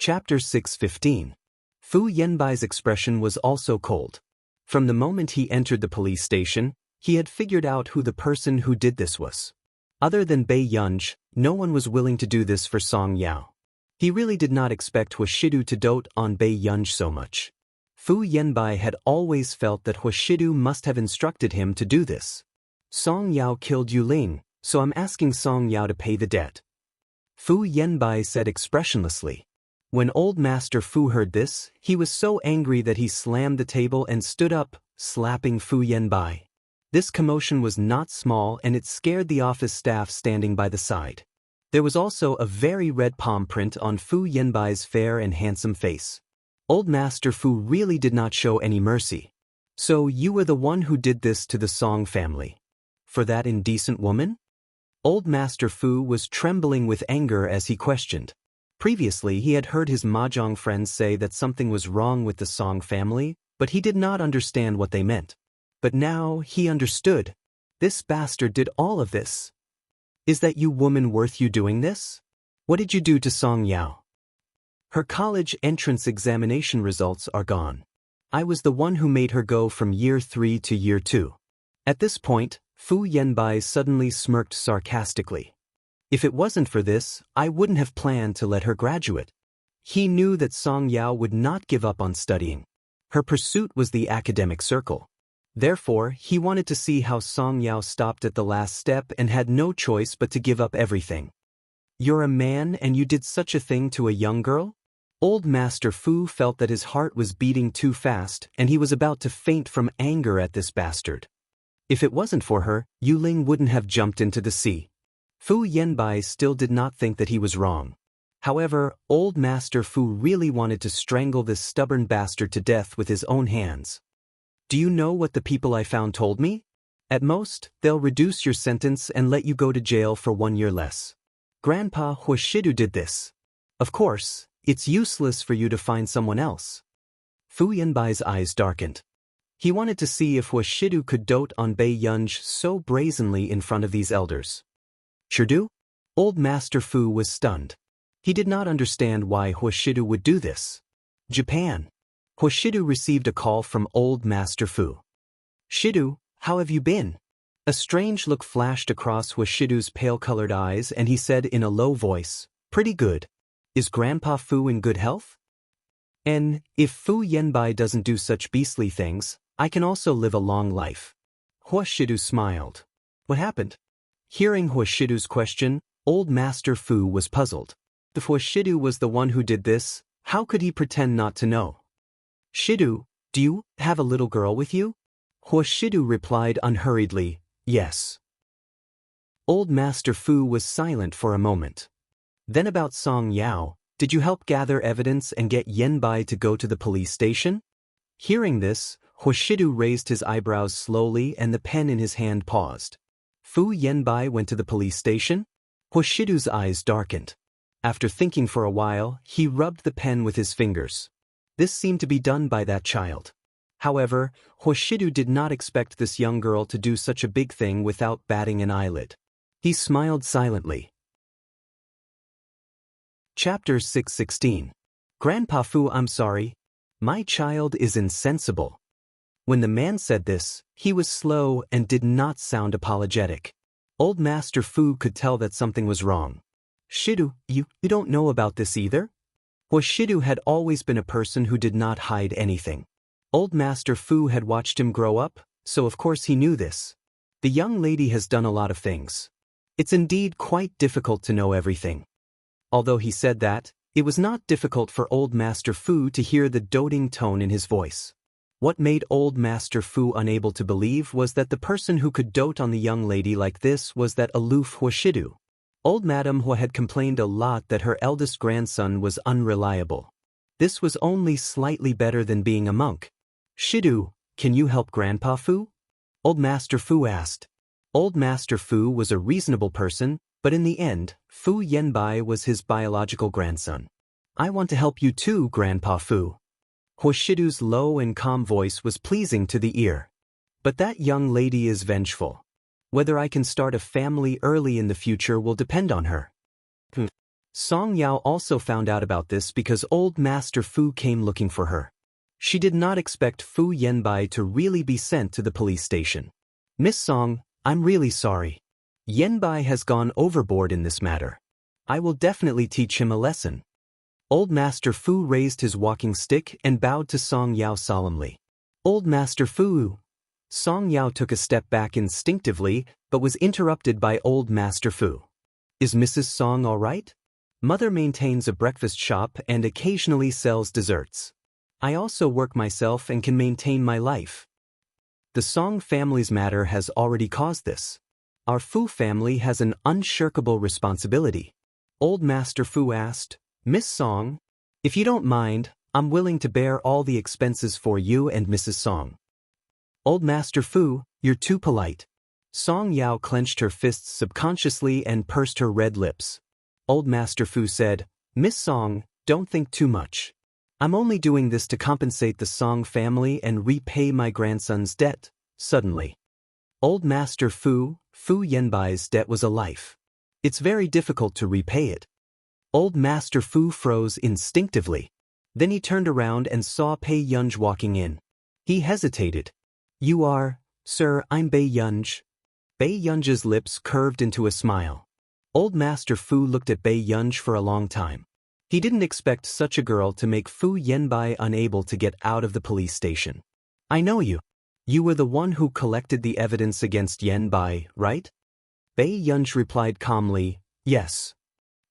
Chapter 6:15. Fu Yanbai's expression was also cold. From the moment he entered the police station, he had figured out who the person who did this was. Other than Bei Yunj, no one was willing to do this for Song Yao. He really did not expect Huashidu to dote on Bei Yunj so much. Fu Yanbai had always felt that Huashidu must have instructed him to do this. Song Yao killed Yu Ling, so I'm asking Song Yao to pay the debt. Fu Yanbai said expressionlessly. When Old Master Fu heard this, he was so angry that he slammed the table and stood up, slapping Fu Yanbai. This commotion was not small and it scared the office staff standing by the side. There was also a very red palm print on Fu Yanbai's fair and handsome face. Old Master Fu really did not show any mercy. So you were the one who did this to the Song family. For that indecent woman? Old Master Fu was trembling with anger as he questioned. Previously he had heard his mahjong friends say that something was wrong with the Song family, but he did not understand what they meant. But now he understood. This bastard did all of this. Is that you woman worth you doing this? What did you do to Song Yao? Her college entrance examination results are gone. I was the one who made her go from year 3 to year 2. At this point, Fu Yanbai suddenly smirked sarcastically. If it wasn't for this, I wouldn't have planned to let her graduate. He knew that Song Yao would not give up on studying. Her pursuit was the academic circle. Therefore, he wanted to see how Song Yao stopped at the last step and had no choice but to give up everything. You're a man and you did such a thing to a young girl? Old Master Fu felt that his heart was beating too fast and he was about to faint from anger at this bastard. If it wasn't for her, Yu Ling wouldn't have jumped into the sea. Fu Yanbai still did not think that he was wrong. However, Old Master Fu really wanted to strangle this stubborn bastard to death with his own hands. Do you know what the people I found told me? At most, they'll reduce your sentence and let you go to jail for 1 year less. Grandpa Huashidu did this. Of course, it's useless for you to find someone else. Fu Yanbai's eyes darkened. He wanted to see if Huashidu could dote on Bei Yunj so brazenly in front of these elders. Sure do? Old Master Fu was stunned. He did not understand why Huashidu would do this. Japan. Huashidu received a call from Old Master Fu. Shidu, how have you been? A strange look flashed across Huashidu's pale-colored eyes and he said in a low voice, pretty good. Is Grandpa Fu in good health? And if Fu Yanbai doesn't do such beastly things, I can also live a long life. Huashidu smiled. What happened? Hearing Huashidu's question, Old Master Fu was puzzled. If Huashidu was the one who did this, how could he pretend not to know? Shidu, do you have a little girl with you? Huashidu replied unhurriedly, yes. Old Master Fu was silent for a moment. Then about Song Yao, did you help gather evidence and get Yanbai to go to the police station? Hearing this, Huashidu raised his eyebrows slowly and the pen in his hand paused. Fu Yanbai went to the police station? Huashidu's eyes darkened. After thinking for a while, he rubbed the pen with his fingers. This seemed to be done by that child. However, Huashidu did not expect this young girl to do such a big thing without batting an eyelid. He smiled silently. Chapter 6:16. Grandpa Fu, I'm sorry. My child is insensible. When the man said this, he was slow and did not sound apologetic. Old Master Fu could tell that something was wrong. Shidu, you don't know about this either? Huashidu had always been a person who did not hide anything. Old Master Fu had watched him grow up, so of course he knew this. The young lady has done a lot of things. It's indeed quite difficult to know everything. Although he said that, it was not difficult for Old Master Fu to hear the doting tone in his voice. What made Old Master Fu unable to believe was that the person who could dote on the young lady like this was that aloof Huashidu. Old Madame Hua had complained a lot that her eldest grandson was unreliable. This was only slightly better than being a monk. Shidu, can you help Grandpa Fu? Old Master Fu asked. Old Master Fu was a reasonable person, but in the end, Fu Yanbai was his biological grandson. I want to help you too, Grandpa Fu. Huashidu's low and calm voice was pleasing to the ear. But that young lady is vengeful. Whether I can start a family early in the future will depend on her. Song Yao also found out about this because old Master Fu came looking for her. She did not expect Fu Yanbai to really be sent to the police station. Miss Song, I'm really sorry. Yanbai has gone overboard in this matter. I will definitely teach him a lesson. Old Master Fu raised his walking stick and bowed to Song Yao solemnly. Old Master Fu. Song Yao took a step back instinctively, but was interrupted by Old Master Fu. Is Mrs. Song all right? Mother maintains a breakfast shop and occasionally sells desserts. I also work myself and can maintain my life. The Song family's matter has already caused this. Our Fu family has an unshirkable responsibility. Old Master Fu asked, Miss Song, if you don't mind, I'm willing to bear all the expenses for you and Mrs. Song. Old Master Fu, you're too polite. Song Yao clenched her fists subconsciously and pursed her red lips. Old Master Fu said, Miss Song, don't think too much. I'm only doing this to compensate the Song family and repay my grandson's debt. Suddenly, Old Master Fu Yanbai's debt was a life. It's very difficult to repay it. Old Master Fu froze instinctively. Then he turned around and saw Pei Yunj walking in. He hesitated. You are, sir, I'm Bei Yunj. Bei Yunj's lips curved into a smile. Old Master Fu looked at Bei Yunj for a long time. He didn't expect such a girl to make Fu Yanbai unable to get out of the police station. I know you. You were the one who collected the evidence against Yanbai, right? Bei Yunj replied calmly, yes.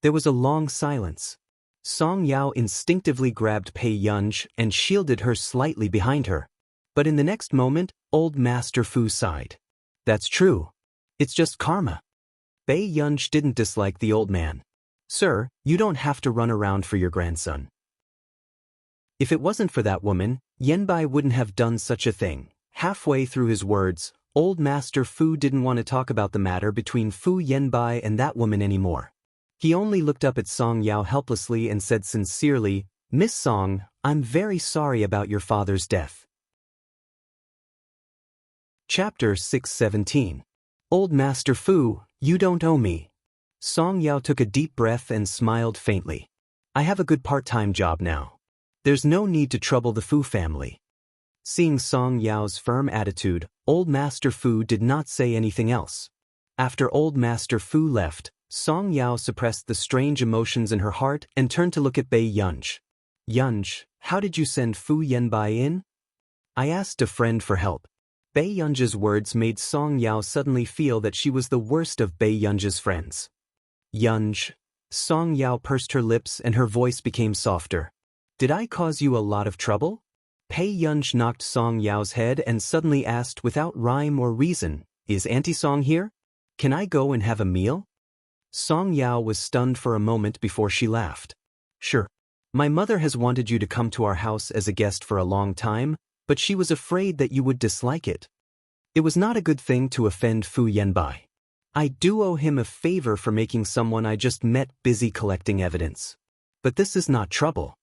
There was a long silence. Song Yao instinctively grabbed Pei Yunj and shielded her slightly behind her. But in the next moment, Old Master Fu sighed. That's true. It's just karma. Bei Yunj didn't dislike the old man. Sir, you don't have to run around for your grandson. If it wasn't for that woman, Yanbai wouldn't have done such a thing. Halfway through his words, Old Master Fu didn't want to talk about the matter between Fu Yanbai and that woman anymore. He only looked up at Song Yao helplessly and said sincerely, Miss Song, I'm very sorry about your father's death. Chapter 617. Old Master Fu, you don't owe me. Song Yao took a deep breath and smiled faintly. I have a good part-time job now. There's no need to trouble the Fu family. Seeing Song Yao's firm attitude, Old Master Fu did not say anything else. After Old Master Fu left, Song Yao suppressed the strange emotions in her heart and turned to look at Bei Yunj. Yunj, how did you send Fu Yanbai in? I asked a friend for help. Bei Yunj's words made Song Yao suddenly feel that she was the worst of Bei Yunj's friends. Yunj. Song Yao pursed her lips and her voice became softer. Did I cause you a lot of trouble? Pei Yunj knocked Song Yao's head and suddenly asked without rhyme or reason, Is Auntie Song here? Can I go and have a meal? Song Yao was stunned for a moment before she laughed. Sure. My mother has wanted you to come to our house as a guest for a long time, but she was afraid that you would dislike it. It was not a good thing to offend Fu Yanbai. I do owe him a favor for making someone I just met busy collecting evidence. But this is not trouble.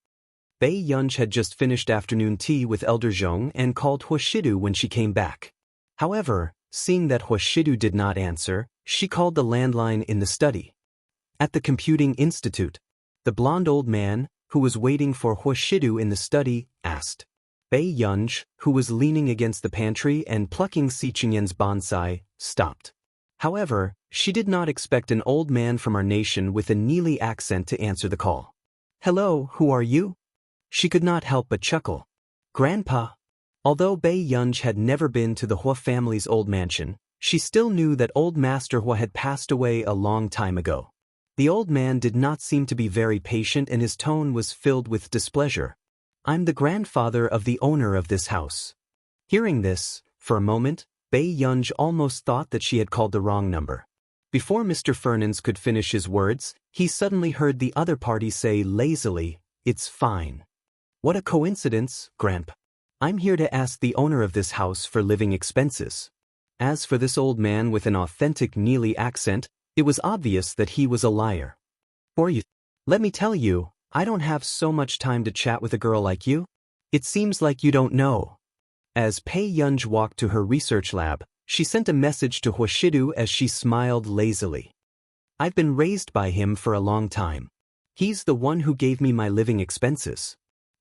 Bei Yunj had just finished afternoon tea with Elder Zhong and called Huashidu when she came back. However, seeing that Huashidu did not answer, she called the landline in the study. At the Computing Institute, the blond old man, who was waiting for Huashidu in the study, asked. Bei Yunj, who was leaning against the pantry and plucking Xiqingyan's bonsai, stopped. However, she did not expect an old man from our nation with a Neely accent to answer the call. Hello, who are you? She could not help but chuckle. Grandpa. Although Bei Yunj had never been to the Hua family's old mansion, she still knew that old Master Hua had passed away a long time ago. The old man did not seem to be very patient and his tone was filled with displeasure. I'm the grandfather of the owner of this house. Hearing this, for a moment, Bei Yunj almost thought that she had called the wrong number. Before Mr. Fernandes could finish his words, he suddenly heard the other party say lazily, It's fine. What a coincidence, Grandpa. I'm here to ask the owner of this house for living expenses. As for this old man with an authentic Neely accent, it was obvious that he was a liar. Or you. Let me tell you, I don't have so much time to chat with a girl like you. It seems like you don't know. As Pei Yunj walked to her research lab, she sent a message to Huashidu as she smiled lazily. I've been raised by him for a long time. He's the one who gave me my living expenses.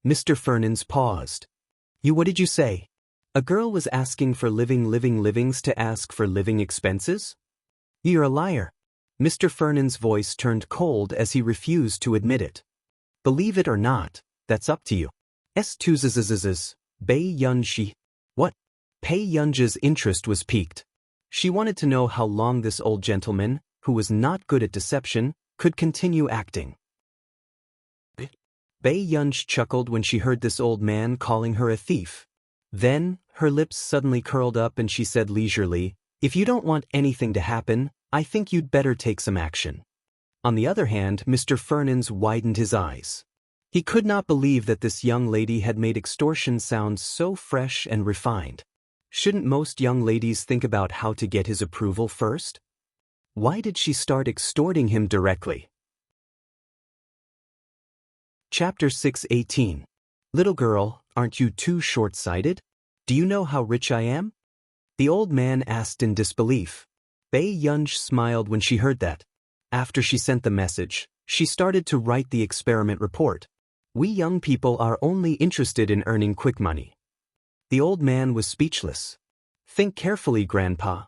Mr. Fernandes paused. What did you say? A girl was asking for livings to ask for living expenses? You're a liar. Mr. Fernandes' voice turned cold as he refused to admit it. Believe it or not, that's up to you. Bei Yunji. What? Pei Yunji's interest was piqued. She wanted to know how long this old gentleman, who was not good at deception, could continue acting. Bei Yunji chuckled when she heard this old man calling her a thief. Then, her lips suddenly curled up and she said leisurely, "If you don't want anything to happen, I think you'd better take some action." On the other hand, Mr. Fernandes widened his eyes. He could not believe that this young lady had made extortion sound so fresh and refined. Shouldn't most young ladies think about how to get his approval first? Why did she start extorting him directly? Chapter 6:18. Little girl, aren't you too short-sighted? Do you know how rich I am? The old man asked in disbelief. Bei Yunji smiled when she heard that. After she sent the message, she started to write the experiment report. We young people are only interested in earning quick money. The old man was speechless. Think carefully, Grandpa.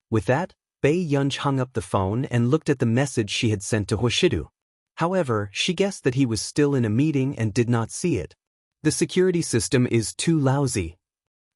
With that, Bei Yunji hung up the phone and looked at the message she had sent to Hoshidu. However, she guessed that he was still in a meeting and did not see it. The security system is too lousy.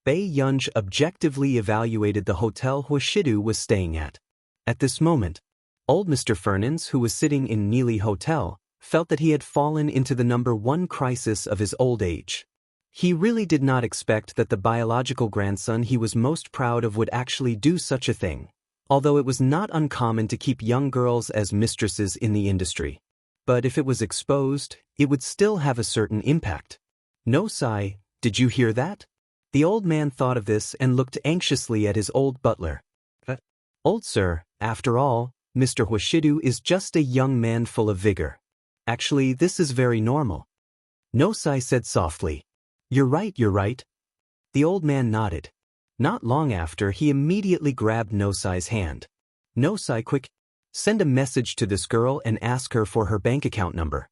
Bei Yunji objectively evaluated the hotel Hoshidu was staying at. At this moment, old Mr. Fernandes, who was sitting in Neely Hotel, felt that he had fallen into the #1 crisis of his old age. He really did not expect that the biological grandson he was most proud of would actually do such a thing, although it was not uncommon to keep young girls as mistresses in the industry. But if it was exposed, it would still have a certain impact. No, Sai, did you hear that? The old man thought of this and looked anxiously at his old butler. Old sir, after all, Mr. Hoshidu is just a young man full of vigor. Actually, this is very normal. Nosai said softly. You're right. The old man nodded. Not long after, he immediately grabbed Nosai's hand. Nosai, quick, send a message to this girl and ask her for her bank account number.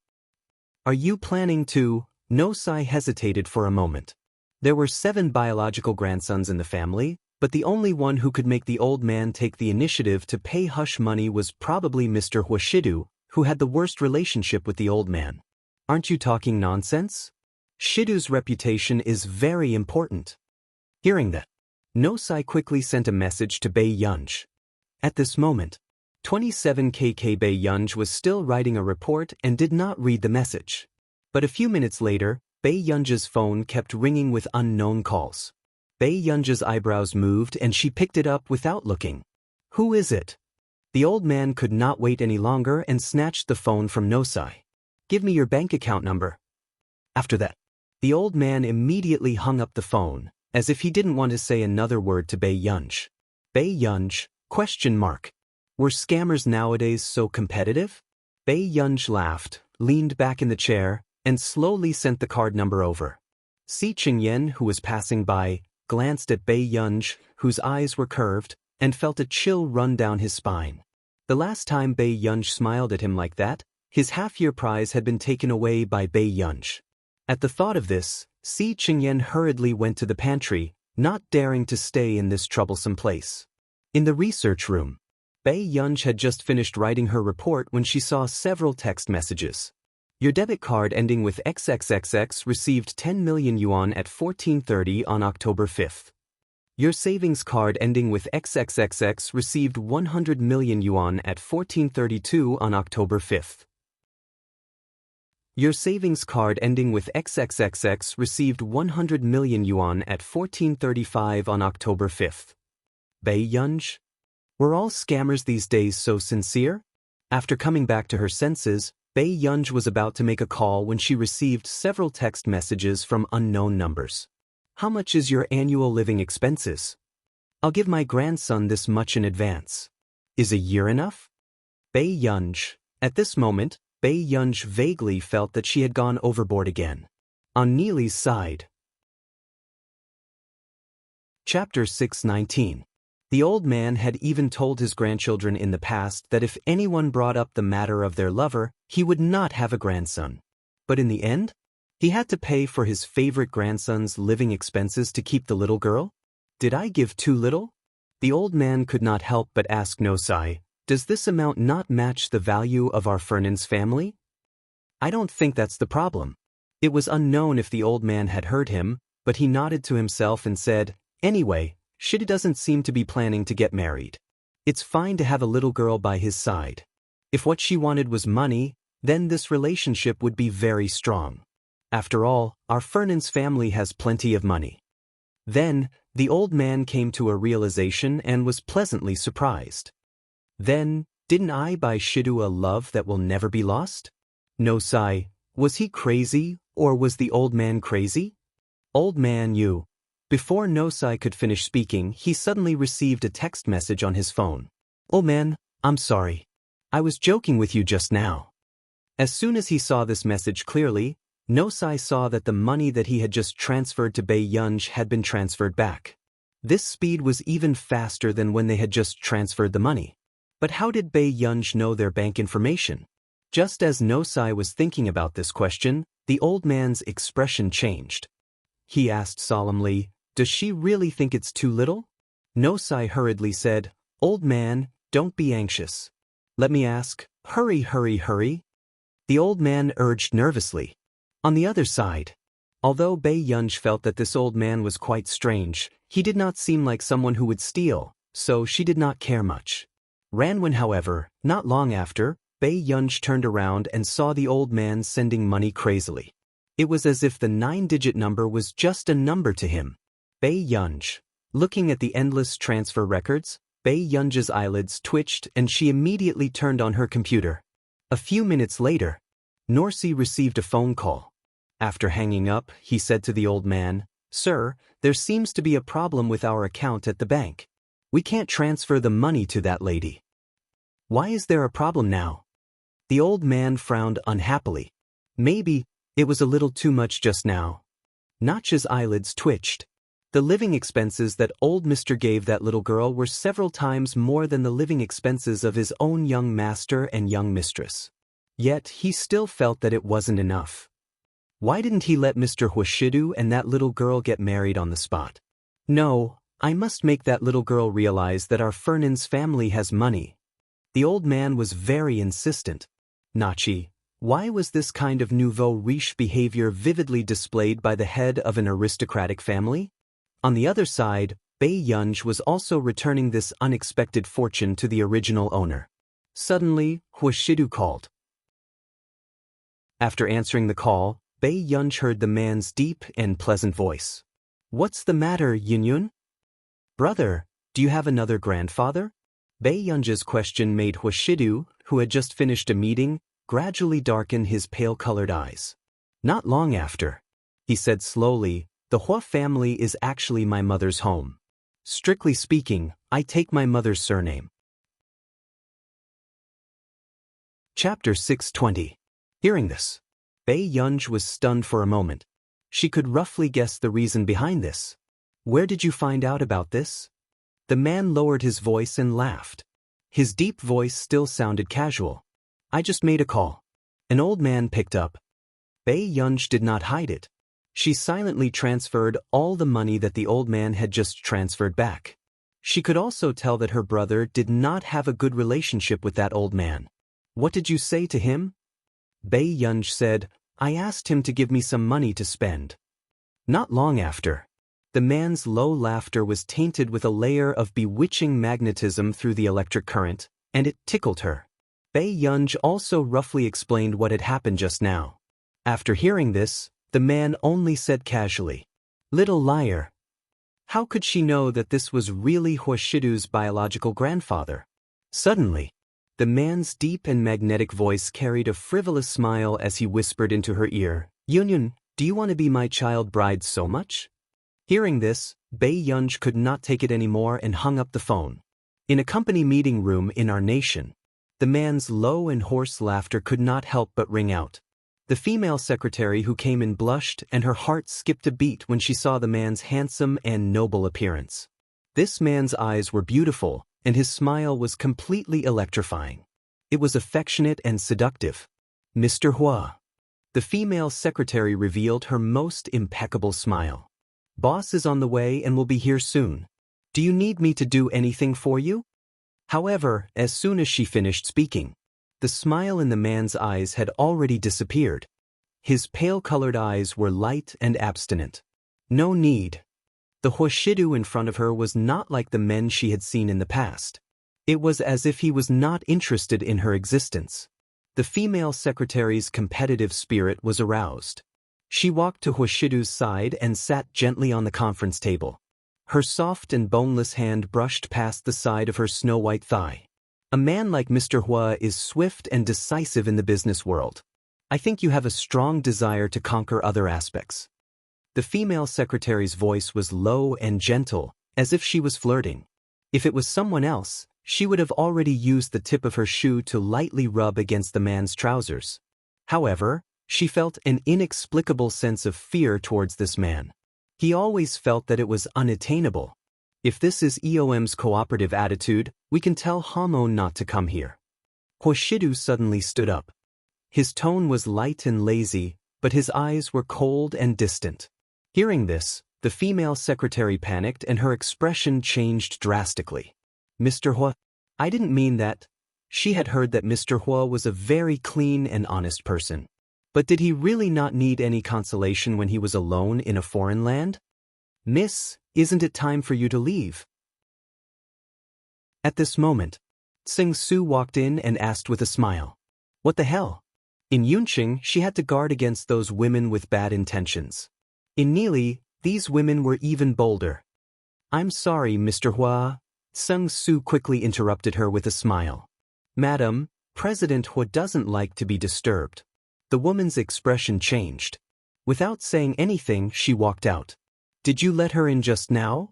Are you planning to? Nosai hesitated for a moment. There were 7 biological grandsons in the family, but the only one who could make the old man take the initiative to pay hush money was probably Mr. Hoshidu, who had the worst relationship with the old man. Aren't you talking nonsense? Shidu's reputation is very important. Hearing that, Nosai quickly sent a message to Bei Yunji. At this moment, 27kk Bei Yunji was still writing a report and did not read the message. But a few minutes later, Bei Yunji's phone kept ringing with unknown calls. Bei Yunji's eyebrows moved and she picked it up without looking. Who is it? The old man could not wait any longer and snatched the phone from Nosai. Give me your bank account number. After that, the old man immediately hung up the phone, as if he didn't want to say another word to Bei Yunji. Bei Yunji? Were scammers nowadays so competitive? Bei Yunji laughed, leaned back in the chair, and slowly sent the card number over. Si Qingyan, who was passing by, glanced at Bei Yunji, whose eyes were curved, and felt a chill run down his spine. The last time Bei Yunji smiled at him like that, his half-year prize had been taken away by Bei Yunji. At the thought of this, Si Qingyan hurriedly went to the pantry, not daring to stay in this troublesome place. In the research room, Bei Yunji had just finished writing her report when she saw several text messages. Your debit card ending with XXXX received 10 million yuan at 14:30 on October 5th. Your savings card ending with XXXX received 100 million yuan at 14:32 on October 5th. Your savings card ending with XXXX received 100 million yuan at 14:35 on October 5th. Bei Yunji? Were all scammers these days so sincere? After coming back to her senses, Bei Yunji was about to make a call when she received several text messages from unknown numbers. How much is your annual living expenses? I'll give my grandson this much in advance. Is a year enough? Bei Yunji. At this moment, Bei Yunji vaguely felt that she had gone overboard again. On Neely's side. Chapter 6:19. The old man had even told his grandchildren in the past that if anyone brought up the matter of their lover, he would not have a grandson. But in the end, he had to pay for his favorite grandson's living expenses to keep the little girl? Did I give too little? The old man could not help but ask Nosai, does this amount not match the value of our Fernand's family? I don't think that's the problem. It was unknown if the old man had heard him, but he nodded to himself and said, anyway, Shida doesn't seem to be planning to get married. It's fine to have a little girl by his side. If what she wanted was money, then this relationship would be very strong. After all, our Fernand's family has plenty of money. Then, the old man came to a realization and was pleasantly surprised. Then, didn't I buy Shidu a love that will never be lost? Nosai, was he crazy, or was the old man crazy? Old man you. Before Nosai could finish speaking, he suddenly received a text message on his phone. Oh man, I'm sorry. I was joking with you just now. As soon as he saw this message clearly, Nosai saw that the money that he had just transferred to Bei Yunj had been transferred back. This speed was even faster than when they had just transferred the money. But how did Bei Yunj know their bank information? Just as Nosai was thinking about this question, the old man's expression changed. He asked solemnly, does she really think it's too little? Nosai hurriedly said, old man, don't be anxious. Let me ask, hurry, hurry, hurry. The old man urged nervously. On the other side, although Bei Yunj felt that this old man was quite strange, he did not seem like someone who would steal, so she did not care much. Ranwen, however, not long after, Bei Yunj turned around and saw the old man sending money crazily. It was as if the 9-digit number was just a number to him. Bei Yunj. Looking at the endless transfer records, Bei Yunj's eyelids twitched and she immediately turned on her computer. A few minutes later, Norsi received a phone call. After hanging up, he said to the old man, sir, there seems to be a problem with our account at the bank. We can't transfer the money to that lady. Why is there a problem now? The old man frowned unhappily. Maybe it was a little too much just now. Notch's eyelids twitched. The living expenses that old Mr. gave that little girl were several times more than the living expenses of his own young master and young mistress. Yet he still felt that it wasn't enough. Why didn't he let Mr. Huashidu and that little girl get married on the spot? No, I must make that little girl realize that our Fernand's family has money. The old man was very insistent. Nachi, why was this kind of nouveau riche behavior vividly displayed by the head of an aristocratic family? On the other side, Bei Yunj was also returning this unexpected fortune to the original owner. Suddenly, Huashidu called. After answering the call, Bei Yunj heard the man's deep and pleasant voice. What's the matter, Yunyun? Brother, do you have another grandfather? Bei Yunj's question made Huashidu, who had just finished a meeting, gradually darken his pale-colored eyes. Not long after, he said slowly, the Hua family is actually my mother's home. Strictly speaking, I take my mother's surname. Chapter 620. Hearing this, Bei Yunj was stunned for a moment. She could roughly guess the reason behind this. Where did you find out about this? The man lowered his voice and laughed. His deep voice still sounded casual. I just made a call. An old man picked up. Bei Yunj did not hide it. She silently transferred all the money that the old man had just transferred back. She could also tell that her brother did not have a good relationship with that old man. What did you say to him? Bei Yunj said, I asked him to give me some money to spend. Not long after, the man's low laughter was tainted with a layer of bewitching magnetism through the electric current, and it tickled her. Bei Yunj also roughly explained what had happened just now. After hearing this, the man only said casually, little liar. How could she know that this was really Huashidu's biological grandfather? Suddenly, the man's deep and magnetic voice carried a frivolous smile as he whispered into her ear, Yunyun, do you want to be my child bride so much? Hearing this, Bei Yunj could not take it anymore and hung up the phone. In a company meeting room in our nation, the man's low and hoarse laughter could not help but ring out. The female secretary who came in blushed and her heart skipped a beat when she saw the man's handsome and noble appearance. This man's eyes were beautiful, and his smile was completely electrifying. It was affectionate and seductive. Mr. Hua. The female secretary revealed her most impeccable smile. Boss is on the way and will be here soon. Do you need me to do anything for you? However, as soon as she finished speaking, the smile in the man's eyes had already disappeared. His pale-colored eyes were light and abstinent. No need. The Hoshidu in front of her was not like the men she had seen in the past. It was as if he was not interested in her existence. The female secretary's competitive spirit was aroused. She walked to Hoshidu's side and sat gently on the conference table. Her soft and boneless hand brushed past the side of her snow-white thigh. A man like Mr. Hua is swift and decisive in the business world. I think you have a strong desire to conquer other aspects. The female secretary's voice was low and gentle, as if she was flirting. If it was someone else, she would have already used the tip of her shoe to lightly rub against the man's trousers. However, she felt an inexplicable sense of fear towards this man. He always felt that it was unattainable. If this is EOM's cooperative attitude, we can tell Hamon not to come here. Hoshidu suddenly stood up. His tone was light and lazy, but his eyes were cold and distant. Hearing this, the female secretary panicked and her expression changed drastically. Mr. Hua, I didn't mean that. She had heard that Mr. Hua was a very clean and honest person. But did he really not need any consolation when he was alone in a foreign land? Miss, isn't it time for you to leave? At this moment, Sing Su walked in and asked with a smile. What the hell? In Yunqing, she had to guard against those women with bad intentions. In Nili, these women were even bolder. I'm sorry, Mr. Hua. Sung Su quickly interrupted her with a smile. Madam, President Hua doesn't like to be disturbed. The woman's expression changed. Without saying anything, she walked out. Did you let her in just now?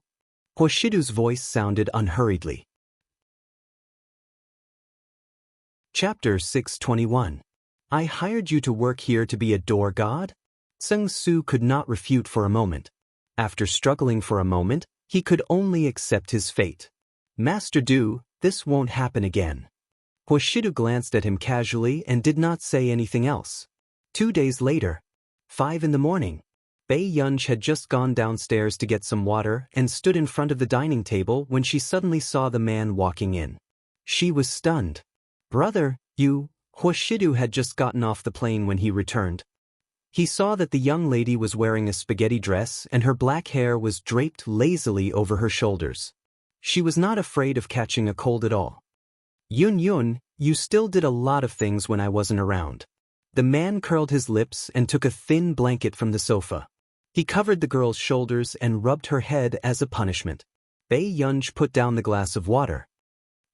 Hoshidu's voice sounded unhurriedly. Chapter 621. I hired you to work here to be a door god? Sung Su could not refute for a moment. After struggling for a moment, he could only accept his fate. Master Du, this won't happen again. Hoshidu glanced at him casually and did not say anything else. 2 days later, 5 in the morning, Bei Yunj had just gone downstairs to get some water and stood in front of the dining table when she suddenly saw the man walking in. She was stunned. Brother, you, Hoshidu had just gotten off the plane when he returned. He saw that the young lady was wearing a spaghetti dress and her black hair was draped lazily over her shoulders. She was not afraid of catching a cold at all. Yun, you still did a lot of things when I wasn't around. The man curled his lips and took a thin blanket from the sofa. He covered the girl's shoulders and rubbed her head as a punishment. Bei Yunj put down the glass of water.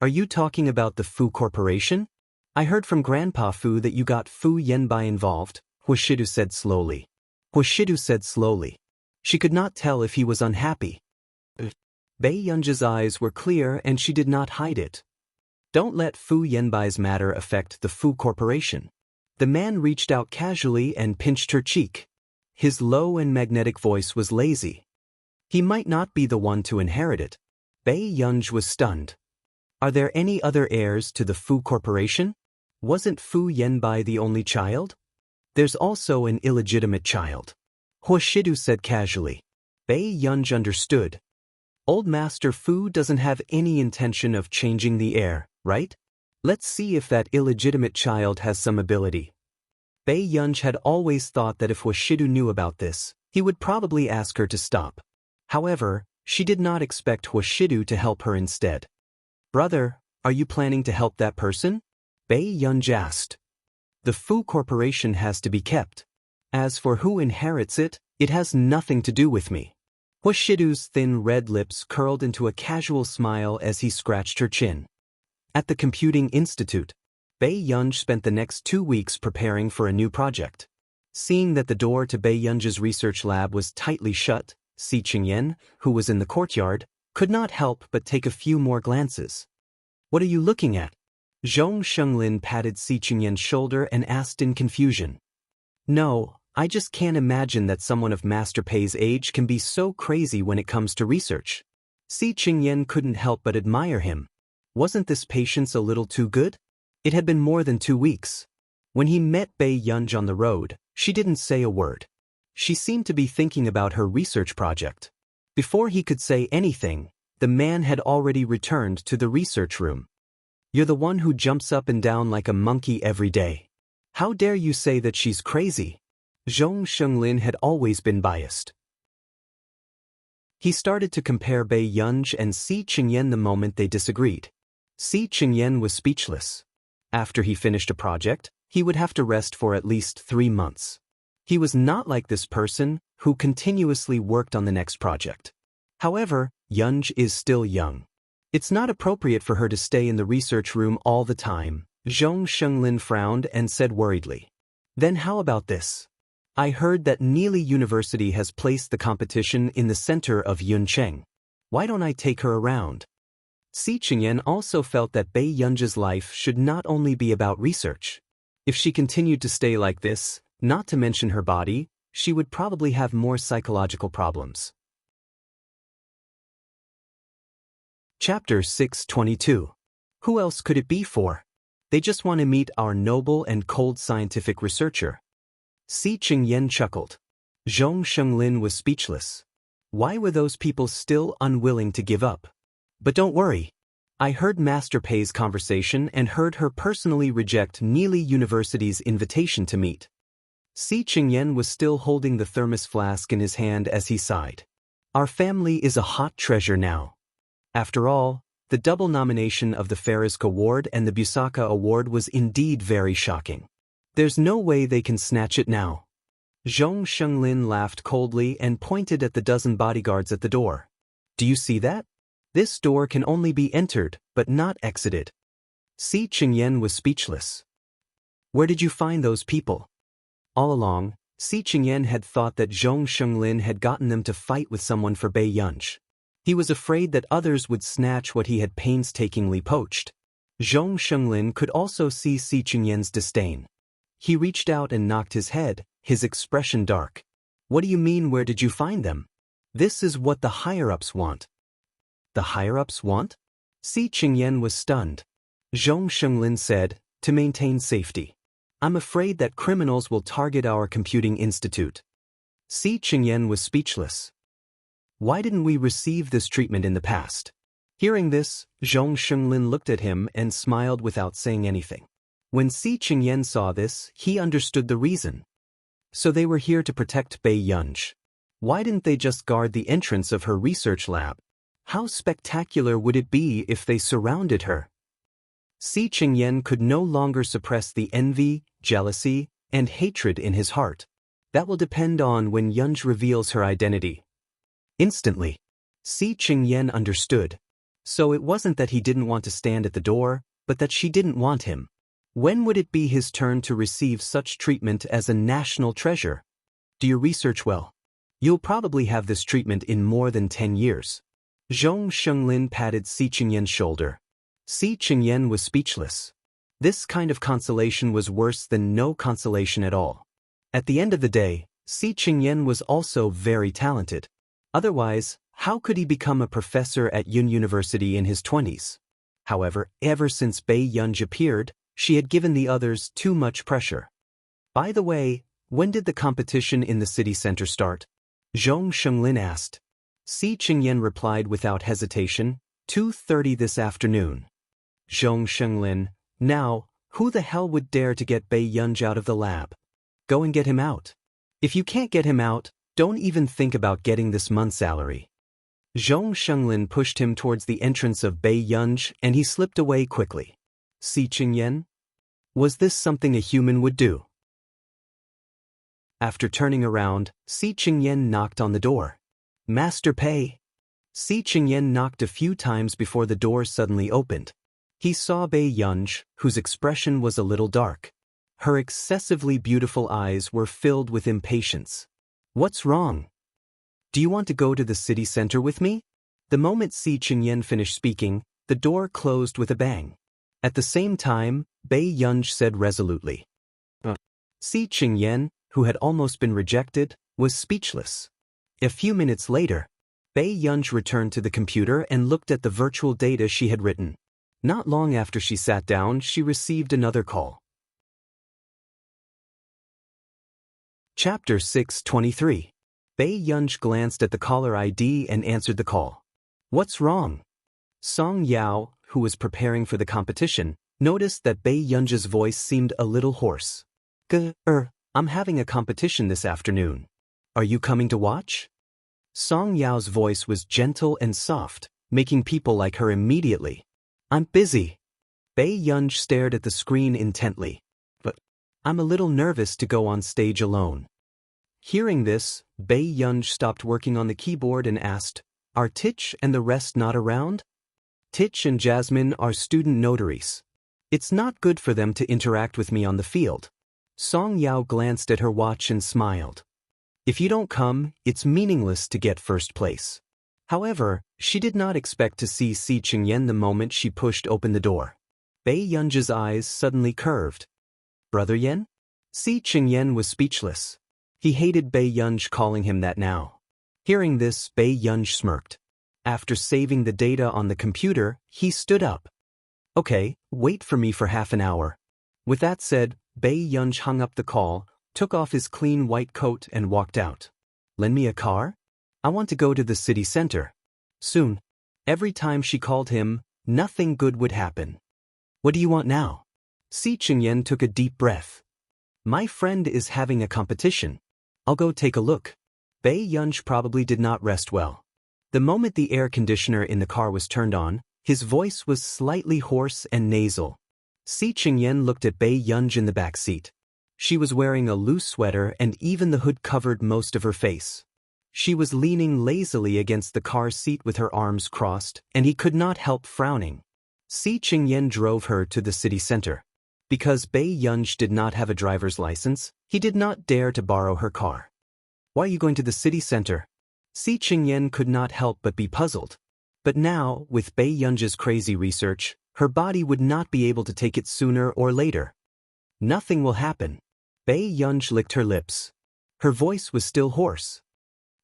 Are you talking about the Fu Corporation? I heard from Grandpa Fu that you got Fu Yenbai involved, Hoshidu said slowly. She could not tell if he was unhappy. Bei Yunj's eyes were clear and she did not hide it. Don't let Fu Yenbai's matter affect the Fu Corporation. The man reached out casually and pinched her cheek. His low and magnetic voice was lazy. He might not be the one to inherit it. Bei Yunj was stunned. Are there any other heirs to the Fu Corporation? Wasn't Fu Yenbai the only child? There's also an illegitimate child. Hoshidu said casually. Bei Yunj understood. Old Master Fu doesn't have any intention of changing the heir, right? Let's see if that illegitimate child has some ability. Bei Yunj had always thought that if Hoshidu knew about this, he would probably ask her to stop. However, she did not expect Hoshidu to help her instead. Brother, are you planning to help that person? Bei Yunj asked. The Fu Corporation has to be kept. As for who inherits it, it has nothing to do with me. Hoshidu's thin red lips curled into a casual smile as he scratched her chin. At the Computing Institute, Bei Yunj spent the next 2 weeks preparing for a new project. Seeing that the door to Bei Yunj's research lab was tightly shut, Si Qingyan, who was in the courtyard, could not help but take a few more glances. What are you looking at? Zhong Shenglin patted Si Qingyan's shoulder and asked in confusion. No, I just can't imagine that someone of Master Pei's age can be so crazy when it comes to research. Si Qingyan couldn't help but admire him. Wasn't this patience a little too good? It had been more than 2 weeks. When he met Bei Yunj on the road, she didn't say a word. She seemed to be thinking about her research project. Before he could say anything, the man had already returned to the research room. You're the one who jumps up and down like a monkey every day. How dare you say that she's crazy? Zhong Shenglin had always been biased. He started to compare Bei Yunj and Si Qingyan the moment they disagreed. Si Qingyan was speechless. After he finished a project, he would have to rest for at least 3 months. He was not like this person, who continuously worked on the next project. However, Yunj is still young. It's not appropriate for her to stay in the research room all the time. Zhong Shenglin frowned and said worriedly. Then how about this? I heard that Neely University has placed the competition in the center of Yuncheng. Why don't I take her around? Si Qingyan also felt that Bei Yunj's life should not only be about research. If she continued to stay like this, not to mention her body, she would probably have more psychological problems. Chapter 622. Who else could it be for? They just want to meet our noble and cold scientific researcher. Si Qingyan chuckled. Zhong Shenglin was speechless. Why were those people still unwilling to give up? But don't worry. I heard Master Pei's conversation and heard her personally reject Neely University's invitation to meet. Si Qingyan was still holding the thermos flask in his hand as he sighed. Our family is a hot treasure now. After all, the double nomination of the Fariska Award and the Busaka Award was indeed very shocking. There's no way they can snatch it now. Zhong Shenglin laughed coldly and pointed at the dozen bodyguards at the door. Do you see that? This door can only be entered, but not exited. Si Qingyan was speechless. Where did you find those people? All along, Si Qingyan had thought that Zhong Shenglin had gotten them to fight with someone for Bei Yunj. He was afraid that others would snatch what he had painstakingly poached. Zhong Shenglin could also see Si Qingyan's disdain. He reached out and knocked his head, his expression dark. What do you mean, where did you find them? This is what the higher-ups want. The higher-ups want? Si Qingyan was stunned. Zhong Shenglin said, to maintain safety. I'm afraid that criminals will target our computing institute. Si Qingyan was speechless. Why didn't we receive this treatment in the past? Hearing this, Zhong Shenglin looked at him and smiled without saying anything. When Si Qingyan saw this, he understood the reason. So they were here to protect Bei Yunj. Why didn't they just guard the entrance of her research lab? How spectacular would it be if they surrounded her? Si Qingyan could no longer suppress the envy, jealousy, and hatred in his heart. That will depend on when Yunj reveals her identity. Instantly, Si Qingyan understood. So it wasn't that he didn't want to stand at the door, but that she didn't want him. When would it be his turn to receive such treatment as a national treasure? Do you research well? You'll probably have this treatment in more than 10 years. Zhong Shenglin patted Si Qingyan's shoulder. Si Qingyan was speechless. This kind of consolation was worse than no consolation at all. At the end of the day, Si Qingyan was also very talented. Otherwise, how could he become a professor at Yun University in his 20s? However, ever since Bei Yunj appeared, she had given the others too much pressure. By the way, when did the competition in the city center start? Zhong Shenglin asked. Si Qingyan replied without hesitation, 2:30 this afternoon. Zhong Shenglin, now, who the hell would dare to get Bei Yunj out of the lab? Go and get him out. If you can't get him out, don't even think about getting this month's salary. Zhong Shenglin pushed him towards the entrance of Bei Yunj and he slipped away quickly. Si Qingyan? Was this something a human would do? After turning around, Si Qingyan knocked on the door. Master Pei. Si Qingyan knocked a few times before the door suddenly opened. He saw Bei Yunj, whose expression was a little dark. Her excessively beautiful eyes were filled with impatience. What's wrong? Do you want to go to the city center with me? The moment Si Qingyan finished speaking, the door closed with a bang. At the same time, Bei Yunj said resolutely. Si Qingyan, who had almost been rejected, was speechless. A few minutes later, Bei Yunj returned to the computer and looked at the virtual data she had written. Not long after she sat down, she received another call. Chapter 623. Bei Yunj glanced at the caller ID and answered the call. What's wrong? Song Yao, who was preparing for the competition, noticed that Bei Yunj's voice seemed a little hoarse. I'm having a competition this afternoon. Are you coming to watch? Song Yao's voice was gentle and soft, making people like her immediately. I'm busy. Bei Yunj stared at the screen intently. But I'm a little nervous to go on stage alone. Hearing this, Bei Yunj stopped working on the keyboard and asked, Are Tich and the rest not around? Tich and Jasmine are student notaries. It's not good for them to interact with me on the field. Song Yao glanced at her watch and smiled. If you don't come, it's meaningless to get first place. However, she did not expect to see Si Qingyan the moment she pushed open the door. Bei Yunj's eyes suddenly curved. Brother Yan? Si Qingyan was speechless. He hated Bei Yunj calling him that now. Hearing this, Bei Yunj smirked. After saving the data on the computer, he stood up. Okay, wait for me for half an hour. With that said, Bei Yunj hung up the call, took off his clean white coat and walked out. Lend me a car? I want to go to the city center. Soon. Every time she called him, nothing good would happen. What do you want now? Si Qingyan took a deep breath. My friend is having a competition. I'll go take a look. Bei Yunj probably did not rest well. The moment the air conditioner in the car was turned on, his voice was slightly hoarse and nasal. Si Qingyan looked at Bei Yunj in the back seat. She was wearing a loose sweater and even the hood covered most of her face. She was leaning lazily against the car seat with her arms crossed, and he could not help frowning. Si Qingyan drove her to the city center. Because Bei Yunj did not have a driver's license, he did not dare to borrow her car. Why are you going to the city center? Si Qingyan could not help but be puzzled. But now, with Bei Yunj's crazy research, her body would not be able to take it sooner or later. Nothing will happen. Bei Yunj licked her lips. Her voice was still hoarse.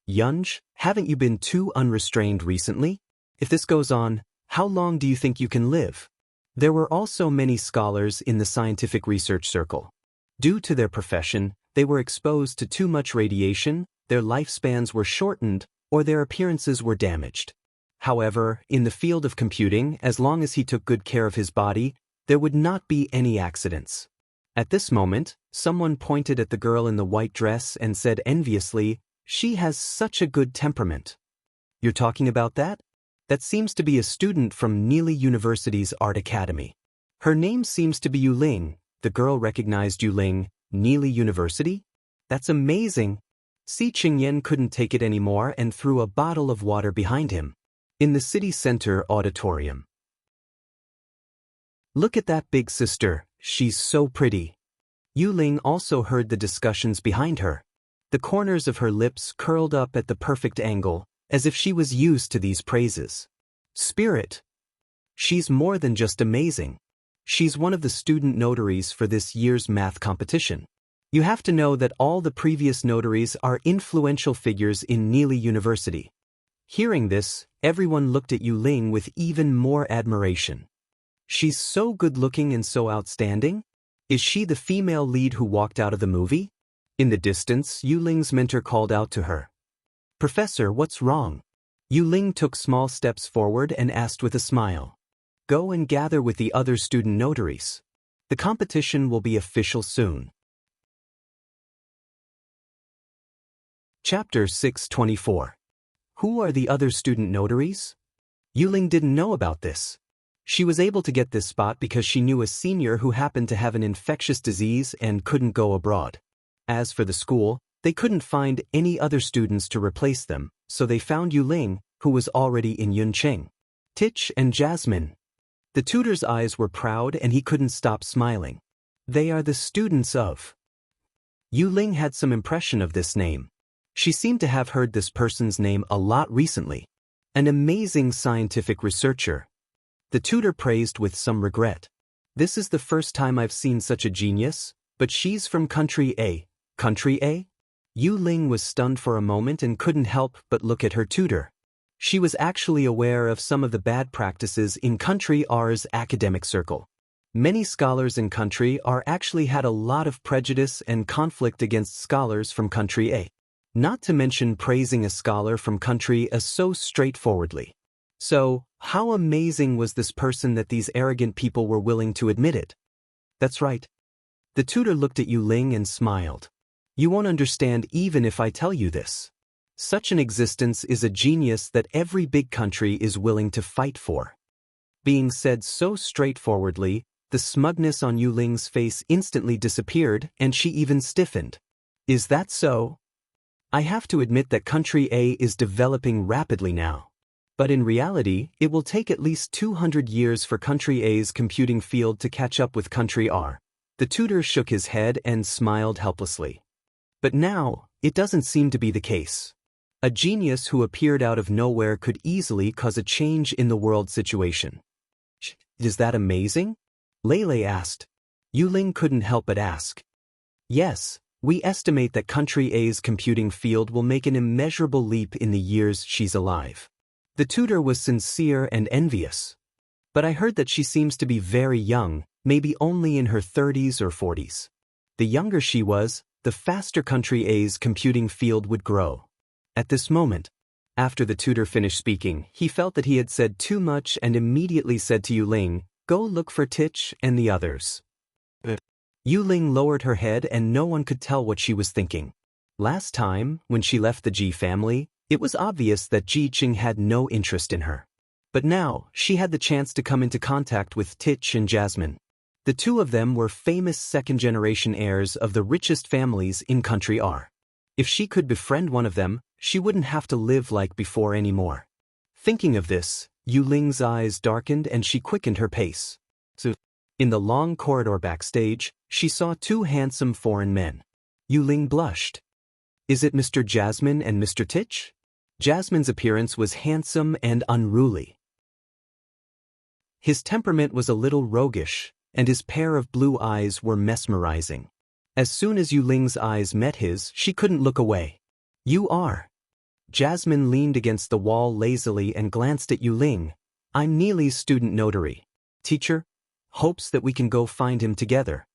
Yunj, haven't you been too unrestrained recently? If this goes on, how long do you think you can live? There were also many scholars in the scientific research circle. Due to their profession, they were exposed to too much radiation, their lifespans were shortened, or their appearances were damaged. However, in the field of computing, as long as he took good care of his body, there would not be any accidents. At this moment, someone pointed at the girl in the white dress and said enviously, She has such a good temperament. You're talking about that? That seems to be a student from Neely University's Art Academy. Her name seems to be Yuling. The girl recognized Yuling, Neely University? That's amazing. Si Qingyan couldn't take it anymore and threw a bottle of water behind him. In the city center auditorium. Look at that big sister, she's so pretty. Yuling also heard the discussions behind her. The corners of her lips curled up at the perfect angle, as if she was used to these praises. Spirit. She's more than just amazing. She's one of the student notaries for this year's math competition. You have to know that all the previous notaries are influential figures in Neely University. Hearing this, everyone looked at Yuling with even more admiration. She's so good-looking and so outstanding? Is she the female lead who walked out of the movie? In the distance, Yuling's mentor called out to her. Professor, what's wrong? Yuling took small steps forward and asked with a smile. Go and gather with the other student notaries. The competition will be official soon. Chapter 624. Who are the other student notaries? Yuling didn't know about this. She was able to get this spot because she knew a senior who happened to have an infectious disease and couldn't go abroad. As for the school, they couldn't find any other students to replace them, so they found Yuling, who was already in Yunqing. Tich and Jasmine. The tutor's eyes were proud and he couldn't stop smiling. They are the students of. Yuling had some impression of this name. She seemed to have heard this person's name a lot recently. An amazing scientific researcher. The tutor praised with some regret. This is the first time I've seen such a genius, but she's from country A. Country A? Yuling was stunned for a moment and couldn't help but look at her tutor. She was actually aware of some of the bad practices in Country R's academic circle. Many scholars in Country R actually had a lot of prejudice and conflict against scholars from Country A. Not to mention praising a scholar from Country A so straightforwardly. So, how amazing was this person that these arrogant people were willing to admit it? That's right. The tutor looked at Yu Ling and smiled. You won't understand even if I tell you this. Such an existence is a genius that every big country is willing to fight for. Being said so straightforwardly, the smugness on Yu Ling's face instantly disappeared and she even stiffened. Is that so? I have to admit that Country A is developing rapidly now. But in reality, it will take at least 200 years for Country A's computing field to catch up with Country R. The tutor shook his head and smiled helplessly. But now, it doesn't seem to be the case. A genius who appeared out of nowhere could easily cause a change in the world situation. Is that amazing? Lele asked. Yu Ling couldn't help but ask. Yes, we estimate that Country A's computing field will make an immeasurable leap in the years she's alive. The tutor was sincere and envious. But I heard that she seems to be very young, maybe only in her 30s or 40s. The younger she was, the faster Country A's computing field would grow. At this moment, after the tutor finished speaking, he felt that he had said too much and immediately said to Yu Ling, "Go look for Tich and the others." Yu Ling lowered her head and no one could tell what she was thinking. Last time, when she left the Ji family, it was obvious that Ji Qing had no interest in her. But now, she had the chance to come into contact with Tich and Jasmine. The two of them were famous second-generation heirs of the richest families in Country R. If she could befriend one of them, she wouldn't have to live like before anymore. Thinking of this, Yu Ling's eyes darkened and she quickened her pace. In the long corridor backstage, she saw two handsome foreign men. Yu Ling blushed. Is it Mr. Jasmine and Mr. Tich? Jasmine's appearance was handsome and unruly. His temperament was a little roguish, and his pair of blue eyes were mesmerizing. As soon as Yu Ling's eyes met his, she couldn't look away. You are. Jasmine leaned against the wall lazily and glanced at Yu Ling. I'm Neely's student notary. Teacher, hopes that we can go find him together.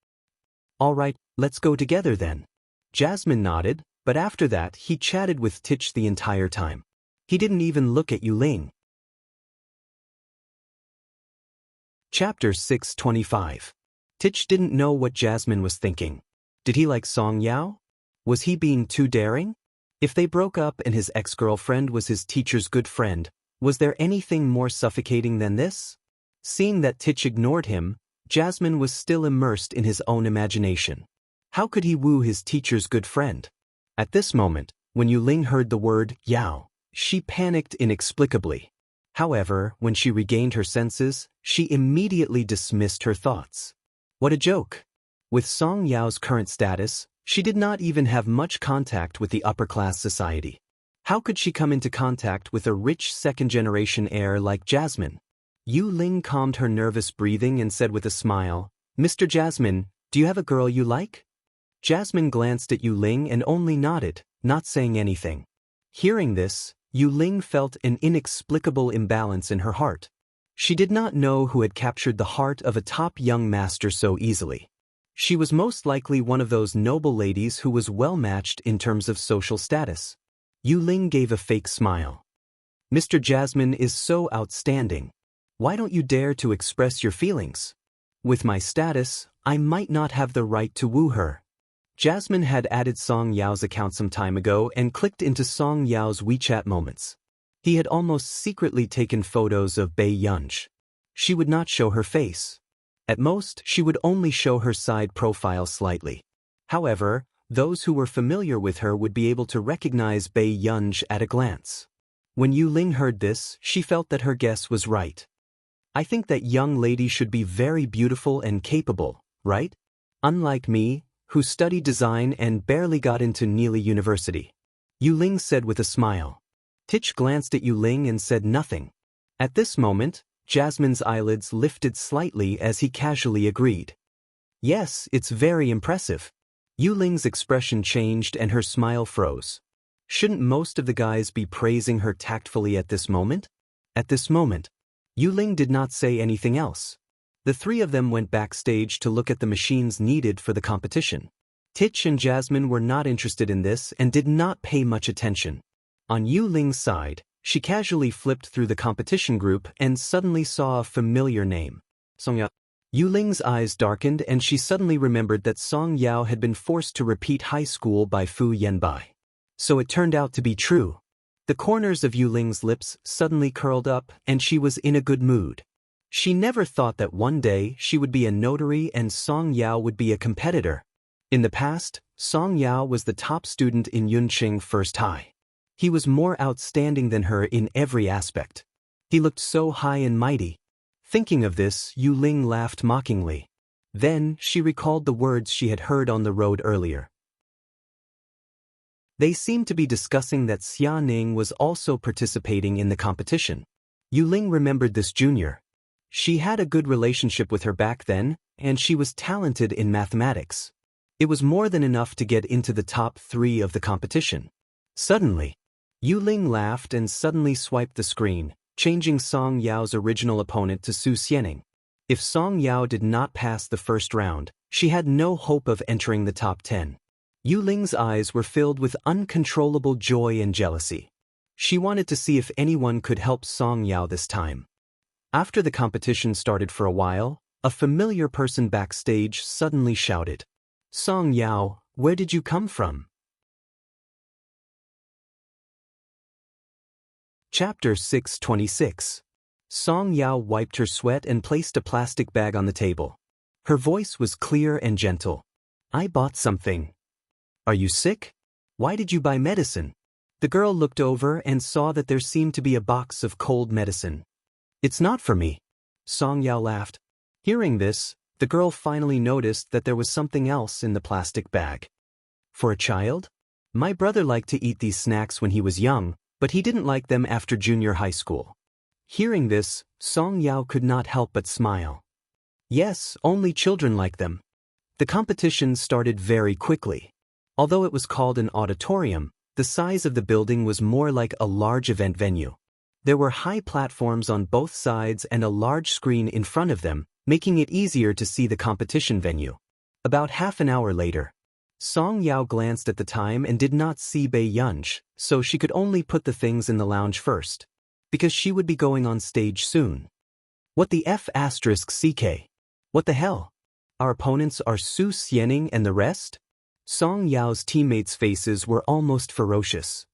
All right, let's go together then. Jasmine nodded, but after that he chatted with Tich the entire time. He didn't even look at Yu Ling. Chapter 625. Tich didn't know what Jasmine was thinking. Did he like Song Yao? Was he being too daring? If they broke up and his ex-girlfriend was his teacher's good friend, was there anything more suffocating than this? Seeing that Tich ignored him, Jasmine was still immersed in his own imagination. How could he woo his teacher's good friend? At this moment, when Yu Ling heard the word Yao, she panicked inexplicably. However, when she regained her senses, she immediately dismissed her thoughts. What a joke! With Song Yao's current status, she did not even have much contact with the upper-class society. How could she come into contact with a rich second-generation heir like Jasmine? Yu Ling calmed her nervous breathing and said with a smile, Mr. Jasmine, do you have a girl you like? Jasmine glanced at Yu Ling and only nodded, not saying anything. Hearing this, Yu Ling felt an inexplicable imbalance in her heart. She did not know who had captured the heart of a top young master so easily. She was most likely one of those noble ladies who was well-matched in terms of social status. Yu Ling gave a fake smile. Mr. Jasmine is so outstanding. Why don't you dare to express your feelings? With my status, I might not have the right to woo her. Jasmine had added Song Yao's account some time ago and clicked into Song Yao's WeChat moments. He had almost secretly taken photos of Bei Yunj. She would not show her face. At most, she would only show her side profile slightly. However, those who were familiar with her would be able to recognize Bei Yunj at a glance. When Yu Ling heard this, she felt that her guess was right. I think that young lady should be very beautiful and capable, right? Unlike me, who studied design and barely got into Neely University. Yu Ling said with a smile. Tich glanced at Yu Ling and said nothing. At this moment, Jasmine's eyelids lifted slightly as he casually agreed. Yes, it's very impressive. Yu Ling's expression changed and her smile froze. Shouldn't most of the guys be praising her tactfully at this moment? At this moment, Yuling did not say anything else. The three of them went backstage to look at the machines needed for the competition. Titch and Jasmine were not interested in this and did not pay much attention. On Yuling's side, she casually flipped through the competition group and suddenly saw a familiar name. Song Yao. Yuling's eyes darkened and she suddenly remembered that Song Yao had been forced to repeat high school by Fu Yanbai. So it turned out to be true. The corners of Yuling's lips suddenly curled up and she was in a good mood. She never thought that one day she would be a notary and Song Yao would be a competitor. In the past, Song Yao was the top student in Yunqing First High. He was more outstanding than her in every aspect. He looked so high and mighty. Thinking of this, Yuling laughed mockingly. Then, she recalled the words she had heard on the road earlier. They seemed to be discussing that Xia Ning was also participating in the competition. Yuling remembered this junior. She had a good relationship with her back then, and she was talented in mathematics. It was more than enough to get into the top 3 of the competition. Suddenly, Yuling laughed and suddenly swiped the screen, changing Song Yao's original opponent to Su Xianing. If Song Yao did not pass the first round, she had no hope of entering the top 10. Yuling's eyes were filled with uncontrollable joy and jealousy. She wanted to see if anyone could help Song Yao this time. After the competition started for a while, a familiar person backstage suddenly shouted, "Song Yao, where did you come from?" Chapter 626. Song Yao wiped her sweat and placed a plastic bag on the table. Her voice was clear and gentle. "I bought something." "Are you sick? Why did you buy medicine?" The girl looked over and saw that there seemed to be a box of cold medicine. "It's not for me." Song Yao laughed. Hearing this, the girl finally noticed that there was something else in the plastic bag. "For a child? My brother liked to eat these snacks when he was young, but he didn't like them after junior high school." Hearing this, Song Yao could not help but smile. Yes, only children like them. The competition started very quickly. Although it was called an auditorium, the size of the building was more like a large event venue. There were high platforms on both sides and a large screen in front of them, making it easier to see the competition venue. About half an hour later, Song Yao glanced at the time and did not see Bei Yunj, so she could only put the things in the lounge first, because she would be going on stage soon. What the F***CK? What the hell? Our opponents are Su Xianing and the rest? Song Yao's teammates' faces were almost ferocious.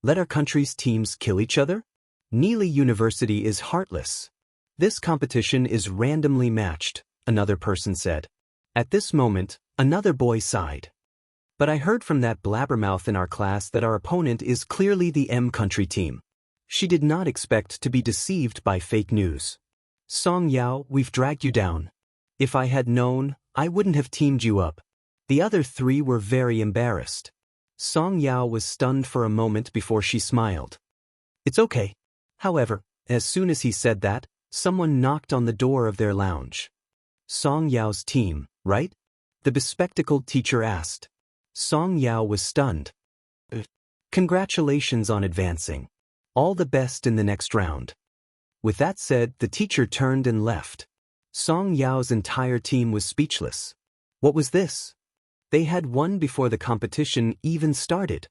Let our country's teams kill each other? Neely University is heartless. This competition is randomly matched, another person said. At this moment, another boy sighed. But I heard from that blabbermouth in our class that our opponent is clearly the M country team. She did not expect to be deceived by fake news. Song Yao, we've dragged you down. If I had known, I wouldn't have teamed you up. The other 3 were very embarrassed. Song Yao was stunned for a moment before she smiled. It's okay. However, as soon as he said that, someone knocked on the door of their lounge. Song Yao's team, right? The bespectacled teacher asked. Song Yao was stunned. Congratulations on advancing. All the best in the next round. With that said, the teacher turned and left. Song Yao's entire team was speechless. What was this? They had won before the competition even started.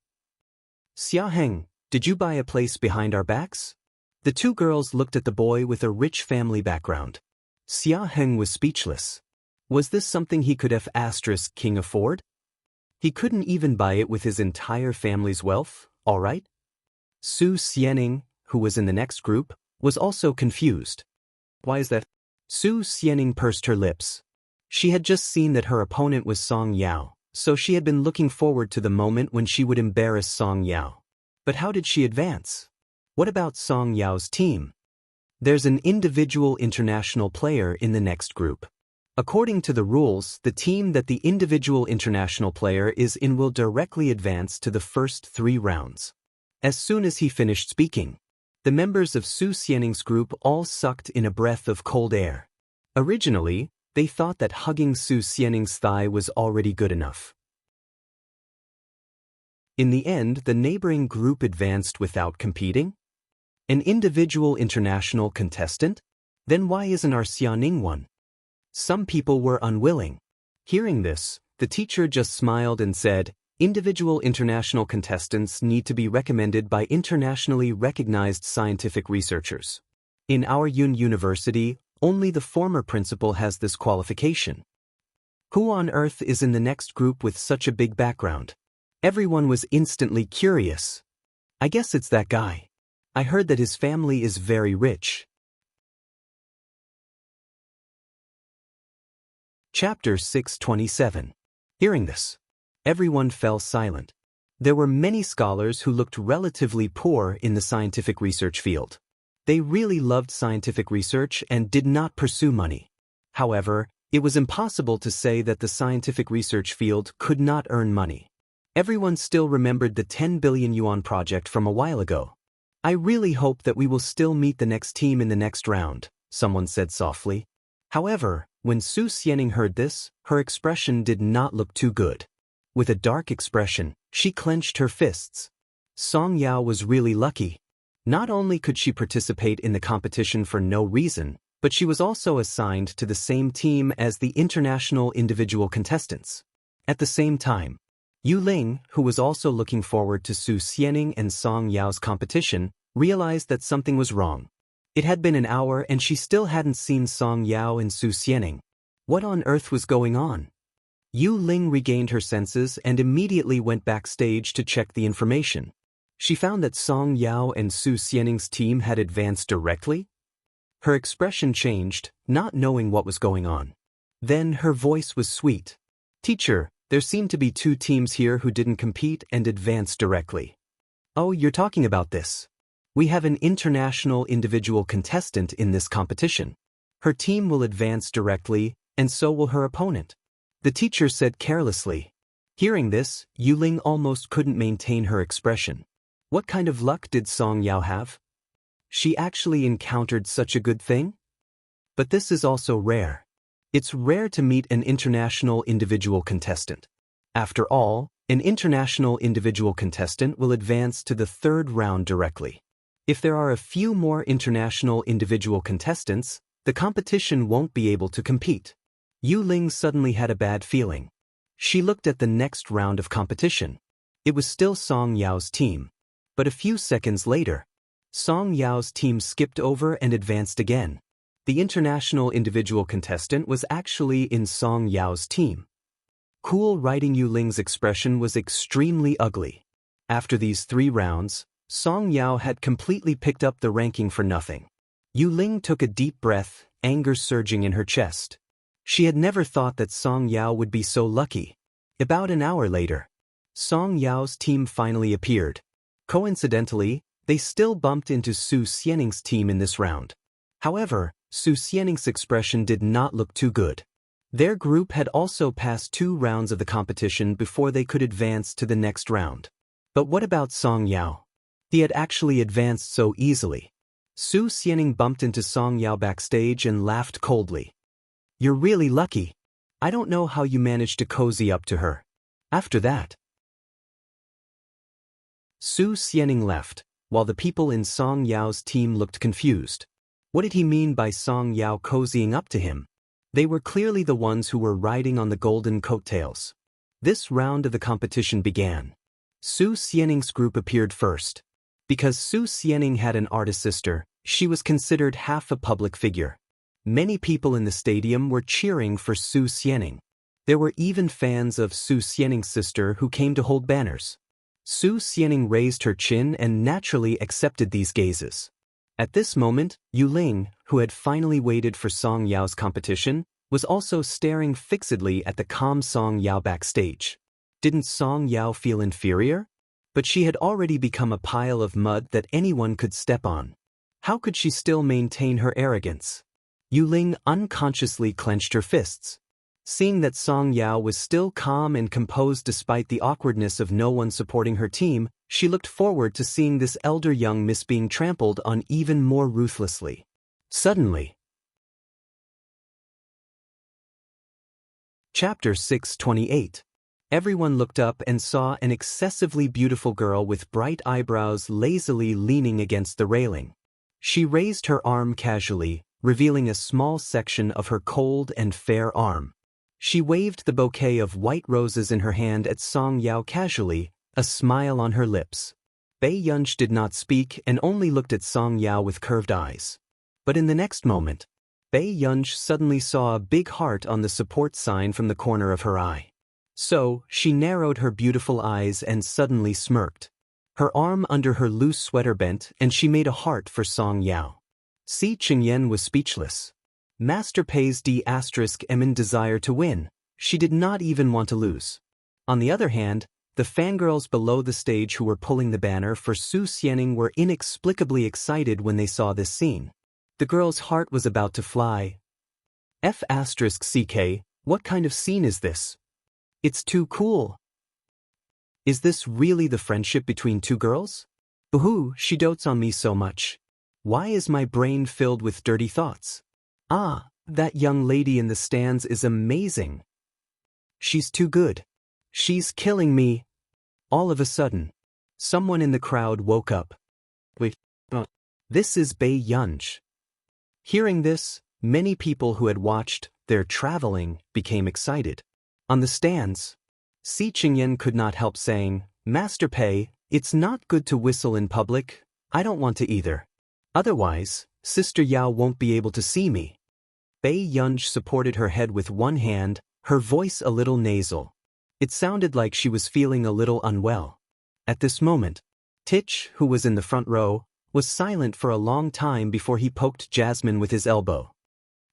Xia Heng, did you buy a place behind our backs? The 2 girls looked at the boy with a rich family background. Xia Heng was speechless. Was this something he could have *King afford? He couldn't even buy it with his entire family's wealth, all right? Su Xianing, who was in the next group, was also confused. Why is that? Su Xianing pursed her lips. She had just seen that her opponent was Song Yao, so she had been looking forward to the moment when she would embarrass Song Yao. But how did she advance? What about Song Yao's team? There's an individual international player in the next group. According to the rules, the team that the individual international player is in will directly advance to the first 3 rounds. As soon as he finished speaking, the members of Su Xianing's group all sucked in a breath of cold air. Originally, they thought that hugging Su Xianing's thigh was already good enough. In the end, the neighboring group advanced without competing? An individual international contestant? Then why isn't our Xianing one? Some people were unwilling. Hearing this, the teacher just smiled and said, individual international contestants need to be recommended by internationally recognized scientific researchers. In our university, only the former principal has this qualification. Who on earth is in the next group with such a big background? Everyone was instantly curious. I guess it's that guy. I heard that his family is very rich. Chapter 627. Hearing this, everyone fell silent. There were many scholars who looked relatively poor in the scientific research field. They really loved scientific research and did not pursue money. However, it was impossible to say that the scientific research field could not earn money. Everyone still remembered the 10 billion yuan project from a while ago. I really hope that we will still meet the next team in the next round, someone said softly. However, when Su Xianing heard this, her expression did not look too good. With a dark expression, she clenched her fists. Song Yao was really lucky. Not only could she participate in the competition for no reason, but she was also assigned to the same team as the international individual contestants. At the same time, Yu Ling, who was also looking forward to Su Xianing and Song Yao's competition, realized that something was wrong. It had been an hour and she still hadn't seen Song Yao and Su Xianing. What on earth was going on? Yu Ling regained her senses and immediately went backstage to check the information. She found that Song Yao and Su Xianing's team had advanced directly. Her expression changed, not knowing what was going on. Then her voice was sweet. Teacher, there seem to be 2 teams here who didn't compete and advanced directly. Oh, you're talking about this. We have an international individual contestant in this competition. Her team will advance directly, and so will her opponent. The teacher said carelessly. Hearing this, Yu Ling almost couldn't maintain her expression. What kind of luck did Song Yao have? She actually encountered such a good thing? But this is also rare. It's rare to meet an international individual contestant. After all, an international individual contestant will advance to the 3rd round directly. If there are a few more international individual contestants, the competition won't be able to compete. Yu Ling suddenly had a bad feeling. She looked at the next round of competition. It was still Song Yao's team. But a few seconds later, Song Yao's team skipped over and advanced again. The international individual contestant was actually in Song Yao's team. Cool writing. Yu Ling's expression was extremely ugly. After these 3 rounds, Song Yao had completely picked up the ranking for nothing. Yu Ling took a deep breath, anger surging in her chest. She had never thought that Song Yao would be so lucky. About an hour later, Song Yao's team finally appeared. Coincidentally, they still bumped into Su Xianing's team in this round. However, Su Xianing's expression did not look too good. Their group had also passed 2 rounds of the competition before they could advance to the next round. But what about Song Yao? He had actually advanced so easily. Su Xianing bumped into Song Yao backstage and laughed coldly. You're really lucky. I don't know how you managed to cozy up to her. After that, Su Xianing left, while the people in Song Yao's team looked confused. What did he mean by Song Yao cozying up to him? They were clearly the ones who were riding on the golden coattails. This round of the competition began. Su Xianing's group appeared first. Because Su Xianing had an artist sister, she was considered half a public figure. Many people in the stadium were cheering for Su Xianing. There were even fans of Su Xianing's sister who came to hold banners. Su Xianing raised her chin and naturally accepted these gazes. At this moment, Yu Ling, who had finally waited for Song Yao's competition, was also staring fixedly at the calm Song Yao backstage. Didn't Song Yao feel inferior? But she had already become a pile of mud that anyone could step on. How could she still maintain her arrogance? Yu Ling unconsciously clenched her fists. Seeing that Song Yao was still calm and composed despite the awkwardness of no one supporting her team, she looked forward to seeing this elder young miss being trampled on even more ruthlessly. Suddenly, Chapter 628. Everyone looked up and saw an excessively beautiful girl with bright eyebrows lazily leaning against the railing. She raised her arm casually, revealing a small section of her cold and fair arm. She waved the bouquet of white roses in her hand at Song Yao casually, a smile on her lips. Bei Yunj did not speak and only looked at Song Yao with curved eyes. But in the next moment, Bei Yunj suddenly saw a big heart on the support sign from the corner of her eye. So, she narrowed her beautiful eyes and suddenly smirked. Her arm under her loose sweater bent and she made a heart for Song Yao. Si Qingyan was speechless. Master Pei's D***emin desire to win. She did not even want to lose. On the other hand, the fangirls below the stage who were pulling the banner for Su Xianing were inexplicably excited when they saw this scene. The girl's heart was about to fly. F***ck, what kind of scene is this? It's too cool. Is this really the friendship between two girls? Boo-hoo, she dotes on me so much. Why is my brain filled with dirty thoughts? Ah, that young lady in the stands is amazing. She's too good. She's killing me. All of a sudden, someone in the crowd woke up. Wait, this is Bei Yunj. Hearing this, many people who had watched their traveling became excited. On the stands, Si Qingyan could not help saying, Master Pei, it's not good to whistle in public. I don't want to either. Otherwise, Sister Yao won't be able to see me. Bei Yunj supported her head with one hand, her voice a little nasal. It sounded like she was feeling a little unwell. At this moment, Tich, who was in the front row, was silent for a long time before he poked Jasmine with his elbow.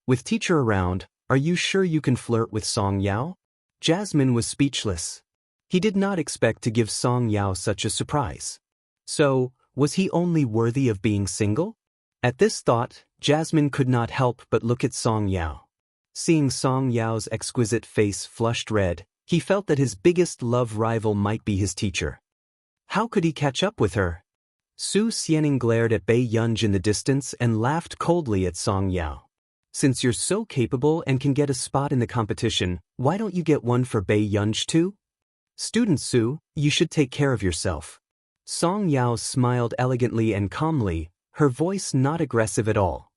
With teacher around, are you sure you can flirt with Song Yao? Jasmine was speechless. He did not expect to give Song Yao such a surprise. So, was he only worthy of being single? At this thought, Jasmine could not help but look at Song Yao. Seeing Song Yao's exquisite face flushed red, he felt that his biggest love rival might be his teacher. How could he catch up with her? Su Xianing glared at Bei Yunj in the distance and laughed coldly at Song Yao. Since you're so capable and can get a spot in the competition, why don't you get one for Bei Yunj too? Student Su, you should take care of yourself. Song Yao smiled elegantly and calmly, her voice not aggressive at all.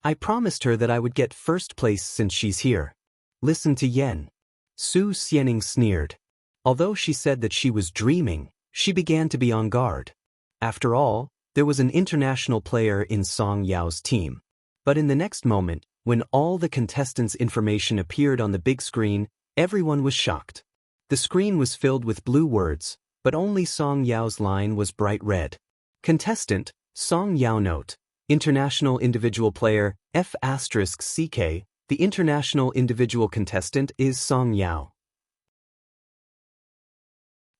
I promised her that I would get first place since she's here. Listen to Yen. Su Xianing sneered. Although she said that she was dreaming, she began to be on guard. After all, there was an international player in Song Yao's team. But in the next moment, when all the contestants' information appeared on the big screen, everyone was shocked. The screen was filled with blue words, but only Song Yao's line was bright red. Contestant, Song Yao note. International individual player, F***ck, the international individual contestant is Song Yao.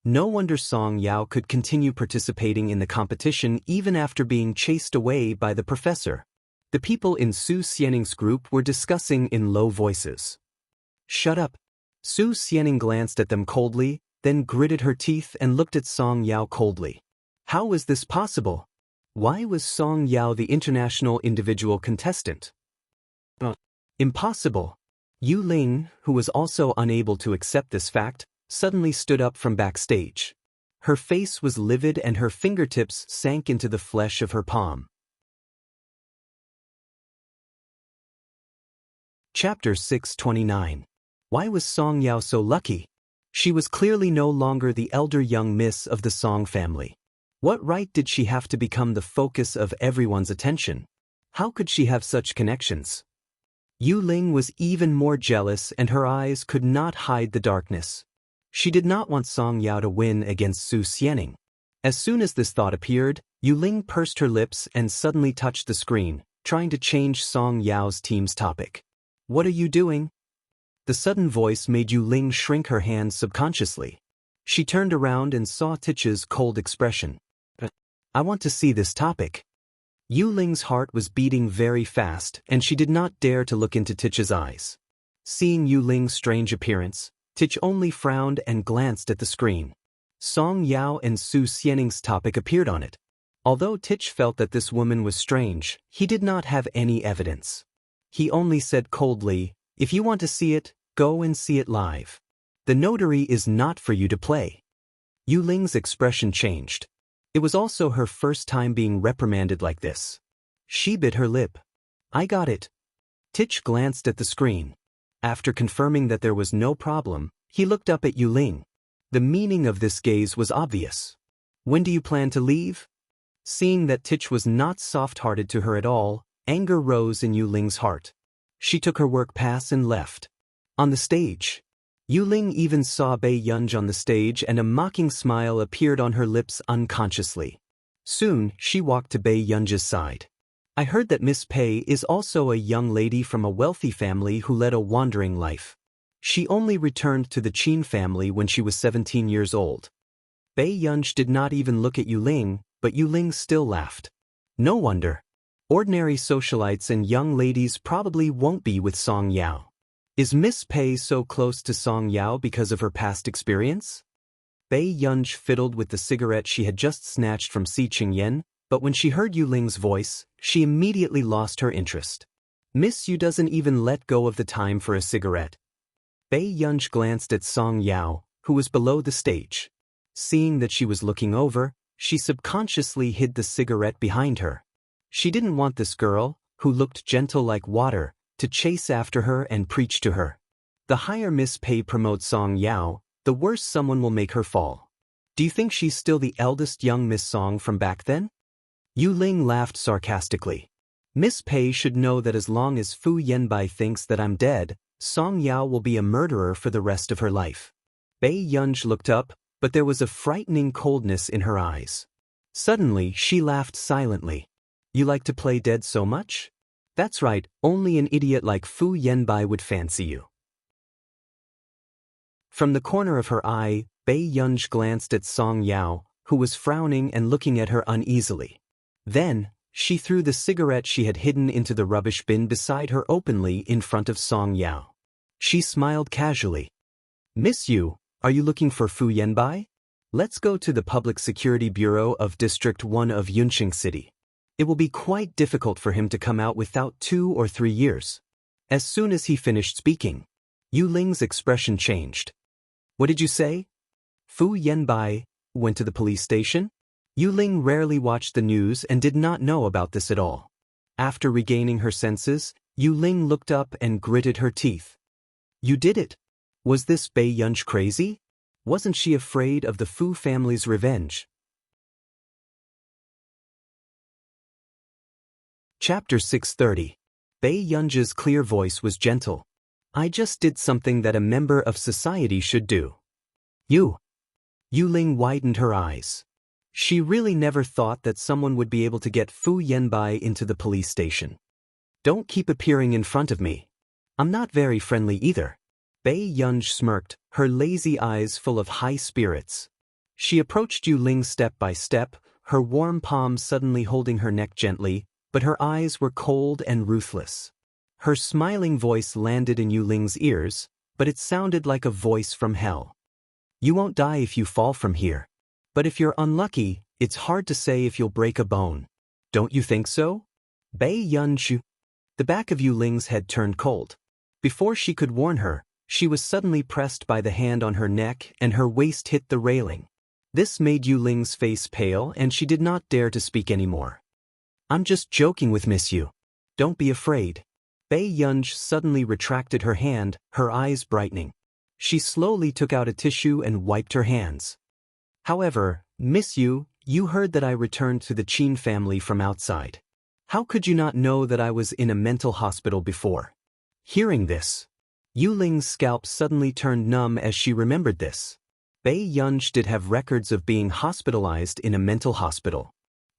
No wonder Song Yao could continue participating in the competition even after being chased away by the professor. The people in Su Xianing's group were discussing in low voices. Shut up. Su Xianing glanced at them coldly, then gritted her teeth and looked at Song Yao coldly. How was this possible? Why was Song Yao the international individual contestant? Impossible. Yu Ling, who was also unable to accept this fact, suddenly stood up from backstage. Her face was livid and her fingertips sank into the flesh of her palm. Chapter 629. Why was Song Yao so lucky? She was clearly no longer the elder young miss of the Song family. What right did she have to become the focus of everyone's attention? How could she have such connections? Yu Ling was even more jealous and her eyes could not hide the darkness. She did not want Song Yao to win against Su Xianing. As soon as this thought appeared, Yu Ling pursed her lips and suddenly touched the screen, trying to change Song Yao's team's topic. What are you doing? The sudden voice made Yu Ling shrink her hands subconsciously. She turned around and saw Tich's cold expression. I want to see this topic. Yu Ling's heart was beating very fast and she did not dare to look into Tich's eyes. Seeing Yu Ling's strange appearance, Tich only frowned and glanced at the screen. Song Yao and Su Xianing's topic appeared on it. Although Tich felt that this woman was strange, he did not have any evidence. He only said coldly, if you want to see it, go and see it live. The notary is not for you to play. Yu Ling's expression changed. It was also her first time being reprimanded like this. She bit her lip. I got it. Tich glanced at the screen. After confirming that there was no problem, he looked up at Yu Ling. The meaning of this gaze was obvious. When do you plan to leave? Seeing that Tich was not soft-hearted to her at all, anger rose in Yu Ling's heart. She took her work pass and left. On the stage, Yu Ling even saw Bei Yunj on the stage, and a mocking smile appeared on her lips unconsciously. Soon, she walked to Bei Yunj's side. I heard that Miss Pei is also a young lady from a wealthy family who led a wandering life. She only returned to the Qin family when she was 17 years old. Bei Yunj did not even look at Yu Ling, but Yu Ling still laughed. No wonder. Ordinary socialites and young ladies probably won't be with Song Yao. Is Miss Pei so close to Song Yao because of her past experience? Bei Yunj fiddled with the cigarette she had just snatched from Si Qingyan, but when she heard Yu Ling's voice, she immediately lost her interest. Miss Yu doesn't even let go of the time for a cigarette. Bei Yunj glanced at Song Yao, who was below the stage. Seeing that she was looking over, she subconsciously hid the cigarette behind her. She didn't want this girl, who looked gentle like water, to chase after her and preach to her. The higher Miss Pei promotes Song Yao, the worse someone will make her fall. Do you think she's still the eldest young Miss Song from back then? Yu Ling laughed sarcastically. Miss Pei should know that as long as Fu Yanbai thinks that I'm dead, Song Yao will be a murderer for the rest of her life. Bei Yunj looked up, but there was a frightening coldness in her eyes. Suddenly, she laughed silently. You like to play dead so much? That's right, only an idiot like Fu Yanbai would fancy you. From the corner of her eye, Bei Yunj glanced at Song Yao, who was frowning and looking at her uneasily. Then, she threw the cigarette she had hidden into the rubbish bin beside her openly in front of Song Yao. She smiled casually. Miss Yu, are you looking for Fu Yanbai? Let's go to the Public Security Bureau of District 1 of Yunqing City. It will be quite difficult for him to come out without 2 or 3 years. As soon as he finished speaking, Yu Ling's expression changed. What did you say? Fu Yanbai went to the police station? Yu Ling rarely watched the news and did not know about this at all. After regaining her senses, Yu Ling looked up and gritted her teeth. You did it. Was this Bei Yunj crazy? Wasn't she afraid of the Fu family's revenge? Chapter 630. Bei Yunj's clear voice was gentle. I just did something that a member of society should do. You. Yu Ling widened her eyes. She really never thought that someone would be able to get Fu Yanbai into the police station. Don't keep appearing in front of me. I'm not very friendly either. Bei Yunj smirked, her lazy eyes full of high spirits. She approached Yu Ling step by step, her warm palm suddenly holding her neck gently, but her eyes were cold and ruthless. Her smiling voice landed in Yu Ling's ears, but it sounded like a voice from hell. You won't die if you fall from here. But if you're unlucky, it's hard to say if you'll break a bone. Don't you think so? Bei Yunj. The back of Yu Ling's head turned cold. Before she could warn her, she was suddenly pressed by the hand on her neck and her waist hit the railing. This made Yu Ling's face pale and she did not dare to speak anymore. I'm just joking with Miss Yu. Don't be afraid. Bei Yunj suddenly retracted her hand, her eyes brightening. She slowly took out a tissue and wiped her hands. However, Miss Yu, you heard that I returned to the Qin family from outside. How could you not know that I was in a mental hospital before? Hearing this, Yu Ling's scalp suddenly turned numb as she remembered this. Bei Yunj did have records of being hospitalized in a mental hospital.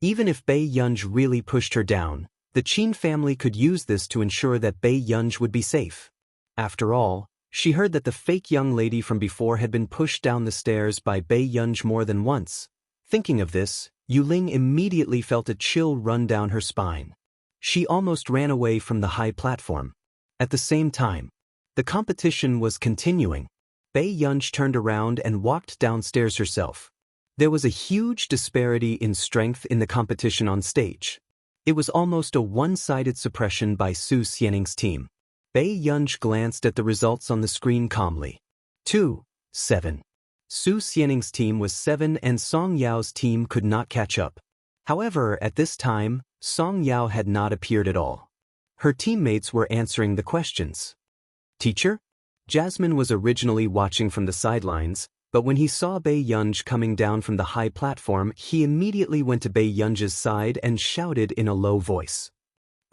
Even if Bei Yunj really pushed her down, the Qin family could use this to ensure that Bei Yunj would be safe. After all, she heard that the fake young lady from before had been pushed down the stairs by Bei Yunj more than once. Thinking of this, Yu Ling immediately felt a chill run down her spine. She almost ran away from the high platform. At the same time, the competition was continuing. Bei Yunj turned around and walked downstairs herself. There was a huge disparity in strength in the competition on stage. It was almost a one-sided suppression by Su Xianing's team. Bei Yunj glanced at the results on the screen calmly. 2, 7. Su Xianing's team was 7 and Song Yao's team could not catch up. However, at this time, Song Yao had not appeared at all. Her teammates were answering the questions. Teacher? Jasmine was originally watching from the sidelines, but when he saw Bei Yunj coming down from the high platform, he immediately went to Bei Yunj's side and shouted in a low voice.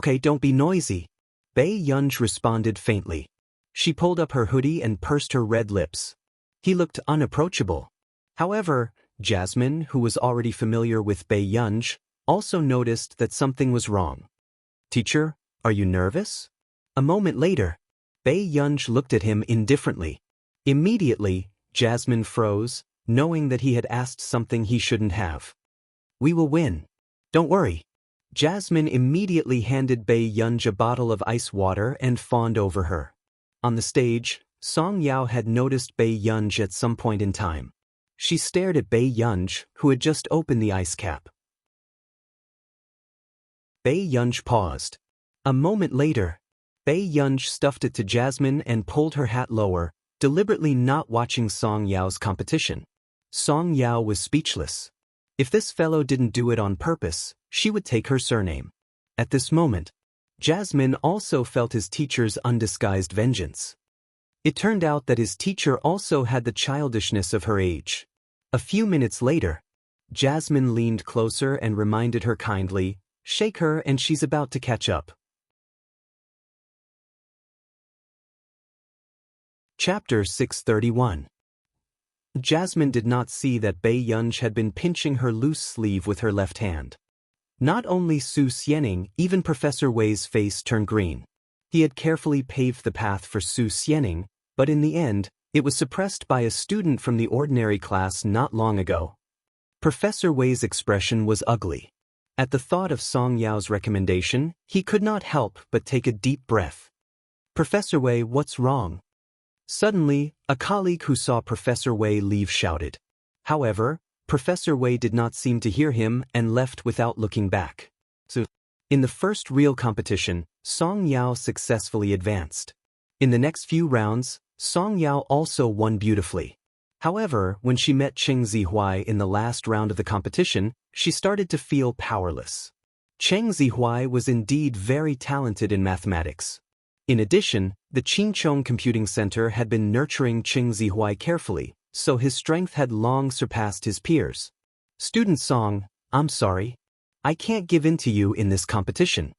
Okay, don't be noisy. Bei Yunj responded faintly. She pulled up her hoodie and pursed her red lips. He looked unapproachable. However, Jasmine, who was already familiar with Bei Yunj, also noticed that something was wrong. Teacher, are you nervous? A moment later, Bei Yunj looked at him indifferently. Immediately, Jasmine froze, knowing that he had asked something he shouldn't have. We will win. Don't worry. Jasmine immediately handed Bei Yunj a bottle of ice water and fawned over her. On the stage, Song Yao had noticed Bei Yunj at some point in time. She stared at Bei Yunj, who had just opened the ice cap. Bei Yunj paused. A moment later, Bei Yunj stuffed it to Jasmine and pulled her hat lower, deliberately not watching Song Yao's competition. Song Yao was speechless. If this fellow didn't do it on purpose, she would take her surname. At this moment, Jasmine also felt his teacher's undisguised vengeance. It turned out that his teacher also had the childishness of her age. A few minutes later, Jasmine leaned closer and reminded her kindly, "Shake her and she's about to catch up." Chapter 631. Jasmine did not see that Bei Yunj had been pinching her loose sleeve with her left hand. Not only Su Xianing, even Professor Wei's face turned green. He had carefully paved the path for Su Xianing, but in the end, it was suppressed by a student from the ordinary class not long ago. Professor Wei's expression was ugly. At the thought of Song Yao's recommendation, he could not help but take a deep breath. "Professor Wei, what's wrong?" Suddenly, a colleague who saw Professor Wei leave shouted. However, Professor Wei did not seem to hear him and left without looking back. So, in the first real competition, Song Yao successfully advanced. In the next few rounds, Song Yao also won beautifully. However, when she met Cheng Zihuai in the last round of the competition, she started to feel powerless. Cheng Zihuai was indeed very talented in mathematics. In addition, the Qingchong Computing Center had been nurturing Cheng Zihuai carefully, so his strength had long surpassed his peers. "Student Song, I'm sorry. I can't give in to you in this competition."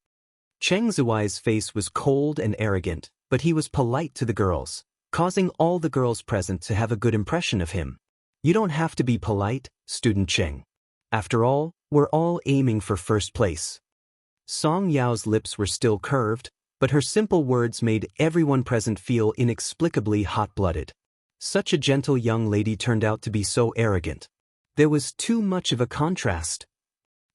Cheng Zihuai's face was cold and arrogant, but he was polite to the girls, causing all the girls present to have a good impression of him. "You don't have to be polite, Student Cheng. After all, we're all aiming for first place." Song Yao's lips were still curved, but her simple words made everyone present feel inexplicably hot-blooded. Such a gentle young lady turned out to be so arrogant. There was too much of a contrast.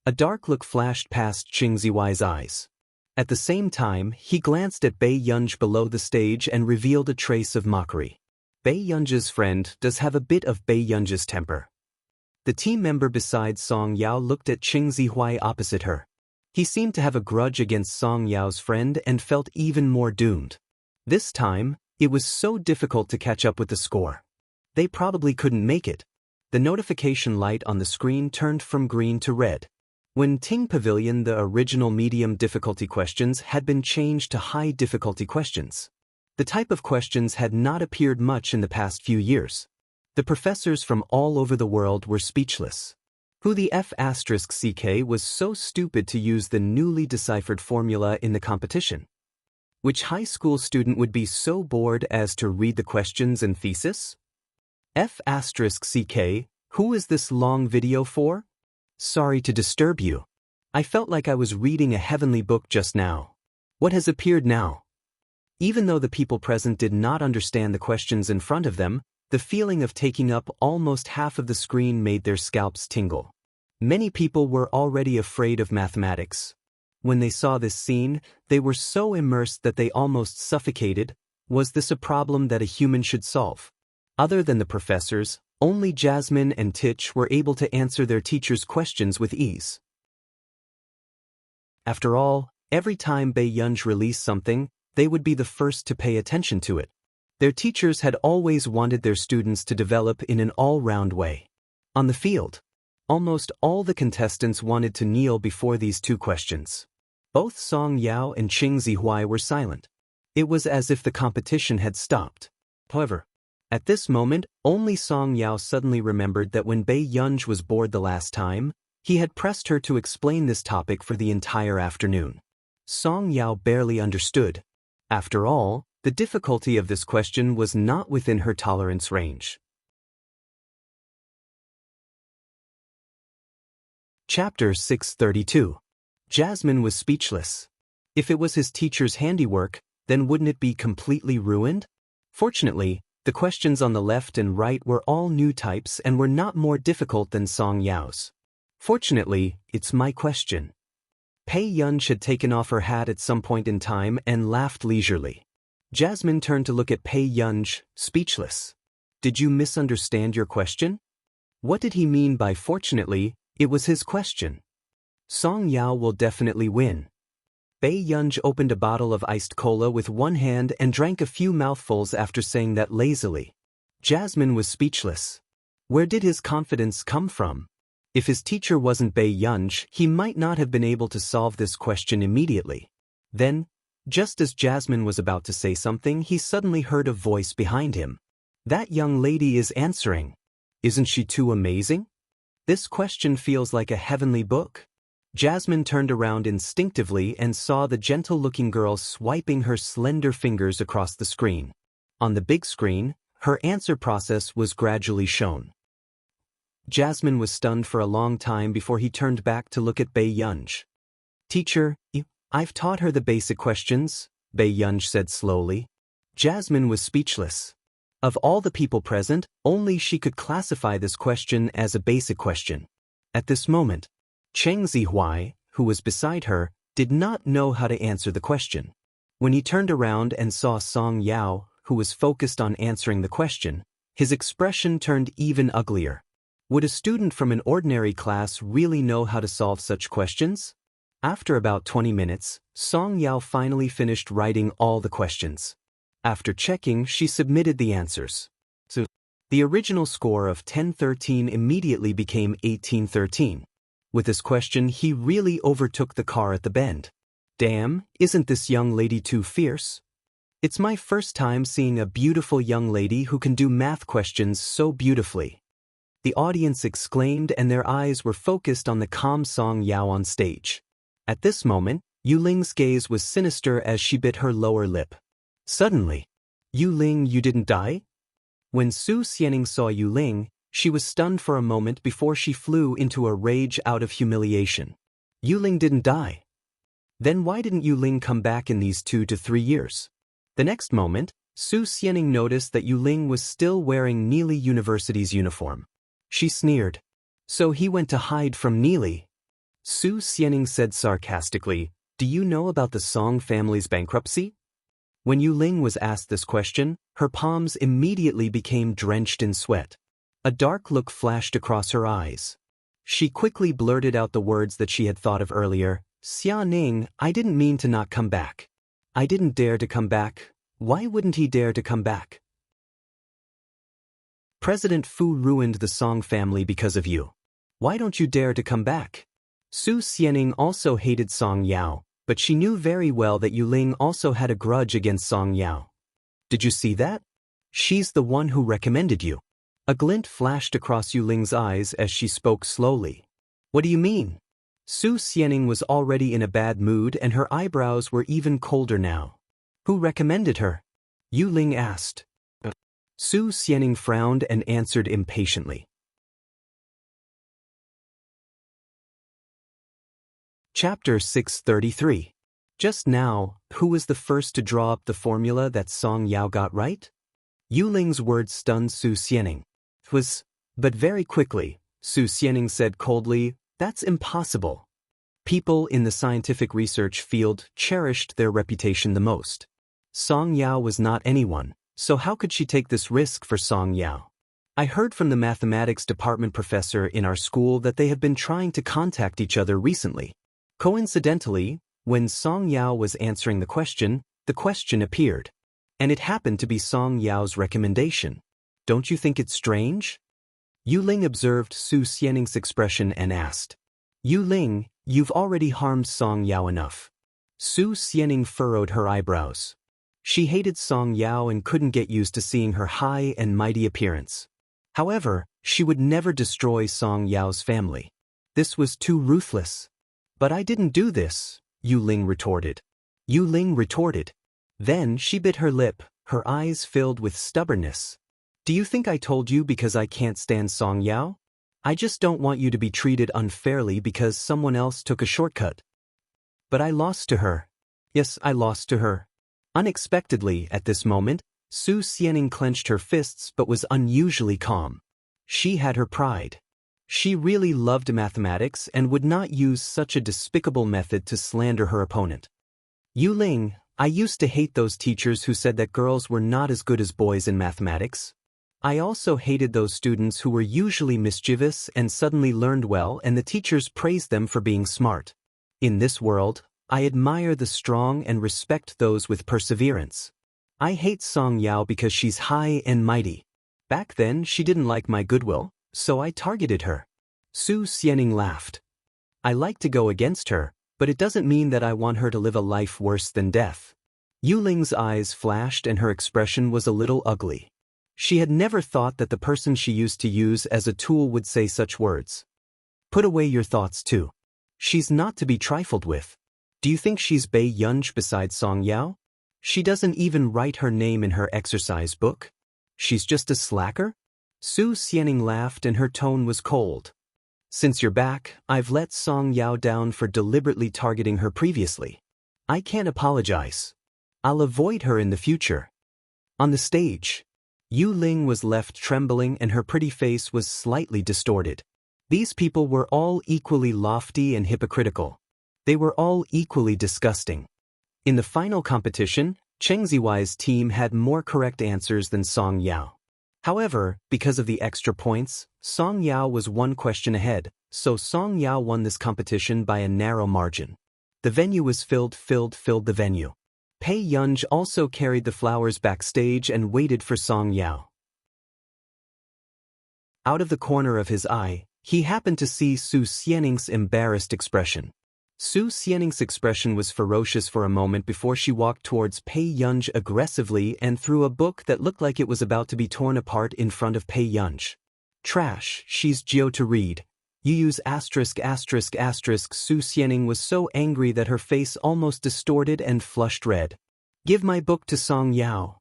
A dark look flashed past Cheng Zihuai's eyes. At the same time, he glanced at Bei Yunj below the stage and revealed a trace of mockery. Bei Yunj's friend does have a bit of Bei Yunj's temper. The team member beside Song Yao looked at Cheng Zihuai opposite her. He seemed to have a grudge against Song Yao's friend and felt even more doomed. This time, it was so difficult to catch up with the score. They probably couldn't make it. The notification light on the screen turned from green to red. When Ting Pavilion, the original medium difficulty questions had been changed to high difficulty questions. The type of questions had not appeared much in the past few years. The professors from all over the world were speechless. Who the F***CK was so stupid to use the newly deciphered formula in the competition? Which high school student would be so bored as to read the questions and thesis? F***CK, who is this long video for? Sorry to disturb you. I felt like I was reading a heavenly book just now. What has appeared now? Even though the people present did not understand the questions in front of them, the feeling of taking up almost half of the screen made their scalps tingle. Many people were already afraid of mathematics. When they saw this scene, they were so immersed that they almost suffocated. Was this a problem that a human should solve? Other than the professors, only Jasmine and Tich were able to answer their teacher's questions with ease. After all, every time Bei Yunj released something, they would be the first to pay attention to it. Their teachers had always wanted their students to develop in an all-round way. On the field, almost all the contestants wanted to kneel before these two questions. Both Song Yao and Qing Zihuai were silent. It was as if the competition had stopped. However, at this moment, only Song Yao suddenly remembered that when Bei Yunj was bored the last time, he had pressed her to explain this topic for the entire afternoon. Song Yao barely understood. After all, the difficulty of this question was not within her tolerance range. Chapter 632. Jasmine was speechless. If it was his teacher's handiwork, then wouldn't it be completely ruined? Fortunately, the questions on the left and right were all new types and were not more difficult than Song Yao's. Fortunately, it's my question. Pei Yunj had taken off her hat at some point in time and laughed leisurely. Jasmine turned to look at Pei Yunj, speechless. Did you misunderstand your question? What did he mean by fortunately? It was his question. Song Yao will definitely win. Bei Yunj opened a bottle of iced cola with one hand and drank a few mouthfuls after saying that lazily. Jasmine was speechless. Where did his confidence come from? If his teacher wasn't Bei Yunj, he might not have been able to solve this question immediately. Then, just as Jasmine was about to say something, he suddenly heard a voice behind him. That young lady is answering. Isn't she too amazing? This question feels like a heavenly book. Jasmine turned around instinctively and saw the gentle-looking girl swiping her slender fingers across the screen. On the big screen, her answer process was gradually shown. Jasmine was stunned for a long time before he turned back to look at Bei Yunj. Teacher, I've taught her the basic questions, Bei Yunj said slowly. Jasmine was speechless. Of all the people present, only she could classify this question as a basic question. At this moment, Cheng Zihuai, who was beside her, did not know how to answer the question. When he turned around and saw Song Yao, who was focused on answering the question, his expression turned even uglier. Would a student from an ordinary class really know how to solve such questions? After about 20 minutes, Song Yao finally finished writing all the questions. After checking, she submitted the answers. So, the original score of 10-13 immediately became 18-13. With this question, he really overtook the car at the bend. Damn, isn't this young lady too fierce? It's my first time seeing a beautiful young lady who can do math questions so beautifully. The audience exclaimed and their eyes were focused on the calm Song Yao on stage. At this moment, Yuling's gaze was sinister as she bit her lower lip. Suddenly, Yuling, you didn't die? When Su Xianing saw Yuling, she was stunned for a moment before she flew into a rage out of humiliation. Yuling didn't die. Then why didn't Yuling come back in these 2 to 3 years? The next moment, Su Xianing noticed that Yuling was still wearing Neely University's uniform. She sneered. So he went to hide from Neely. Su Xianing said sarcastically, do you know about the Song family's bankruptcy? When Yuling was asked this question, her palms immediately became drenched in sweat. A dark look flashed across her eyes. She quickly blurted out the words that she had thought of earlier. Xia Ning, I didn't mean to not come back. I didn't dare to come back. Why wouldn't he dare to come back? President Fu ruined the Song family because of you. Why don't you dare to come back? Su Xianing also hated Song Yao, but she knew very well that Yuling also had a grudge against Song Yao. Did you see that? She's the one who recommended you. A glint flashed across Yuling's eyes as she spoke slowly. What do you mean? Su Xianing was already in a bad mood and her eyebrows were even colder now. Who recommended her? Yuling asked. Su Xianing frowned and answered impatiently. Chapter 633. Just now, who was the first to draw up the formula that Song Yao got right? Yuling's words stunned Su Xianing. But very quickly, Su Xianing said coldly, that's impossible. People in the scientific research field cherished their reputation the most. Song Yao was not anyone, so how could she take this risk for Song Yao? I heard from the mathematics department professor in our school that they have been trying to contact each other recently. Coincidentally, when Song Yao was answering the question appeared. And it happened to be Song Yao's recommendation. Don't you think it's strange? Yu Ling observed Su Xianing's expression and asked. Yu Ling, you've already harmed Song Yao enough. Su Xianing furrowed her eyebrows. She hated Song Yao and couldn't get used to seeing her high and mighty appearance. However, she would never destroy Song Yao's family. This was too ruthless. But I didn't do this, Yu Ling retorted. Yu Ling retorted. Then she bit her lip, her eyes filled with stubbornness. Do you think I told you because I can't stand Song Yao? I just don't want you to be treated unfairly because someone else took a shortcut. But I lost to her. Yes, I lost to her. Unexpectedly, at this moment, Su Xianing clenched her fists but was unusually calm. She had her pride. She really loved mathematics and would not use such a despicable method to slander her opponent. Yu Ling, I used to hate those teachers who said that girls were not as good as boys in mathematics. I also hated those students who were usually mischievous and suddenly learned well and the teachers praised them for being smart. In this world, I admire the strong and respect those with perseverance. I hate Song Yao because she's high and mighty. Back then she didn't like my goodwill, so I targeted her. Su Xianing laughed. I like to go against her, but it doesn't mean that I want her to live a life worse than death. Yu Ling's eyes flashed and her expression was a little ugly. She had never thought that the person she used to use as a tool would say such words. Put away your thoughts too. She's not to be trifled with. Do you think she's Bei Yunj besides Song Yao? She doesn't even write her name in her exercise book. She's just a slacker? Su Xianing laughed and her tone was cold. Since you're back, I've let Song Yao down for deliberately targeting her previously. I can't apologize. I'll avoid her in the future. On the stage, Yu Ling was left trembling and her pretty face was slightly distorted. These people were all equally lofty and hypocritical. They were all equally disgusting. In the final competition, Cheng Ziwei's team had more correct answers than Song Yao. However, because of the extra points, Song Yao was one question ahead, so Song Yao won this competition by a narrow margin. The venue was filled the venue. Bei Yunj also carried the flowers backstage and waited for Song Yao. Out of the corner of his eye, he happened to see Su Xianing's embarrassed expression. Su Xianing's expression was ferocious for a moment before she walked towards Bei Yunj aggressively and threw a book that looked like it was about to be torn apart in front of Bei Yunj. Trash, she's Geo to read. You use asterisk. Su Xianing was so angry that her face almost distorted and flushed red. Give my book to Song Yao.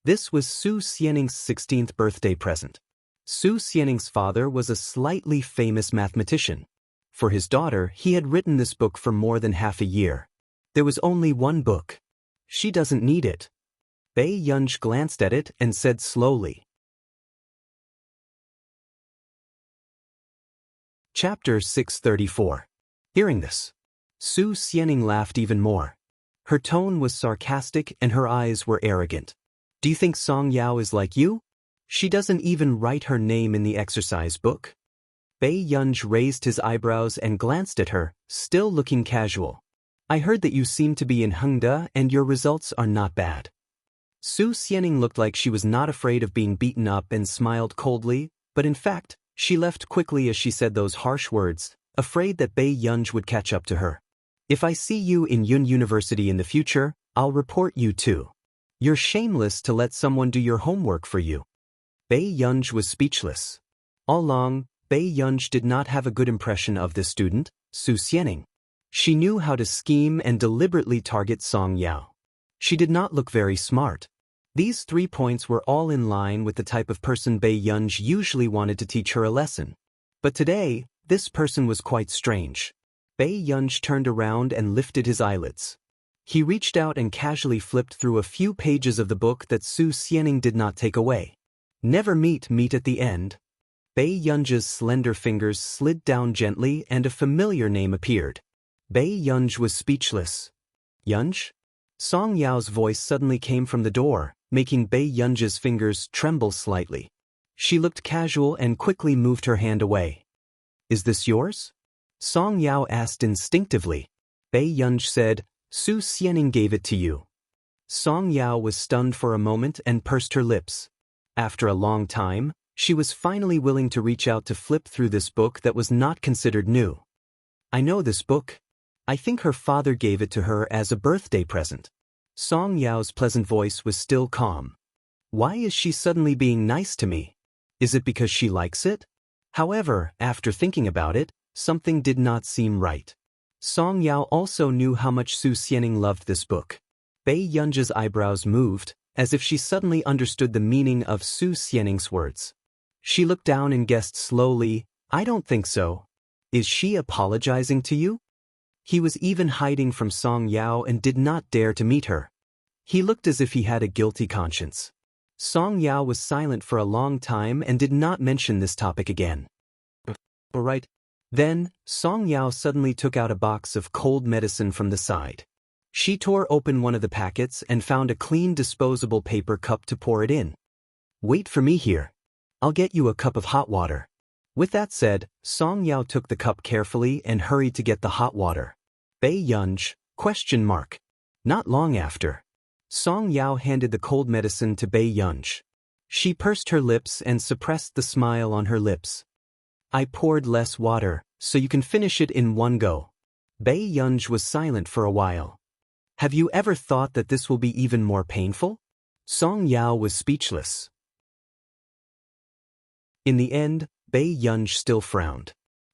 This was Su Xianing's 16th birthday present. Su Xianing's father was a slightly famous mathematician. For his daughter, he had written this book for more than half a year. There was only one book. She doesn't need it. Bei Yunj glanced at it and said slowly. Chapter 634. Hearing this, Su Xianing laughed even more. Her tone was sarcastic and her eyes were arrogant. Do you think Song Yao is like you? She doesn't even write her name in the exercise book. Bei Yunj raised his eyebrows and glanced at her, still looking casual. I heard that you seem to be in Hengda and your results are not bad. Su Xianing looked like she was not afraid of being beaten up and smiled coldly, but in fact, she left quickly as she said those harsh words, afraid that Bei Yunj would catch up to her. If I see you in Yun University in the future, I'll report you too. You're shameless to let someone do your homework for you. Bei Yunj was speechless. All along, Bei Yunj did not have a good impression of this student, Su Xianing. She knew how to scheme and deliberately target Song Yao. She did not look very smart. These 3 points were all in line with the type of person Bei Yunj usually wanted to teach her a lesson. But today, this person was quite strange. Bei Yunj turned around and lifted his eyelids. He reached out and casually flipped through a few pages of the book that Su Xianing did not take away. Never meet at the end. Bei Yunj's slender fingers slid down gently and a familiar name appeared. Bei Yunj was speechless. Yunj? Song Yao's voice suddenly came from the door, making Bei Yunj's fingers tremble slightly. She looked casual and quickly moved her hand away. Is this yours? Song Yao asked instinctively. Bei Yunj said, Su Xianing gave it to you. Song Yao was stunned for a moment and pursed her lips. After a long time, she was finally willing to reach out to flip through this book that was not considered new. I know this book. I think her father gave it to her as a birthday present. Song Yao's pleasant voice was still calm. Why is she suddenly being nice to me? Is it because she likes it? However, after thinking about it, something did not seem right. Song Yao also knew how much Su Xianing loved this book. Bei Yunji's eyebrows moved, as if she suddenly understood the meaning of Su Xianing's words. She looked down and guessed slowly, I don't think so. Is she apologizing to you? He was even hiding from Song Yao and did not dare to meet her. He looked as if he had a guilty conscience. Song Yao was silent for a long time and did not mention this topic again. All right. Then, Song Yao suddenly took out a box of cold medicine from the side. She tore open one of the packets and found a clean disposable paper cup to pour it in. Wait for me here. I'll get you a cup of hot water. With that said, Song Yao took the cup carefully and hurried to get the hot water. Bei Yunj? Not long after. Song Yao handed the cold medicine to Bei Yunj. She pursed her lips and suppressed the smile on her lips. I poured less water, so you can finish it in one go. Bei Yunj was silent for a while. Have you ever thought that this will be even more painful? Song Yao was speechless. In the end, Bei Yunj still frowned.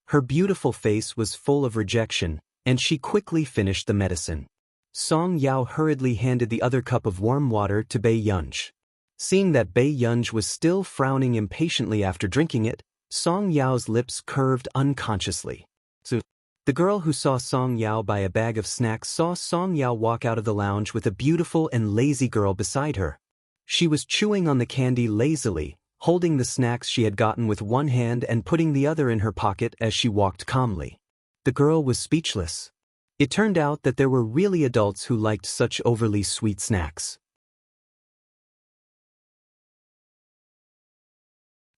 Her beautiful face was full of rejection, and she quickly finished the medicine. Song Yao hurriedly handed the other cup of warm water to Bei Yunj. Seeing that Bei Yunj was still frowning impatiently after drinking it, Song Yao's lips curved unconsciously. So, the girl who saw Song Yao buy a bag of snacks saw Song Yao walk out of the lounge with a beautiful and lazy girl beside her. She was chewing on the candy lazily, holding the snacks she had gotten with one hand and putting the other in her pocket as she walked calmly. The girl was speechless. It turned out that there were really adults who liked such overly sweet snacks.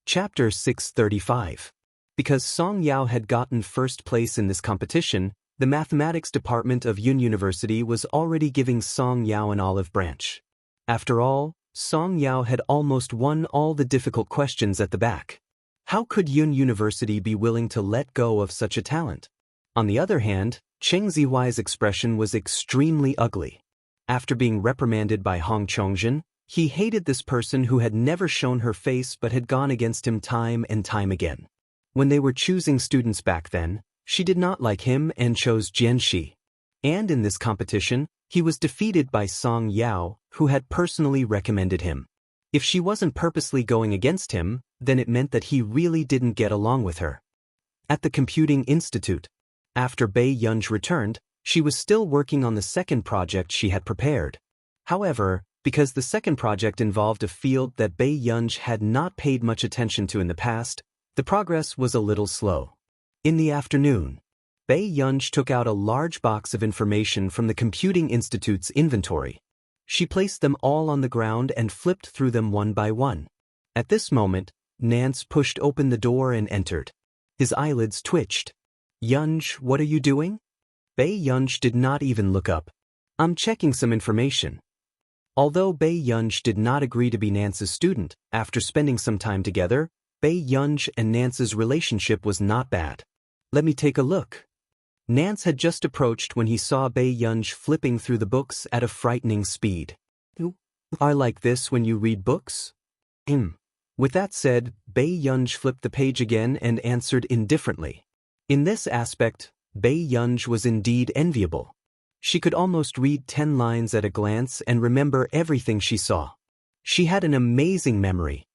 Chapter 635. Because Song Yao had gotten first place in this competition, the mathematics department of Yun University was already giving Song Yao an olive branch. After all, Song Yao had almost won all the difficult questions at the back. How could Yun University be willing to let go of such a talent? On the other hand, Cheng Zihuai's expression was extremely ugly. After being reprimanded by Hong Chongjin, he hated this person who had never shown her face but had gone against him time and time again. When they were choosing students back then, she did not like him and chose Jianxi. And in this competition, he was defeated by Song Yao, who had personally recommended him. If she wasn't purposely going against him, then it meant that he really didn't get along with her. At the Computing Institute, after Bei Yunj returned, she was still working on the second project she had prepared. However, because the second project involved a field that Bei Yunj had not paid much attention to in the past, the progress was a little slow. In the afternoon, Bei Yunj took out a large box of information from the Computing Institute's inventory. She placed them all on the ground and flipped through them one by one. At this moment, Nance pushed open the door and entered. His eyelids twitched. Yunj, what are you doing? Bei Yunj did not even look up. I'm checking some information. Although Bei Yunj did not agree to be Nance's student, after spending some time together, Bei Yunj and Nance's relationship was not bad. Let me take a look. Nance had just approached when he saw Bei Yunj flipping through the books at a frightening speed. You are like this when you read books? With that said, Bei Yunj flipped the page again and answered indifferently. In this aspect, Bei Yunj was indeed enviable. She could almost read 10 lines at a glance and remember everything she saw. She had an amazing memory.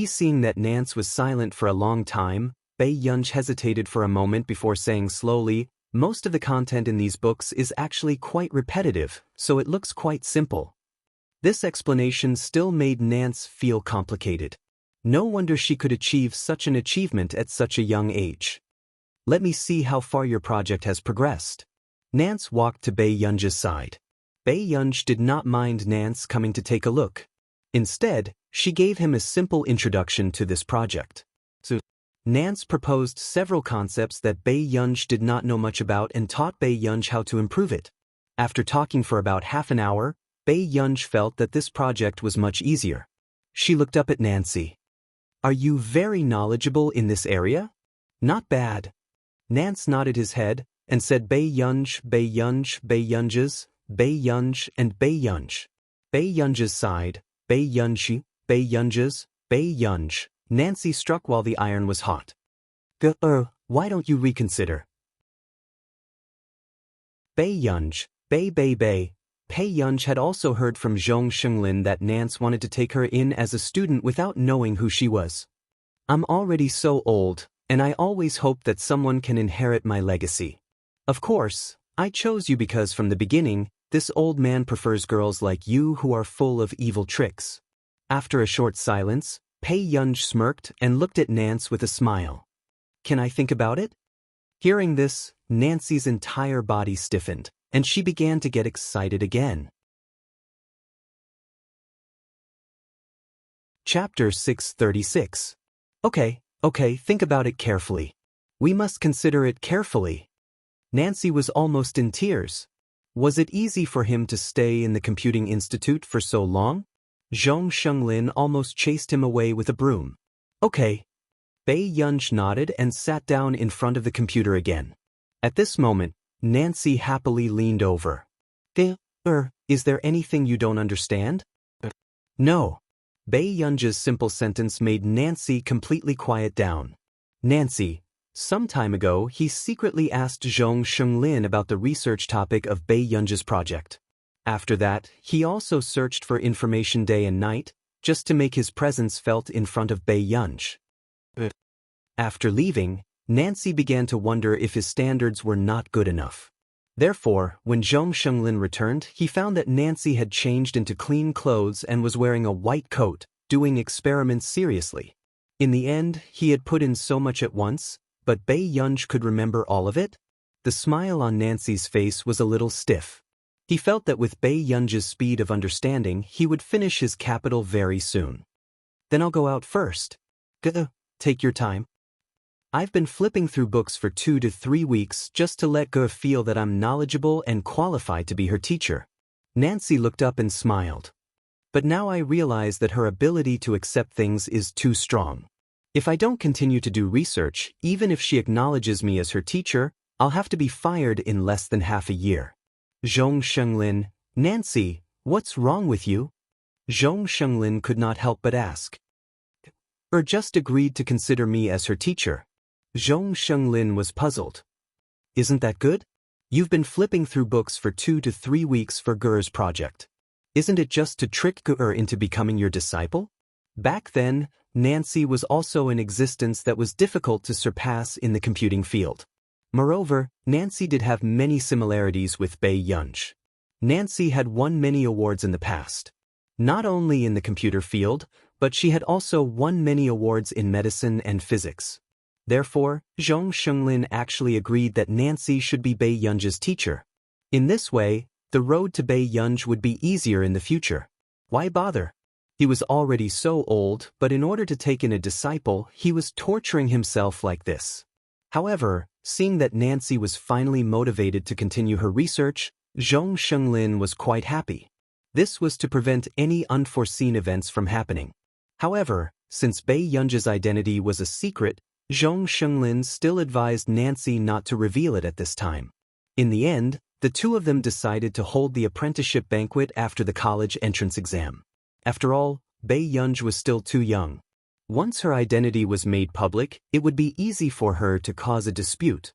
Seeing that Nance was silent for a long time, Bei Yunj hesitated for a moment before saying slowly, most of the content in these books is actually quite repetitive, so it looks quite simple. This explanation still made Nance feel complicated. No wonder she could achieve such an achievement at such a young age. Let me see how far your project has progressed. Nance walked to Bei Yunj's side. Bei Yunj did not mind Nance coming to take a look. Instead, she gave him a simple introduction to this project. So, Nance proposed several concepts that Bei Yunj did not know much about and taught Bei Yunj how to improve it. After talking for about half an hour, Bei Yunj felt that this project was much easier. She looked up at Nancy. Are you very knowledgeable in this area? Not bad. Nance nodded his head and said Bei Yunj, Bei Yunj, Bei Yunjes, Bei Yunj, and Bei Yunj. Bei Yunjes sighed, Bei Yunji, Bei Yunjes, Bei Yunj. Nancy struck while the iron was hot. Why don't you reconsider? Bei Yunj, Bei. Pei Yunj had also heard from Zhong Shenglin that Nance wanted to take her in as a student without knowing who she was. I'm already so old, and I always hoped that someone can inherit my legacy. Of course, I chose you because from the beginning, this old man prefers girls like you who are full of evil tricks. After a short silence, Pei Yunj smirked and looked at Nance with a smile. Can I think about it? Hearing this, Nancy's entire body stiffened, and she began to get excited again. Chapter 636. Okay, think about it carefully. We must consider it carefully. Nancy was almost in tears. Was it easy for him to stay in the computing institute for so long? Zhong Shenglin almost chased him away with a broom. Okay. Bei Yunj nodded and sat down in front of the computer again. At this moment, Nancy happily leaned over. Is there anything you don't understand? No. Bei Yunj's simple sentence made Nancy completely quiet down. Nancy, some time ago he secretly asked Zhong Shenglin about the research topic of Bei Yunj's project. After that, he also searched for information day and night, just to make his presence felt in front of Bei Yunj. After leaving, Nancy began to wonder if his standards were not good enough. Therefore, when Zhong Shenglin returned, he found that Nancy had changed into clean clothes and was wearing a white coat, doing experiments seriously. In the end, he had put in so much at once, but Bei Yunj could remember all of it? The smile on Nancy's face was a little stiff. He felt that with Bei Yunj's speed of understanding, he would finish his capital very soon. Then I'll go out first. Take your time. I've been flipping through books for 2 to 3 weeks just to let Ge feel that I'm knowledgeable and qualified to be her teacher. Nancy looked up and smiled. But now I realize that her ability to accept things is too strong. If I don't continue to do research, even if she acknowledges me as her teacher, I'll have to be fired in less than half a year. Zhong Shenglin, Nancy, what's wrong with you? Zhong Shenglin could not help but ask. Just agreed to consider me as her teacher. Zhong Shenglin was puzzled. Isn't that good? You've been flipping through books for 2 to 3 weeks for Ge's project. Isn't it just to trick Ge into becoming your disciple? Back then, Nancy was also an existence that was difficult to surpass in the computing field. Moreover, Nancy did have many similarities with Bei Yunj. Nancy had won many awards in the past. Not only in the computer field, but she had also won many awards in medicine and physics. Therefore, Zhong Shenglin actually agreed that Nancy should be Bei Yunj's teacher. In this way, the road to Bei Yunj would be easier in the future. Why bother? He was already so old, but in order to take in a disciple, he was torturing himself like this. However, seeing that Nancy was finally motivated to continue her research, Zhong Shenglin was quite happy. This was to prevent any unforeseen events from happening. However, since Bei Yunj's identity was a secret, Zhong Shenglin still advised Nancy not to reveal it at this time. In the end, the two of them decided to hold the apprenticeship banquet after the college entrance exam. After all, Bei Yunj was still too young. Once her identity was made public, it would be easy for her to cause a dispute.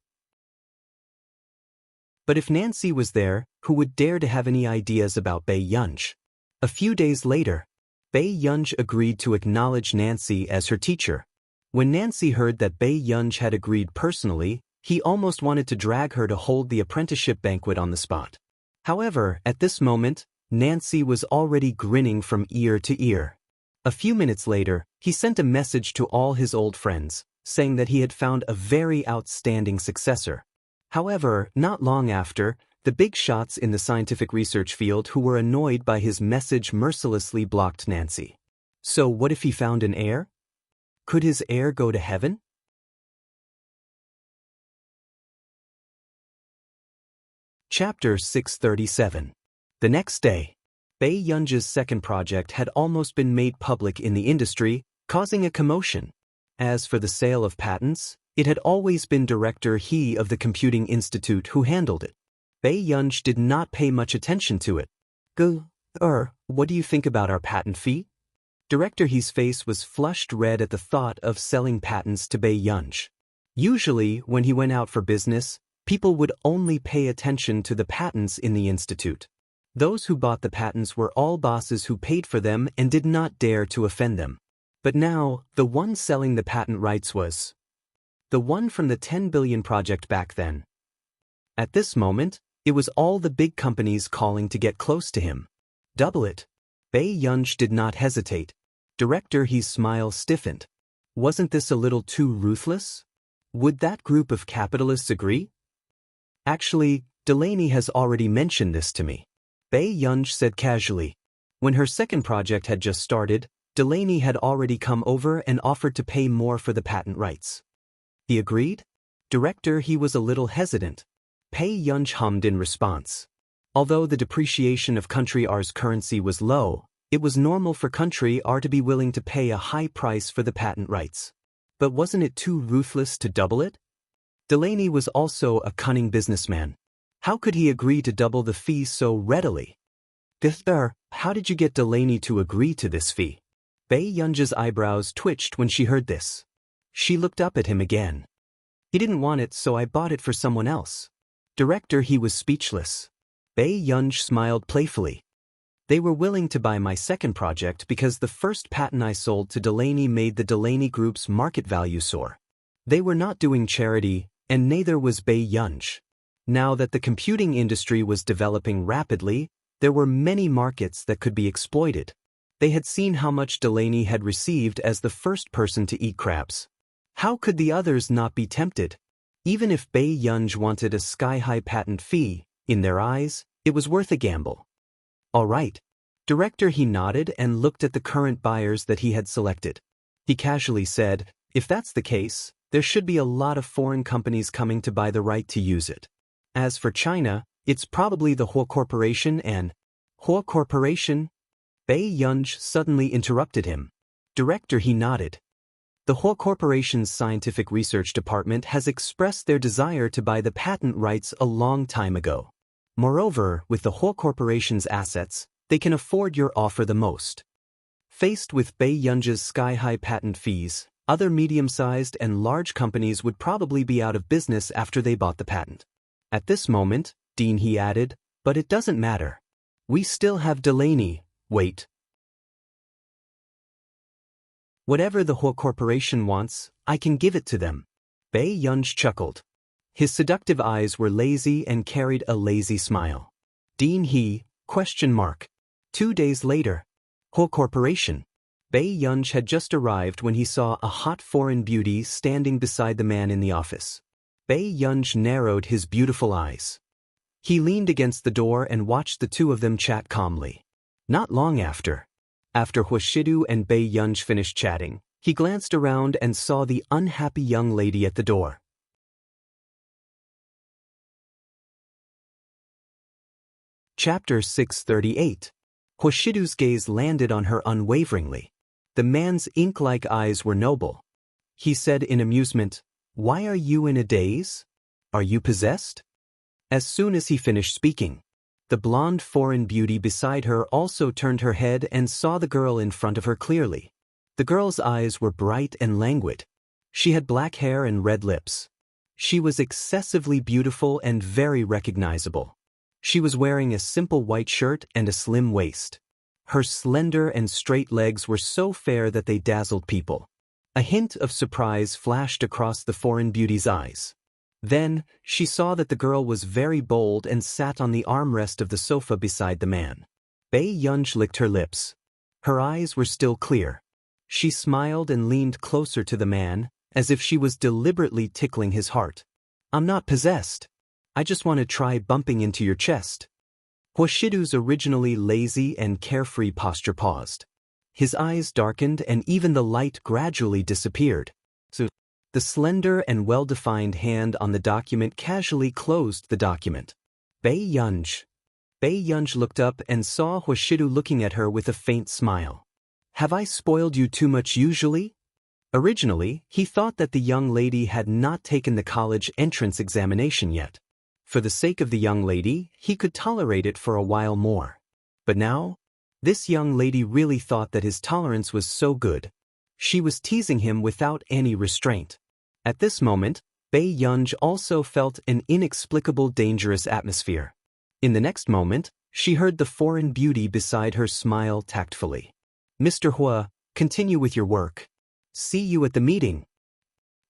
But if Nancy was there, who would dare to have any ideas about Bei Yunj? A few days later, Bei Yunj agreed to acknowledge Nancy as her teacher. When Nancy heard that Bei Yunj had agreed personally, he almost wanted to drag her to hold the apprenticeship banquet on the spot. However, at this moment, Nancy was already grinning from ear to ear. A few minutes later, he sent a message to all his old friends, saying that he had found a very outstanding successor. However, not long after, the big shots in the scientific research field who were annoyed by his message mercilessly blocked Nancy. So what if he found an heir? Could his heir go to heaven? Chapter 637. The next day. Bei Yunji's second project had almost been made public in the industry, causing a commotion. As for the sale of patents, it had always been Director He of the Computing Institute who handled it. Bei Yunji did not pay much attention to it. What do you think about our patent fee? Director He's face was flushed red at the thought of selling patents to Bei Yunji. Usually, when he went out for business, people would only pay attention to the patents in the institute. Those who bought the patents were all bosses who paid for them and did not dare to offend them. But now, the one selling the patent rights was the one from the 10 billion project back then. At this moment, it was all the big companies calling to get close to him. Double it. Bei Yunji did not hesitate. Director He's smile stiffened. Wasn't this a little too ruthless? Would that group of capitalists agree? Actually, Delaney has already mentioned this to me. Bei Yunji said casually. When her second project had just started, Delaney had already come over and offered to pay more for the patent rights. He agreed? Director He was a little hesitant. Bei Yunji hummed in response. Although the depreciation of Country R's currency was low, it was normal for Country R to be willing to pay a high price for the patent rights. But wasn't it too ruthless to double it? Delaney was also a cunning businessman. How could he agree to double the fee so readily? How did you get Delaney to agree to this fee? Bei Yunji's eyebrows twitched when she heard this. She looked up at him again. He didn't want it, so I bought it for someone else. Director He was speechless. Bei Yunji smiled playfully. They were willing to buy my second project because the first patent I sold to Delaney made the Delaney Group's market value soar. They were not doing charity, and neither was Bei Yunji. Now that the computing industry was developing rapidly, there were many markets that could be exploited. They had seen how much Delaney had received as the first person to eat crabs. How could the others not be tempted? Even if Bei Yunji wanted a sky-high patent fee, in their eyes, it was worth a gamble. All right. Director He nodded and looked at the current buyers that he had selected. He casually said, if that's the case, there should be a lot of foreign companies coming to buy the right to use it. As for China, it's probably the Huo Corporation and Huo Corporation? Bei Yunji suddenly interrupted him. Director He nodded. The Huo Corporation's scientific research department has expressed their desire to buy the patent rights a long time ago. Moreover, with the Huo Corporation's assets, they can afford your offer the most. Faced with Bei Yunji's sky-high patent fees, other medium-sized and large companies would probably be out of business after they bought the patent. At this moment, Dean He added, but it doesn't matter. We still have Delaney. Wait. Whatever the Huo Corporation wants, I can give it to them. Bei Yunji chuckled. His seductive eyes were lazy and carried a lazy smile. Dean He, ? 2 days later. Huo Corporation. Bei Yunji had just arrived when he saw a hot foreign beauty standing beside the man in the office. Bei Yunji narrowed his beautiful eyes. He leaned against the door and watched the two of them chat calmly. Not long after Huoshidu and Bei Yunji finished chatting, he glanced around and saw the unhappy young lady at the door. Chapter 638. Huoshidu's gaze landed on her unwaveringly. The man's ink-like eyes were noble. He said in amusement, "Why are you in a daze? Are you possessed?" As soon as he finished speaking, the blonde foreign beauty beside her also turned her head and saw the girl in front of her clearly. The girl's eyes were bright and languid. She had black hair and red lips. She was excessively beautiful and very recognizable. She was wearing a simple white shirt and a slim waist. Her slender and straight legs were so fair that they dazzled people. A hint of surprise flashed across the foreign beauty's eyes. Then, she saw that the girl was very bold and sat on the armrest of the sofa beside the man. Bei Yunji licked her lips. Her eyes were still clear. She smiled and leaned closer to the man, as if she was deliberately tickling his heart. "I'm not possessed. I just want to try bumping into your chest." Huoshidu's originally lazy and carefree posture paused. His eyes darkened and even the light gradually disappeared. The slender and well-defined hand on the document casually closed the document. Bei Yunji. Bei Yunj looked up and saw Hwashidu looking at her with a faint smile. Have I spoiled you too much usually? Originally, he thought that the young lady had not taken the college entrance examination yet. For the sake of the young lady, he could tolerate it for a while more. But now, this young lady really thought that his tolerance was so good. She was teasing him without any restraint. At this moment, Bei Yunj also felt an inexplicable dangerous atmosphere. In the next moment, she heard the foreign beauty beside her smile tactfully. Mr. Hua, continue with your work. See you at the meeting.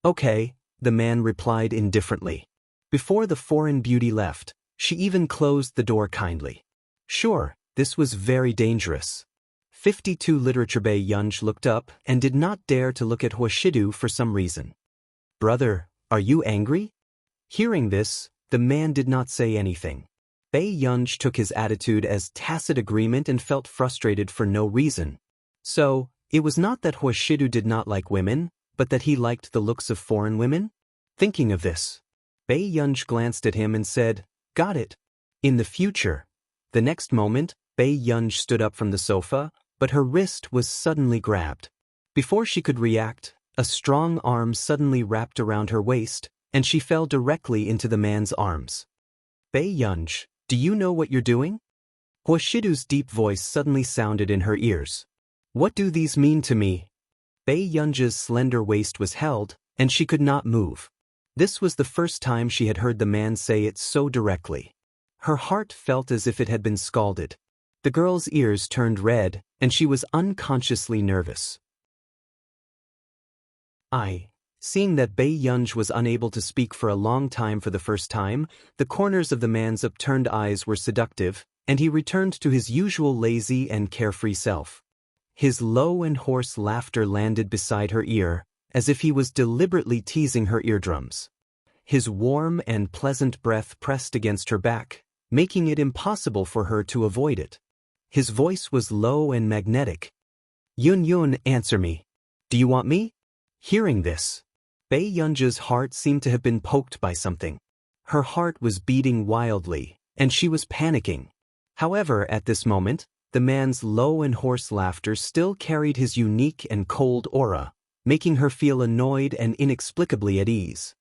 Okay, the man replied indifferently. Before the foreign beauty left, she even closed the door kindly. Sure, this was very dangerous. 52 Literature. Bei Yunj looked up and did not dare to look at Hwashidu for some reason. Brother, are you angry? Hearing this, the man did not say anything. Bei Yunj took his attitude as tacit agreement and felt frustrated for no reason. So, it was not that Hwashidu did not like women, but that he liked the looks of foreign women? Thinking of this, Bei Yunj glanced at him and said, Got it. In the future. The next moment, Bei Yunj stood up from the sofa, but her wrist was suddenly grabbed. Before she could react, a strong arm suddenly wrapped around her waist, and she fell directly into the man's arms. Bei Yunj, do you know what you're doing? Hwashidu's deep voice suddenly sounded in her ears. What do these mean to me? Bei Yunj's slender waist was held, and she could not move. This was the first time she had heard the man say it so directly. Her heart felt as if it had been scalded. The girl's ears turned red, and she was unconsciously nervous. Seeing that Bei Yunj was unable to speak for a long time for the first time, the corners of the man's upturned eyes were seductive, and he returned to his usual lazy and carefree self. His low and hoarse laughter landed beside her ear, as if he was deliberately teasing her eardrums. His warm and pleasant breath pressed against her back, making it impossible for her to avoid it. His voice was low and magnetic. Yun, answer me. Do you want me? Hearing this, Bei Yunj's heart seemed to have been poked by something. Her heart was beating wildly, and she was panicking. However, at this moment, the man's low and hoarse laughter still carried his unique and cold aura, making her feel annoyed and inexplicably at ease.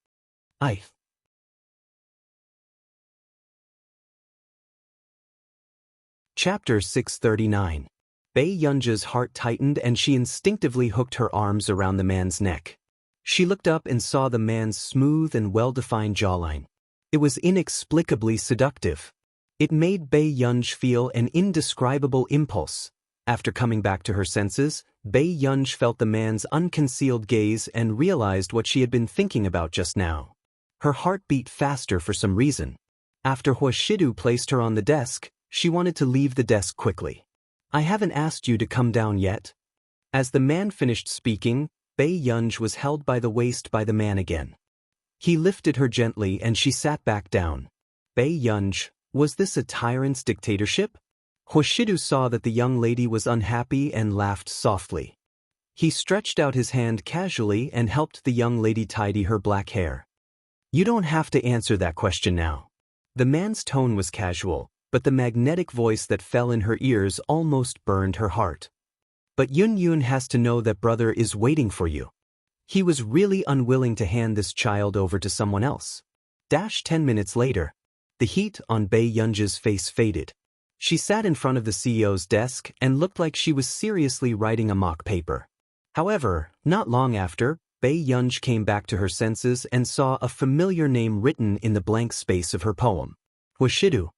Chapter 639. Bei Yunj's heart tightened and she instinctively hooked her arms around the man's neck. She looked up and saw the man's smooth and well-defined jawline. It was inexplicably seductive. It made Bei Yunj feel an indescribable impulse. After coming back to her senses, Bei Yunj felt the man's unconcealed gaze and realized what she had been thinking about just now. Her heart beat faster for some reason. After Hwashidu placed her on the desk, she wanted to leave the desk quickly. I haven't asked you to come down yet. As the man finished speaking, Bei Yunj was held by the waist by the man again. He lifted her gently and she sat back down. Bei Yunj, was this a tyrant's dictatorship? Hwashidu saw that the young lady was unhappy and laughed softly. He stretched out his hand casually and helped the young lady tidy her black hair. You don't have to answer that question now. The man's tone was casual, but the magnetic voice that fell in her ears almost burned her heart. But Yun has to know that brother is waiting for you. He was really unwilling to hand this child over to someone else. 10 minutes later, the heat on Bei Yunj's face faded. She sat in front of the CEO's desk and looked like she was seriously writing a mock paper. However, not long after, Bei Yunj came back to her senses and saw a familiar name written in the blank space of her poem. Hwashidu.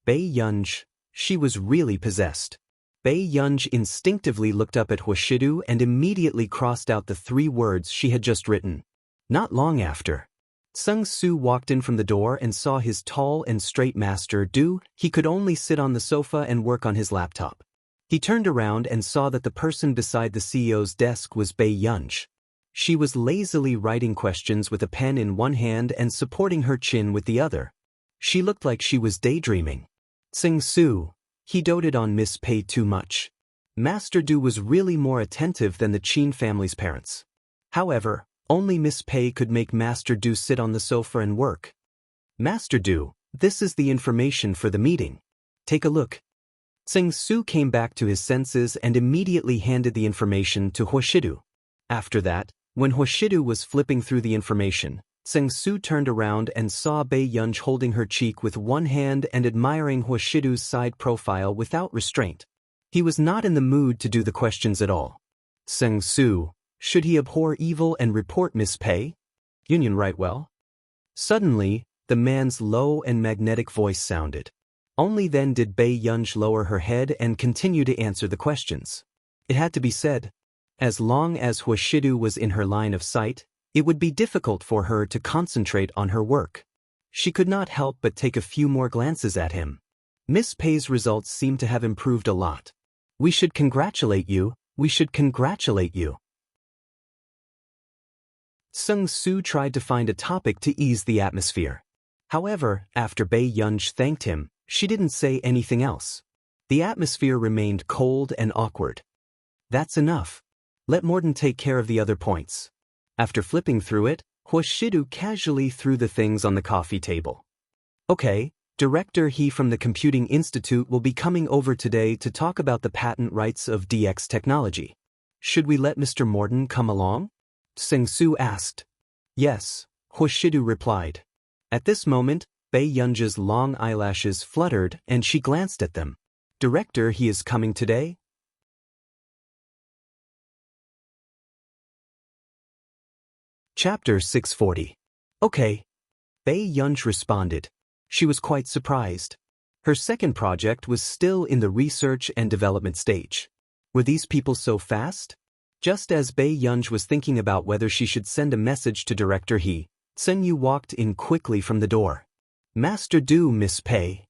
Bei Yunj. She was really possessed. Bei Yunj instinctively looked up at Hwashidu and immediately crossed out the 3 words she had just written. Not long after, Sung Soo walked in from the door and saw his tall and straight master do. He could only sit on the sofa and work on his laptop. He turned around and saw that the person beside the CEO's desk was Bei Yunj. She was lazily writing questions with a pen in one hand and supporting her chin with the other. She looked like she was daydreaming. Sung Soo, he doted on Miss Pei too much. Master Du was really more attentive than the Chin family's parents. However, only Miss Pei could make Master Du sit on the sofa and work. Master Du, this is the information for the meeting. Take a look. Tseng-su came back to his senses and immediately handed the information to Hoshidu. After that, when Hoshidu was flipping through the information, Tseng-su turned around and saw Bae-yunj holding her cheek with one hand and admiring Hoshidu's side profile without restraint. He was not in the mood to do the questions at all. Tseng-su, should he abhor evil and report Miss Pei? Union right well? Suddenly, the man's low and magnetic voice sounded. Only then did Bae-yunj lower her head and continue to answer the questions. It had to be said. As long as Hoshidu was in her line of sight, it would be difficult for her to concentrate on her work. She could not help but take a few more glances at him. Miss Pei's results seemed to have improved a lot. We should congratulate you, we should congratulate you. Tseng-su tried to find a topic to ease the atmosphere. However, after Bae-yunj thanked him, she didn't say anything else. The atmosphere remained cold and awkward. That's enough. Let Morden take care of the other points. After flipping through it, Hoshidu casually threw the things on the coffee table. Okay, Director He from the Computing Institute will be coming over today to talk about the patent rights of DX technology. Should we let Mr. Morden come along? Tseng-su asked. Yes, Hoshidu replied. At this moment, Bae-yunj's long eyelashes fluttered and she glanced at them. Director He is coming today? Chapter 640. Okay. Bae-yunj responded. She was quite surprised. Her second project was still in the research and development stage. Were these people so fast? Just as Bae-yunj was thinking about whether she should send a message to Director He, Tseng-yu walked in quickly from the door. Master Do, Miss Pei.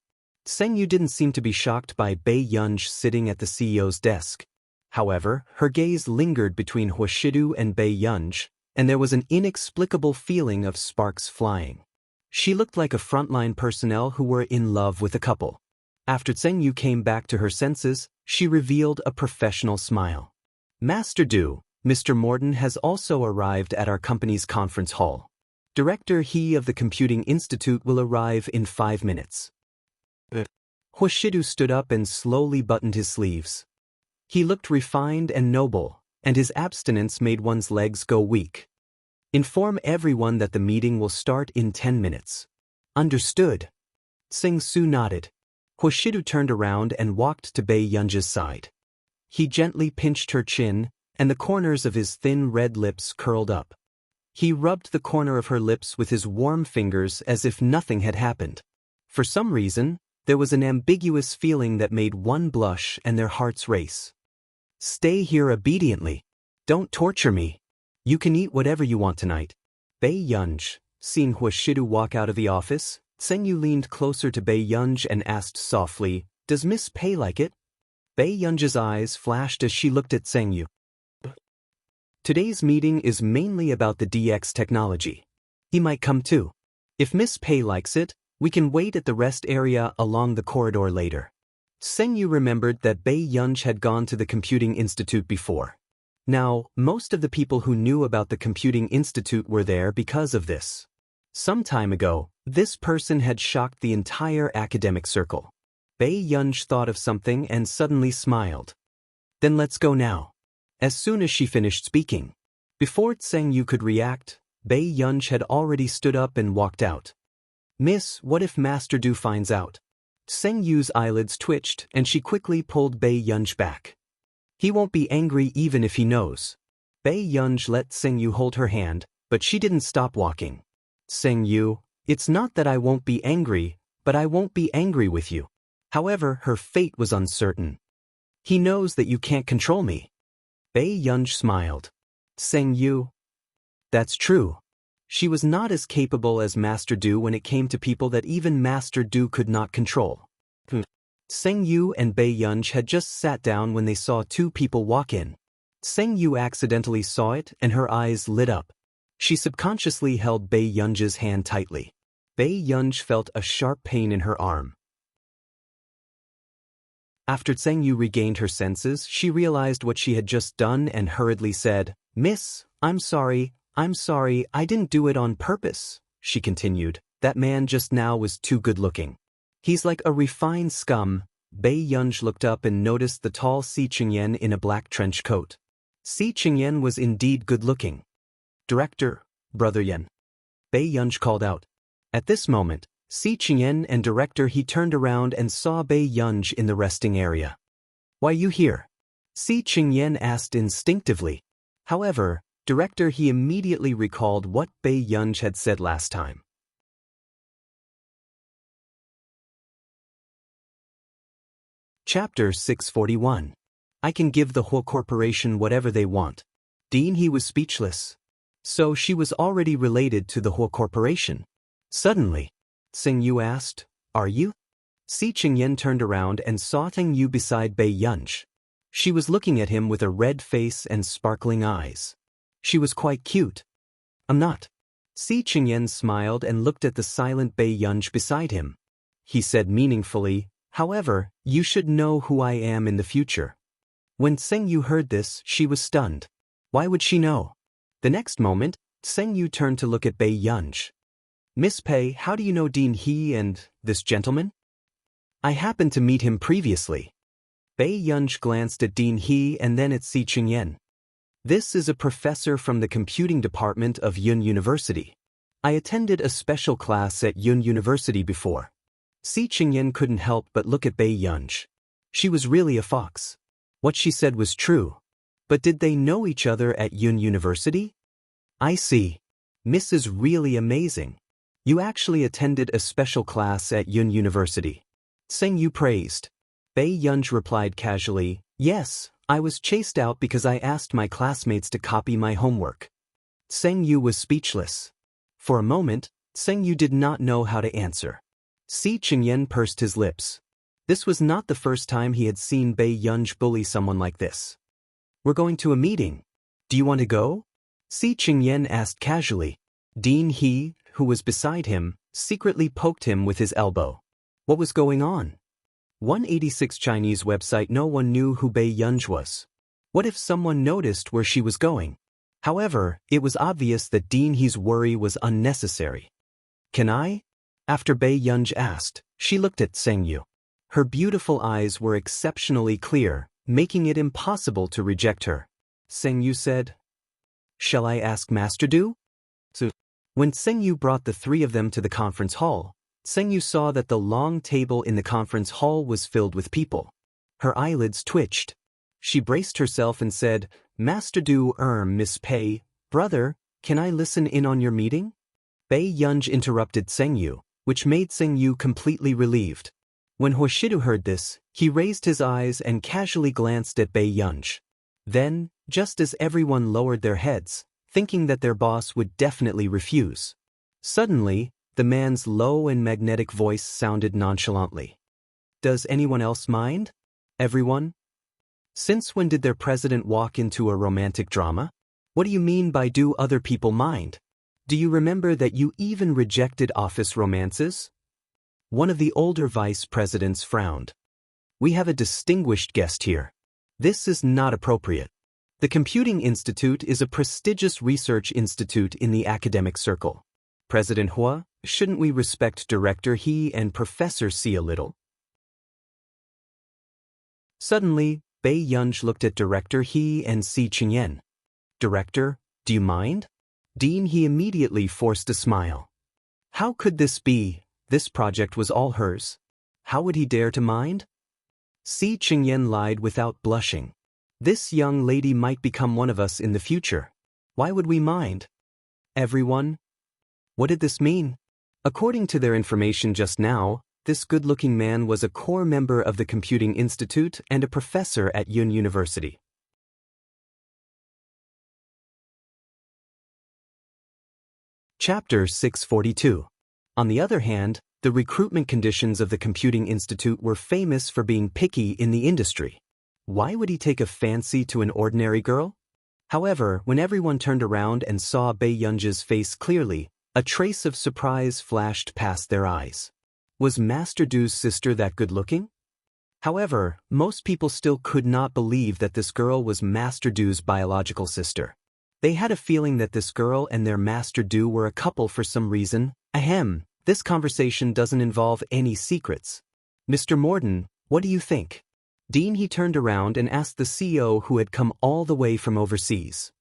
Tseng-yu didn't seem to be shocked by Bae-yunj sitting at the CEO's desk. However, her gaze lingered between Hoshidu and Bae-yunj, and there was an inexplicable feeling of sparks flying. She looked like a frontline personnel who were in love with a couple. After Tseng-yu came back to her senses, she revealed a professional smile. Master Do, Mr. Morden has also arrived at our company's conference hall. Director He of the Computing Institute will arrive in 5 minutes. Hoshidu stood up and slowly buttoned his sleeves. He looked refined and noble, and his abstinence made one's legs go weak. Inform everyone that the meeting will start in 10 minutes. Understood. Tseng-su nodded. Hoshidu turned around and walked to Bae-yunj's side. He gently pinched her chin, and the corners of his thin red lips curled up. He rubbed the corner of her lips with his warm fingers as if nothing had happened. For some reason, there was an ambiguous feeling that made one blush and their hearts race. Stay here obediently. Don't torture me. You can eat whatever you want tonight. Bae-yunj, seeing Hoshidu walk out of the office, Tseng-yu leaned closer to Bae-yunj and asked softly, Does Miss Pei like it? Bae-yunj's eyes flashed as she looked at Tseng-yu. Today's meeting is mainly about the DX technology. He might come too. If Miss Pei likes it, we can wait at the rest area along the corridor later. Tseng-yu remembered that Bae-yunj had gone to the Computing Institute before. Now, most of the people who knew about the Computing Institute were there because of this. Some time ago, this person had shocked the entire academic circle. Bae-yunj thought of something and suddenly smiled. Then let's go now. As soon as she finished speaking. Before Tseng-yu could react, Bae-yunj had already stood up and walked out. Miss, what if Master Do finds out? Tseng-yu's eyelids twitched and she quickly pulled Bae-yunj back. He won't be angry even if he knows. Bae-yunj let Tseng-yu hold her hand, but she didn't stop walking. Tseng-yu, it's not that I won't be angry, but I won't be angry with you. However, her fate was uncertain. He knows that you can't control me. Bae-yunj smiled. Tseng-yu. That's true. She was not as capable as Master Do when it came to people that even Master Do could not control. Tseng-yu and Bae-yunj had just sat down when they saw two people walk in. Tseng-yu accidentally saw it and her eyes lit up. She subconsciously held Bae-yunj's hand tightly. Bae-yunj felt a sharp pain in her arm. After Tseng-yu regained her senses, she realized what she had just done and hurriedly said, Miss, I'm sorry, I didn't do it on purpose, she continued. That man just now was too good-looking. He's like a refined scum. Bei Yunj looked up and noticed the tall Si Chingyen in a black trench coat. Si Chingyen was indeed good-looking. "Director, Brother Yen," Bei Yunj called out. At this moment, Si Chingyen and Director He turned around and saw Bei Yunj in the resting area. "Why you here?" Si Chingyen asked instinctively. However, Director He immediately recalled what Bei Yunj had said last time. Chapter 641. I can give the whole corporation whatever they want. Dean He was speechless. So she was already related to the whole corporation. Suddenly, Tseng Yu asked, "Are you?" Si Chingyen turned around and saw Tseng Yu beside Bei Yunj. She was looking at him with a red face and sparkling eyes. She was quite cute. "I'm not." Si Chingyen smiled and looked at the silent Bei Yunj beside him. He said meaningfully, "However, you should know who I am in the future." When Tseng Yu heard this, she was stunned. Why would she know? The next moment, Tseng Yu turned to look at Bei Yunj. "Miss Pei, how do you know Dean He and this gentleman?" "I happened to meet him previously." Bei Yunj glanced at Dean He and then at Si Chingyen. "This is a professor from the computing department of Yun University. I attended a special class at Yun University before." Si Chingyen couldn't help but look at Bei Yunj. She was really a fox. What she said was true. But did they know each other at Yun University? "I see. Miss is really amazing. You actually attended a special class at Yun University." Tseng Yu praised. Bei Yunj replied casually, "Yes, I was chased out because I asked my classmates to copy my homework." Tseng Yu was speechless. For a moment, Tseng Yu did not know how to answer. Si Chingyen pursed his lips. This was not the first time he had seen Bei Yunj bully someone like this. "We're going to a meeting. Do you want to go?" Si Chingyen asked casually. Dean He, who was beside him, secretly poked him with his elbow. What was going on? 186 Chinese website. No one knew who Bei Yunj was. What if someone noticed where she was going? However, it was obvious that Dean He's worry was unnecessary. "Can I?" After Bei Yunj asked, she looked at Tseng Yu. Her beautiful eyes were exceptionally clear, making it impossible to reject her. Tseng Yu said, "Shall I ask Master Du?" So, when Tseng Yu brought the three of them to the conference hall, Tseng Yu saw that the long table in the conference hall was filled with people. Her eyelids twitched. She braced herself and said, "Master Du, Miss Pei, brother, can I listen in on your meeting?" Bei Yunj interrupted Tseng Yu, which made Tseng Yu completely relieved. When Hoshidu heard this, he raised his eyes and casually glanced at Bei Yunj. Then, just as everyone lowered their heads, thinking that their boss would definitely refuse, suddenly, the man's low and magnetic voice sounded nonchalantly. "Does anyone else mind? Everyone? Since when did their president walk into a romantic drama? What do you mean by do other people mind? Do you remember that you even rejected office romances?" One of the older vice presidents frowned. "We have a distinguished guest here. This is not appropriate. The Computing Institute is a prestigious research institute in the academic circle. President Hua, shouldn't we respect Director He and Professor Si a little?" Suddenly, Bei Yunj looked at Director He and Si Chingyen. "Director, do you mind?" Dean He immediately forced a smile. How could this be? This project was all hers. How would he dare to mind? Si Chingyen lied without blushing. "This young lady might become one of us in the future. Why would we mind?" Everyone? What did this mean? According to their information just now, this good-looking man was a core member of the Computing Institute and a professor at Yun University. Chapter 642. On the other hand, the recruitment conditions of the Computing Institute were famous for being picky in the industry. Why would he take a fancy to an ordinary girl? However, when everyone turned around and saw Bei Yunj's face clearly, a trace of surprise flashed past their eyes. Was Master Du's sister that good-looking? However, most people still could not believe that this girl was Master Du's biological sister. They had a feeling that this girl and their Master Du were a couple for some reason. Ahem, This conversation doesn't involve any secrets. Mr. Morden, what do you think? Dean he turned around and asked the CEO who had come all the way from overseas.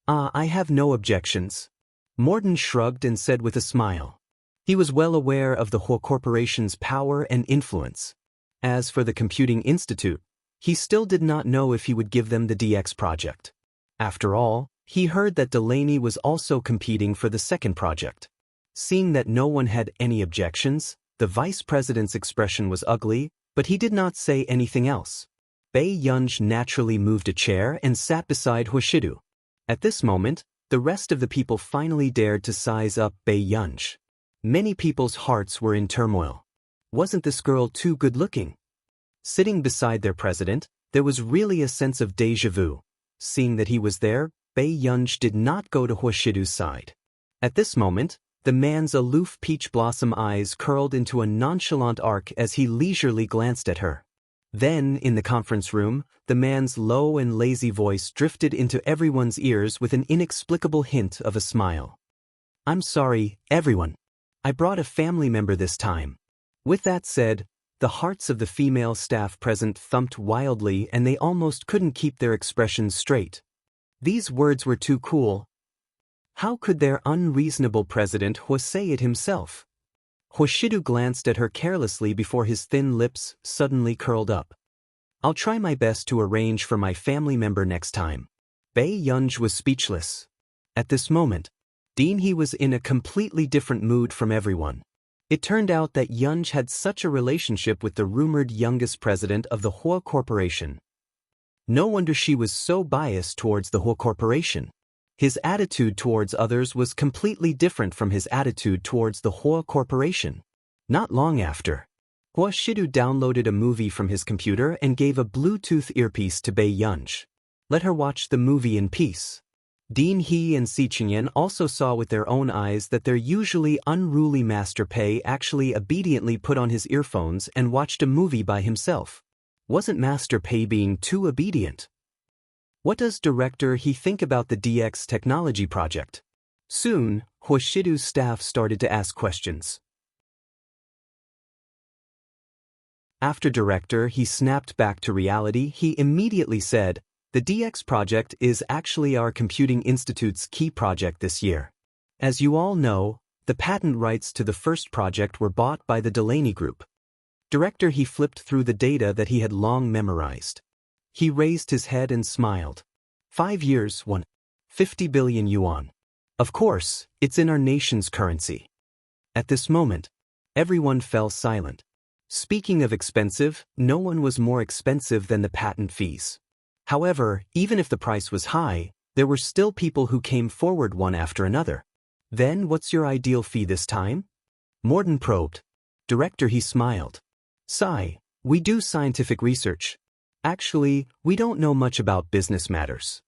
I have no objections. Morden shrugged and said with a smile. He was well aware of the Huo Corporation's power and influence. As for the Computing Institute, he still did not know if he would give them the DX project. After all, he heard that Delaney was also competing for the second project. Seeing that no one had any objections, the vice president's expression was ugly, but he did not say anything else. Bei Yunj naturally moved a chair and sat beside Huoshidu. At this moment, the rest of the people finally dared to size up Bei Yunj. Many people's hearts were in turmoil. Wasn't this girl too good-looking? Sitting beside their president, there was really a sense of déjà vu. Seeing that he was there, Bei Yunj did not go to Huoshidu's side. At this moment, the man's aloof peach blossom eyes curled into a nonchalant arc as he leisurely glanced at her. Then, in the conference room, the man's low and lazy voice drifted into everyone's ears with an inexplicable hint of a smile. I'm sorry, everyone. I brought a family member this time. With that said, the hearts of the female staff present thumped wildly and they almost couldn't keep their expressions straight. These words were too cool. How could their unreasonable president say it himself? Huoshidu glanced at her carelessly before his thin lips suddenly curled up. I'll try my best to arrange for my family member next time. Bei Yunj was speechless. At this moment, Dean he was in a completely different mood from everyone. It turned out that Yunj had such a relationship with the rumored youngest president of the Huo Corporation. No wonder she was so biased towards the Huo Corporation. His attitude towards others was completely different from his attitude towards the Huo Corporation. Not long after, Huoshidu downloaded a movie from his computer and gave a Bluetooth earpiece to Bei Yunj. Let her watch the movie in peace. Dean He and Si Qingyan also saw with their own eyes that their usually unruly Master Pei actually obediently put on his earphones and watched a movie by himself. Wasn't Master Pei being too obedient? What does Director He think about the DX technology project? Soon, Huoshidu's staff started to ask questions. After Director He snapped back to reality, he immediately said, the DX project is actually our Computing Institute's key project this year. As you all know, the patent rights to the first project were bought by the Delaney Group. Director He flipped through the data that he had long memorized. He raised his head and smiled. 5 years, 50 billion yuan. Of course, it's in our nation's currency. At this moment, everyone fell silent. Speaking of expensive, no one was more expensive than the patent fees. However, even if the price was high, there were still people who came forward one after another. Then what's your ideal fee this time? Morden probed. Director He smiled. Sigh, we do scientific research. Actually, we don't know much about business matters.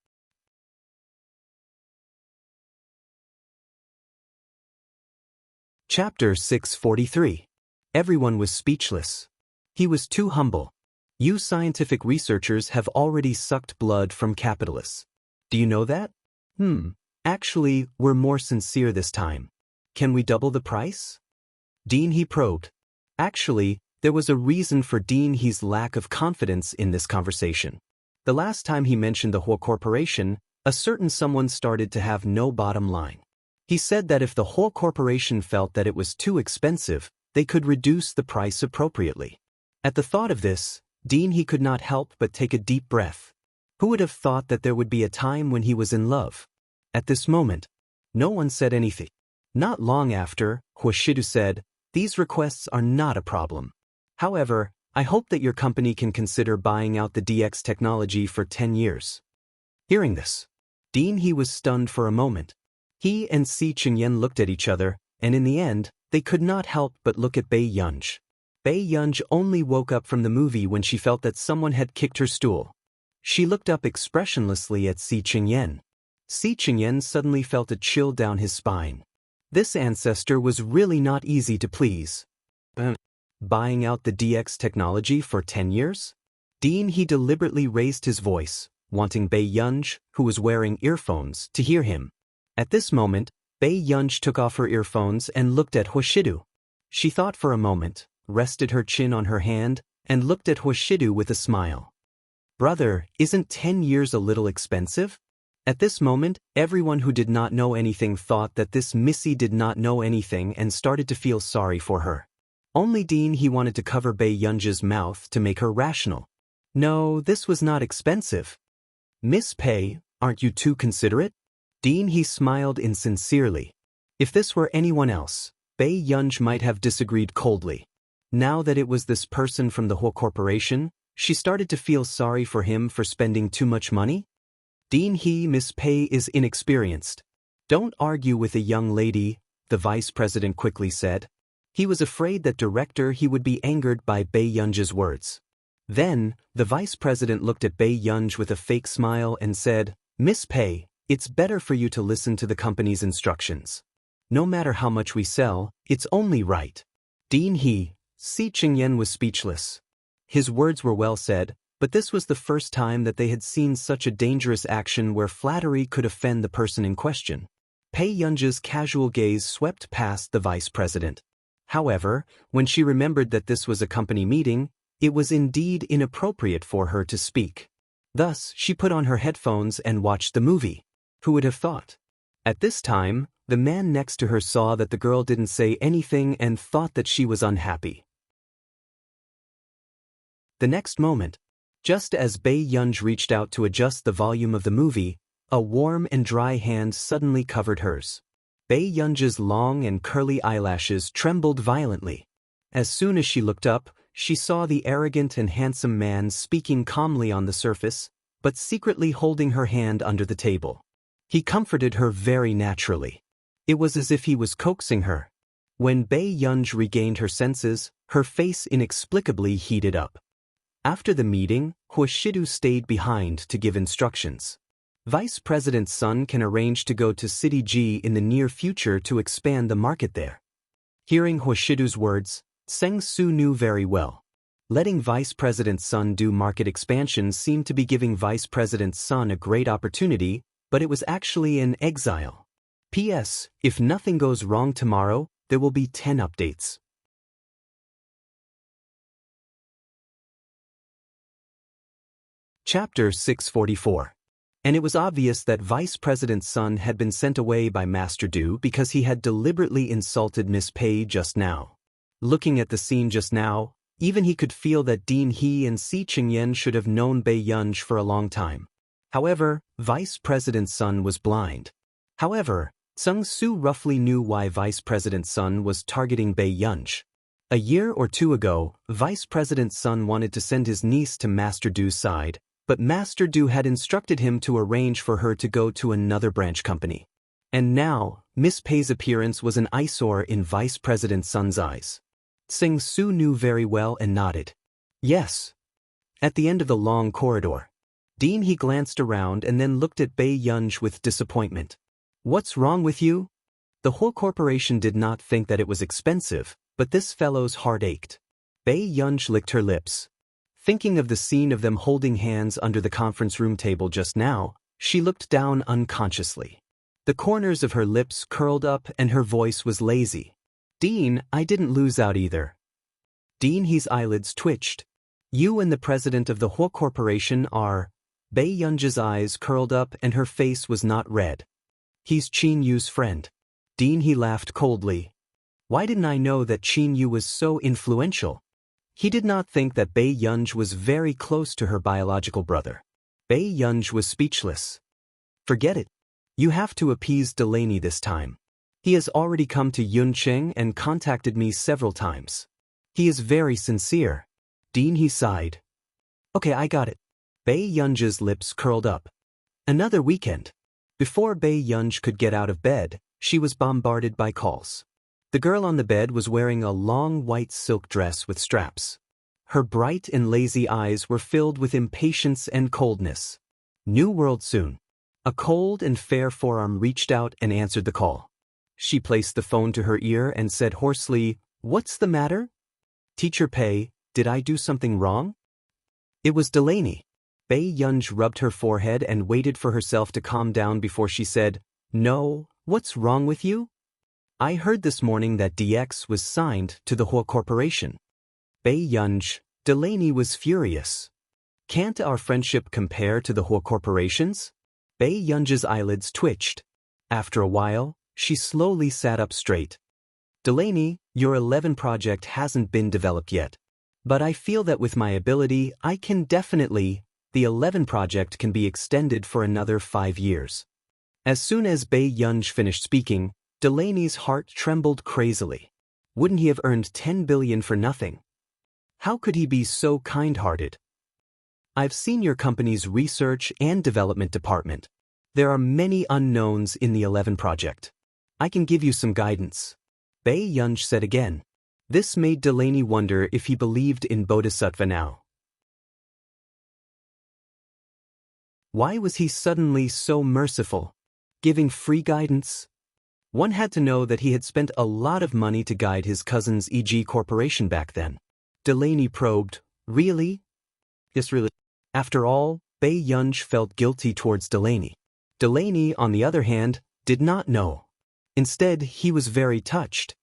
Chapter 643. Everyone was speechless. He was too humble. You scientific researchers have already sucked blood from capitalists. Do you know that? Actually, we're more sincere this time. Can we double the price? Dean He probed. Actually, there was a reason for Dean He's lack of confidence in this conversation. The last time he mentioned the Huo Corporation, a certain someone started to have no bottom line. He said that if the Huo Corporation felt that it was too expensive, they could reduce the price appropriately. At the thought of this, Dean He could not help but take a deep breath. Who would have thought that there would be a time when he was in love? At this moment, no one said anything. Not long after, Huoshidu said, these requests are not a problem. However, I hope that your company can consider buying out the DX technology for 10 years. Hearing this, Dean He was stunned for a moment. He and Si Qingyan looked at each other, and in the end, they could not help but look at Bei Yunj. Bei Yunj only woke up from the movie when she felt that someone had kicked her stool. She looked up expressionlessly at Si Qingyan. Si Qingyan suddenly felt a chill down his spine. This ancestor was really not easy to please. Buying out the DX technology for 10 years? Dean He deliberately raised his voice, wanting Bei Yunj, who was wearing earphones, to hear him. At this moment, Bei Yunj took off her earphones and looked at Huoshidu. She thought for a moment, rested her chin on her hand, and looked at Hoshidu with a smile. Brother, isn't 10 years a little expensive? At this moment, everyone who did not know anything thought that this Missy did not know anything and started to feel sorry for her. Only Dean he wanted to cover Bae Yunja's mouth to make her rational. No, this was not expensive. Miss Pei, aren't you too considerate? Dean he smiled insincerely. If this were anyone else, Bae Yunj might have disagreed coldly. Now that it was this person from the whole corporation, she started to feel sorry for him for spending too much money. Dean he, Miss Pei is inexperienced. Don't argue with a young lady, the vice president quickly said. He was afraid that director he would be angered by Bae Yunja's words. Then, the vice president looked at Bae Yunj with a fake smile and said, Miss Pei, it's better for you to listen to the company's instructions. No matter how much we sell, it's only right. Dean he, Si Qingyan was speechless. His words were well said, but this was the first time that they had seen such a dangerous action where flattery could offend the person in question. Bae Yunja's casual gaze swept past the vice president. However, when she remembered that this was a company meeting, it was indeed inappropriate for her to speak. Thus, she put on her headphones and watched the movie. Who would have thought? At this time, the man next to her saw that the girl didn't say anything and thought that she was unhappy. The next moment, just as Bae Yunj reached out to adjust the volume of the movie, a warm and dry hand suddenly covered hers. Bae Yunja's long and curly eyelashes trembled violently. As soon as she looked up, she saw the arrogant and handsome man speaking calmly on the surface, but secretly holding her hand under the table. He comforted her very naturally. It was as if he was coaxing her. When Bae Yunj regained her senses, her face inexplicably heated up. After the meeting, Hoshidu stayed behind to give instructions. Vice President's son can arrange to go to City G in the near future to expand the market there. Hearing Hoshidu's words, Seng Su knew very well. Letting Vice President's son do market expansion seemed to be giving Vice President's son a great opportunity, but it was actually an exile. P.S. If nothing goes wrong tomorrow, there will be 10 updates. Chapter 644. And it was obvious that Vice President's son had been sent away by Master Du because he had deliberately insulted Miss Pei just now. Looking at the scene just now, even he could feel that Dean He and Si Qingyan should have known Bae Yunj for a long time. However, Vice President's son was blind. However, Sung Su roughly knew why Vice President's son was targeting Bae Yunj. A year or two ago, Vice President's son wanted to send his niece to Master Du's side, but Master Du had instructed him to arrange for her to go to another branch company. And now, Miss Pei's appearance was an eyesore in Vice President's son's eyes. Sing Su knew very well and nodded. Yes. At the end of the long corridor, Dean he glanced around and then looked at Bae Yunj with disappointment. What's wrong with you? The whole corporation did not think that it was expensive, but this fellow's heart ached. Bae Yunj licked her lips. Thinking of the scene of them holding hands under the conference room table just now, she looked down unconsciously. The corners of her lips curled up and her voice was lazy. Dean, I didn't lose out either. Dean He's eyelids twitched. You and the president of the whole corporation are... Bae Yunja's eyes curled up and her face was not red. He's Qin Yu's friend. Dean He laughed coldly. Why didn't I know that Qin Yu was so influential? He did not think that Bae Yunj was very close to her biological brother. Bae Yunj was speechless. Forget it. You have to appease Delaney this time. He has already come to Yuncheng and contacted me several times. He is very sincere. Dean He sighed. Okay, I got it. Bae Yunj's lips curled up. Another weekend. Before Bae Yunj could get out of bed, she was bombarded by calls. The girl on the bed was wearing a long white silk dress with straps. Her bright and lazy eyes were filled with impatience and coldness. New world soon. A cold and fair forearm reached out and answered the call. She placed the phone to her ear and said hoarsely, "What's the matter? Teacher Pei, did I do something wrong?" It was Delaney. Bae Yunj rubbed her forehead and waited for herself to calm down before she said, "No, what's wrong with you?" I heard this morning that DX was signed to the Hua Corporation. Bei Yunj, Delaney was furious. Can't our friendship compare to the Hua Corporation's? Bei Yunj's eyelids twitched. After a while, she slowly sat up straight. Delaney, your 11 project hasn't been developed yet. But I feel that with my ability, I can definitely. The 11 project can be extended for another 5 years. As soon as Bei Yunj finished speaking, Delaney's heart trembled crazily. Wouldn't he have earned 10 billion for nothing? How could he be so kind-hearted? I've seen your company's research and development department. There are many unknowns in the 11 project. I can give you some guidance. Bei Yunj said again. This made Delaney wonder if he believed in Bodhisattva now. Why was he suddenly so merciful? Giving free guidance? One had to know that he had spent a lot of money to guide his cousin's EG Corporation back then. Delaney probed, really? Yes, really. After all, Bei Yunj felt guilty towards Delaney. Delaney, on the other hand, did not know. Instead, he was very touched.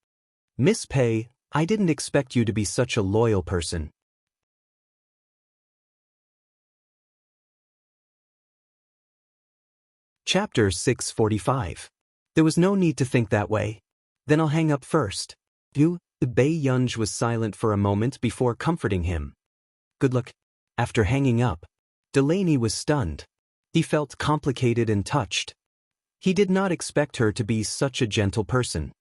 Miss Pei, I didn't expect you to be such a loyal person. Chapter 645. There was no need to think that way. Then I'll hang up first. Bei Yunj was silent for a moment before comforting him. Good luck. After hanging up, Delaney was stunned. He felt complicated and touched. He did not expect her to be such a gentle person.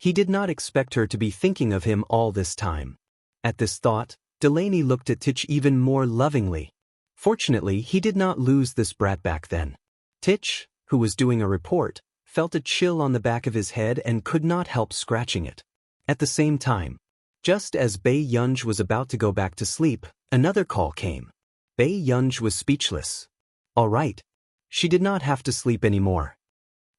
He did not expect her to be thinking of him all this time. At this thought, Delaney looked at Titch even more lovingly. Fortunately, he did not lose this brat back then. Titch, who was doing a report, felt a chill on the back of his head and could not help scratching it. At the same time, just as Bei Yunj was about to go back to sleep, another call came. Bei Yunj was speechless. All right. She did not have to sleep anymore.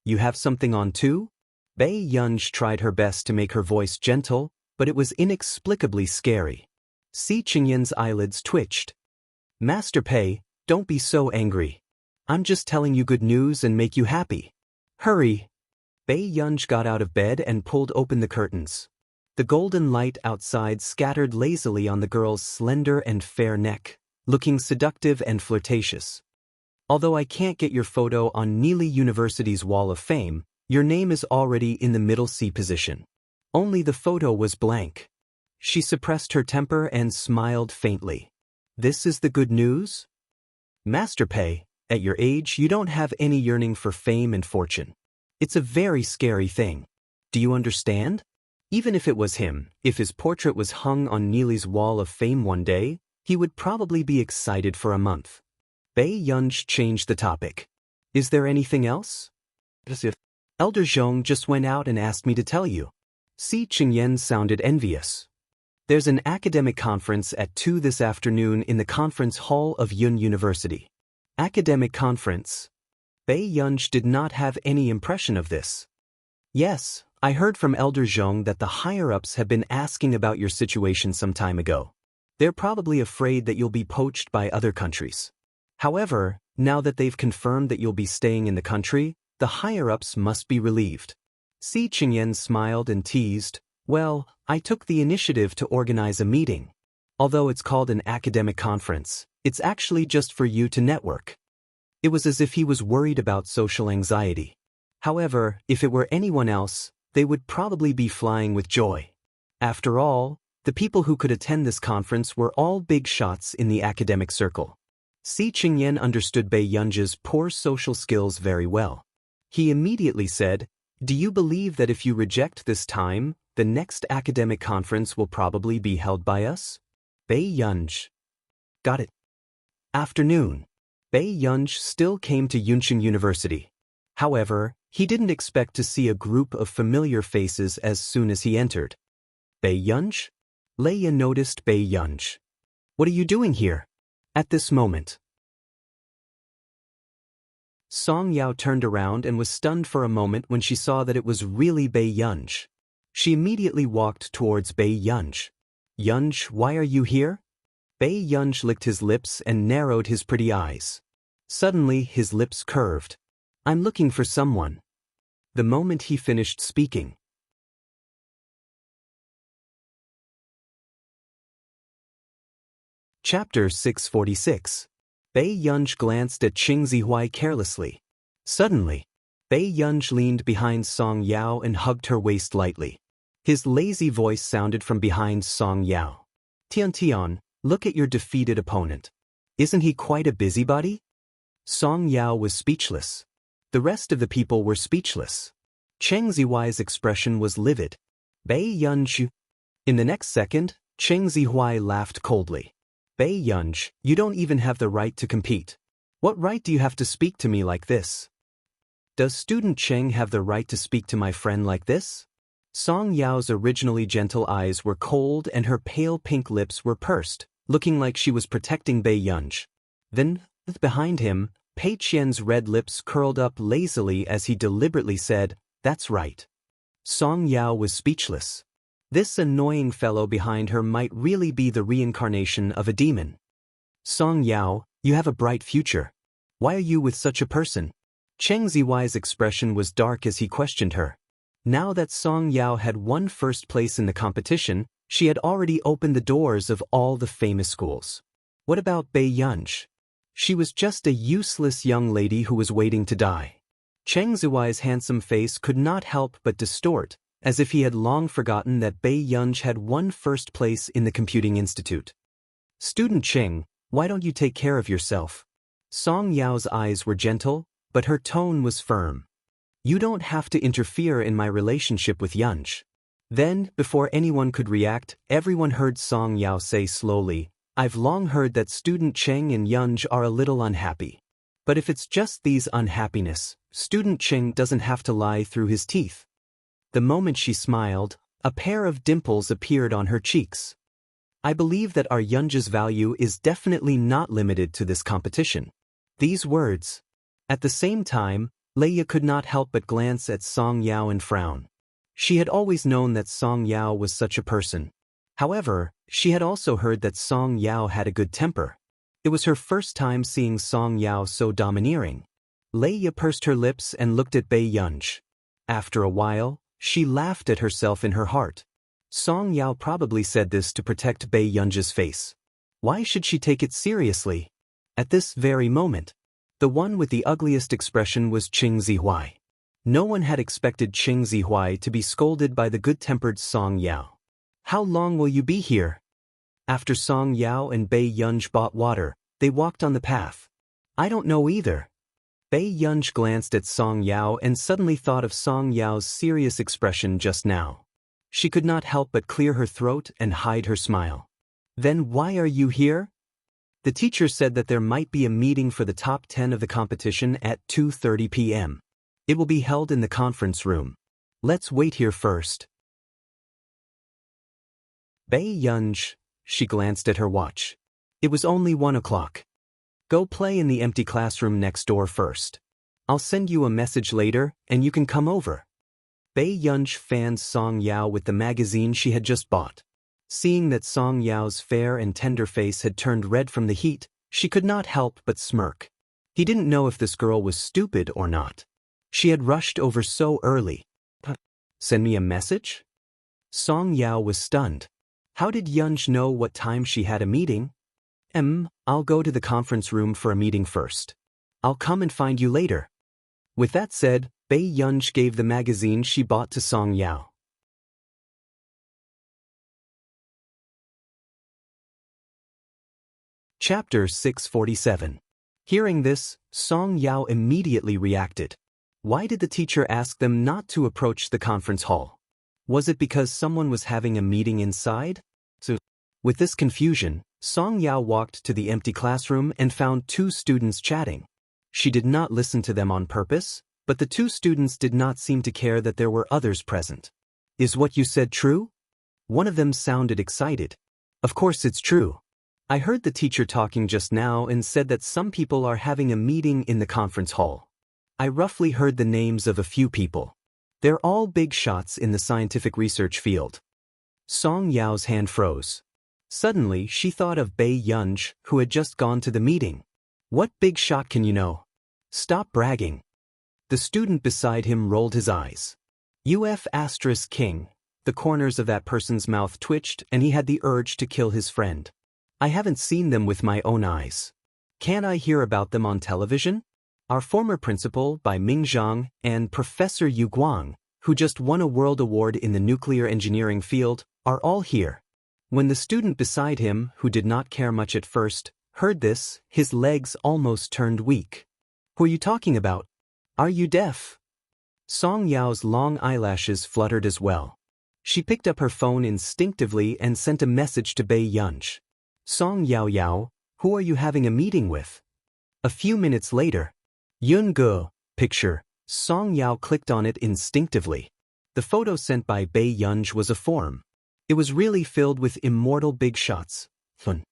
You have something on too? Bei Yunj tried her best to make her voice gentle, but it was inexplicably scary. Si Qingyan's eyelids twitched. Master Pei, don't be so angry. I'm just telling you good news and make you happy. Hurry. Bei Yunj got out of bed and pulled open the curtains. The golden light outside scattered lazily on the girl's slender and fair neck, looking seductive and flirtatious. Although I can't get your photo on Neely University's Wall of Fame, your name is already in the middle C position. Only the photo was blank. She suppressed her temper and smiled faintly. This is the good news? Master Pei, at your age you don't have any yearning for fame and fortune. It's a very scary thing. Do you understand? Even if it was him, if his portrait was hung on Neely's Wall of Fame one day, he would probably be excited for a month. Bei Yunj changed the topic. Is there anything else? Elder Zhong just went out and asked me to tell you. Si Qingyan sounded envious. There's an academic conference at 2 this afternoon in the conference hall of Yun University. Academic conference? Bei Yunj did not have any impression of this. Yes, I heard from Elder Zhong that the higher-ups have been asking about your situation some time ago. They're probably afraid that you'll be poached by other countries. However, now that they've confirmed that you'll be staying in the country, the higher-ups must be relieved. Si Qingyan smiled and teased, well, I took the initiative to organize a meeting. Although it's called an academic conference, it's actually just for you to network. It was as if he was worried about social anxiety. However, if it were anyone else, they would probably be flying with joy. After all, the people who could attend this conference were all big shots in the academic circle. Si Qingyan understood Bei Yunj's poor social skills very well. He immediately said, do you believe that if you reject this time, the next academic conference will probably be held by us? Bei Yunj. Got it. Afternoon. Bei Yunj still came to Yuncheng University. However, he didn't expect to see a group of familiar faces as soon as he entered. Bei Yunj? Leia noticed Bei Yunj. What are you doing here? At this moment. Song Yao turned around and was stunned for a moment when she saw that it was really Bei Yunj. She immediately walked towards Bei Yunj. Yunj, why are you here? Bei Yunj licked his lips and narrowed his pretty eyes. Suddenly, his lips curved. I'm looking for someone. The moment he finished speaking, Chapter 646. Bei Yunj glanced at Qing Zihuai carelessly. Suddenly, Bei Yunj leaned behind Song Yao and hugged her waist lightly. His lazy voice sounded from behind Song Yao. Tian Tian, look at your defeated opponent. Isn't he quite a busybody? Song Yao was speechless. The rest of the people were speechless. Cheng Zihuai's expression was livid. Bei Yunj. In the next second, Cheng Zihuai laughed coldly. Bei Yunj, you don't even have the right to compete. What right do you have to speak to me like this? Does student Cheng have the right to speak to my friend like this? Song Yao's originally gentle eyes were cold and her pale pink lips were pursed, looking like she was protecting Bei Yunj. Then, behind him, Pei Qian's red lips curled up lazily as he deliberately said, "That's right." Song Yao was speechless. This annoying fellow behind her might really be the reincarnation of a demon. Song Yao, you have a bright future. Why are you with such a person? Cheng Zihuai's expression was dark as he questioned her. Now that Song Yao had won first place in the competition, she had already opened the doors of all the famous schools. What about Bei Yunj? She was just a useless young lady who was waiting to die. Cheng Zihuai's handsome face could not help but distort, as if he had long forgotten that Bei Yunj had won first place in the computing institute. Student Cheng, why don't you take care of yourself? Song Yao's eyes were gentle, but her tone was firm. You don't have to interfere in my relationship with Yunj. Then, before anyone could react, everyone heard Song Yao say slowly, I've long heard that student Cheng and Yunj are a little unhappy. But if it's just these unhappiness, student Cheng doesn't have to lie through his teeth. The moment she smiled, a pair of dimples appeared on her cheeks. I believe that our Yunj's value is definitely not limited to this competition. These words. At the same time, Leia could not help but glance at Song Yao and frown. She had always known that Song Yao was such a person. However, she had also heard that Song Yao had a good temper. It was her first time seeing Song Yao so domineering. Leia pursed her lips and looked at Bei Yunj. After a while, she laughed at herself in her heart. Song Yao probably said this to protect Bei Yunj's face. Why should she take it seriously? At this very moment, the one with the ugliest expression was Cheng Zihuai. No one had expected Cheng Zihuai to be scolded by the good-tempered Song Yao. How long will you be here? After Song Yao and Bei Yunj bought water, they walked on the path. I don't know either. Bei Yunj glanced at Song Yao and suddenly thought of Song Yao's serious expression just now. She could not help but clear her throat and hide her smile. Then why are you here? The teacher said that there might be a meeting for the top 10 of the competition at 2:30 p.m. It will be held in the conference room. Let's wait here first. Bei Yunj, she glanced at her watch. It was only 1 o'clock. Go play in the empty classroom next door first. I'll send you a message later, and you can come over. Bei Yunj fanned Song Yao with the magazine she had just bought. Seeing that Song Yao's fair and tender face had turned red from the heat, she could not help but smirk. He didn't know if this girl was stupid or not. She had rushed over so early. Send me a message? Song Yao was stunned. How did Yunj know what time she had a meeting? I'll go to the conference room for a meeting first. I'll come and find you later. With that said, Bei Yunj gave the magazine she bought to Song Yao. Chapter 647. Hearing this, Song Yao immediately reacted. Why did the teacher ask them not to approach the conference hall? Was it because someone was having a meeting inside? With this confusion, Song Yao walked to the empty classroom and found 2 students chatting. She did not listen to them on purpose, but the 2 students did not seem to care that there were others present. Is what you said true? One of them sounded excited. Of course it's true. I heard the teacher talking just now and said that some people are having a meeting in the conference hall. I roughly heard the names of a few people. They're all big shots in the scientific research field. Song Yao's hand froze. Suddenly, she thought of Bei Yunj, who had just gone to the meeting. What big shot can you know? Stop bragging. The student beside him rolled his eyes. UF*King. The corners of that person's mouth twitched and he had the urge to kill his friend. I haven't seen them with my own eyes. Can I hear about them on television? Our former principal, Bai Mingzhang, and Professor Yu Guang, who just won a world award in the nuclear engineering field, are all here. When the student beside him, who did not care much at first, heard this, his legs almost turned weak. Who are you talking about? Are you deaf? Song Yao's long eyelashes fluttered as well. She picked up her phone instinctively and sent a message to Bai Yunj. Song Yao, who are you having a meeting with? A few minutes later, Yun Ge, picture, Song Yao clicked on it instinctively. The photo sent by Bai Yunj was a form. It was really filled with immortal big shots. Fun.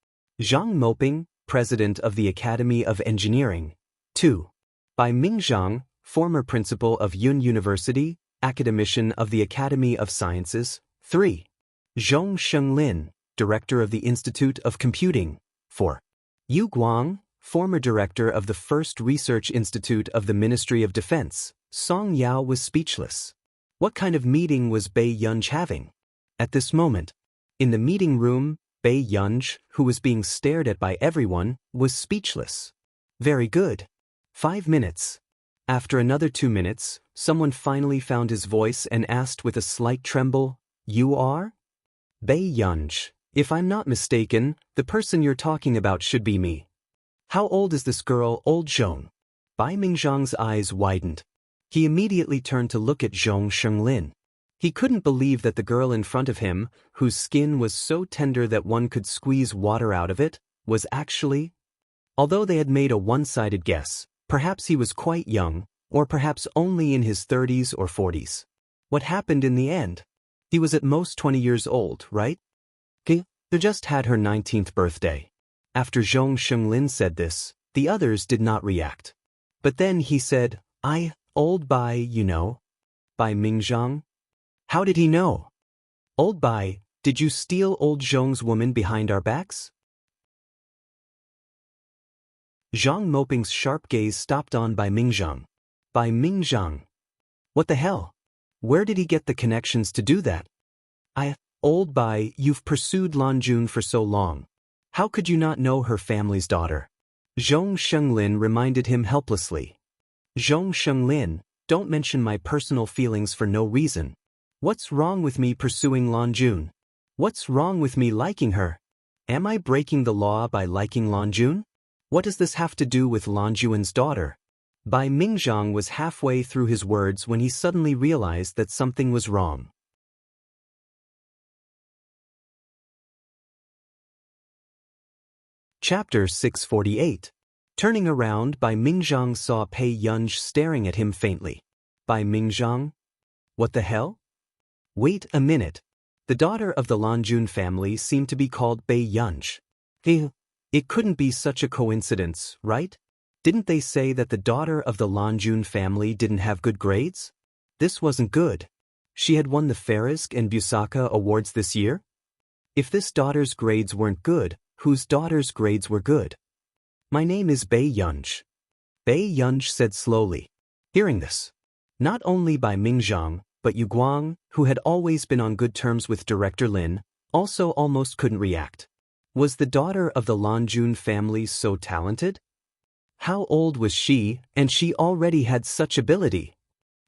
Zhang Moping, president of the Academy of Engineering. 2. Bai Mingzhang, former principal of Yun University, academician of the Academy of Sciences. 3. Zhong Shenglin, director of the Institute of Computing. 4. Yu Guang, former director of the First Research Institute of the Ministry of Defense. Song Yao was speechless. What kind of meeting was Bai Yunj having? At this moment, in the meeting room, Bai Yunj, who was being stared at by everyone, was speechless. Very good. 5 minutes. After another 2 minutes, someone finally found his voice and asked with a slight tremble, "You are?" Bai Yunj, if I'm not mistaken, the person you're talking about should be me. How old is this girl, old Zhong? Bai Mingzhang's eyes widened. He immediately turned to look at Zhong Shenglin. He couldn't believe that the girl in front of him, whose skin was so tender that one could squeeze water out of it, was actually... Although they had made a one-sided guess, perhaps he was quite young, or perhaps only in his 30s or 40s. What happened in the end? He was at most 20 years old, right? They just had her 19th birthday. After Zhong Shenglin said this, the others did not react. But then he said, old Bai, you know. Bai Mingzhang? How did he know? Old Bai, did you steal old Zhong's woman behind our backs? Zhang Moping's sharp gaze stopped on Bai Mingzhang. Bai Mingzhang. What the hell? Where did he get the connections to do that? Old Bai, you've pursued Lanjun for so long. How could you not know her family's daughter? Zhong Shenglin reminded him helplessly. Zhong Shenglin, don't mention my personal feelings for no reason. What's wrong with me pursuing Lanjun? What's wrong with me liking her? Am I breaking the law by liking Lanjun? What does this have to do with Lanjun's daughter? Bai Mingzhang was halfway through his words when he suddenly realized that something was wrong. Chapter 648. Turning around, Bai Mingzhang saw Bai Yunj staring at him faintly. Bai Mingzhang? What the hell? Wait a minute. The daughter of the Lanjun family seemed to be called Bai Yunj. It couldn't be such a coincidence, right? Didn't they say that the daughter of the Lanjun family didn't have good grades? This wasn't good. She had won the Farisk and Busaka awards this year? If this daughter's grades weren't good, whose daughter's grades were good? My name is Bai Yunj. Bai Yunj said slowly. Hearing this, not only Bai Mingzhang, but Yu Guang, who had always been on good terms with Director Lin, also almost couldn't react. Was the daughter of the Lanjun family so talented? How old was she, and she already had such ability?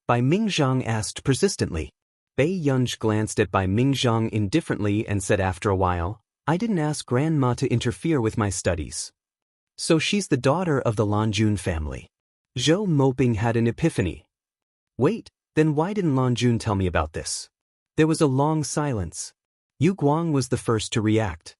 Bai Mingzhang asked persistently. Bai Yunj glanced at Bai Mingzhang indifferently and said after a while, I didn't ask Grandma to interfere with my studies. So she's the daughter of the Lanjun family. Zhou Moping had an epiphany. Wait, then why didn't Lanjun tell me about this? There was a long silence. Yu Guang was the first to react.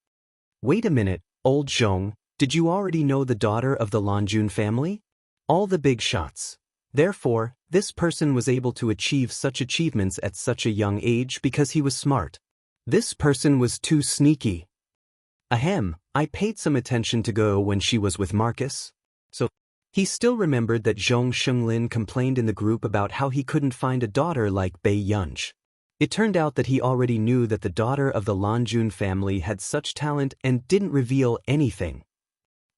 Wait a minute, old Zhong, did you already know the daughter of the Lanjun family? All the big shots. Therefore, this person was able to achieve such achievements at such a young age because he was smart. This person was too sneaky. Ahem, I paid some attention to Go when she was with Marcus. So, he still remembered that Zhong Shenglin complained in the group about how he couldn't find a daughter like Bai Yunj. It turned out that he already knew that the daughter of the Lanjun family had such talent and didn't reveal anything.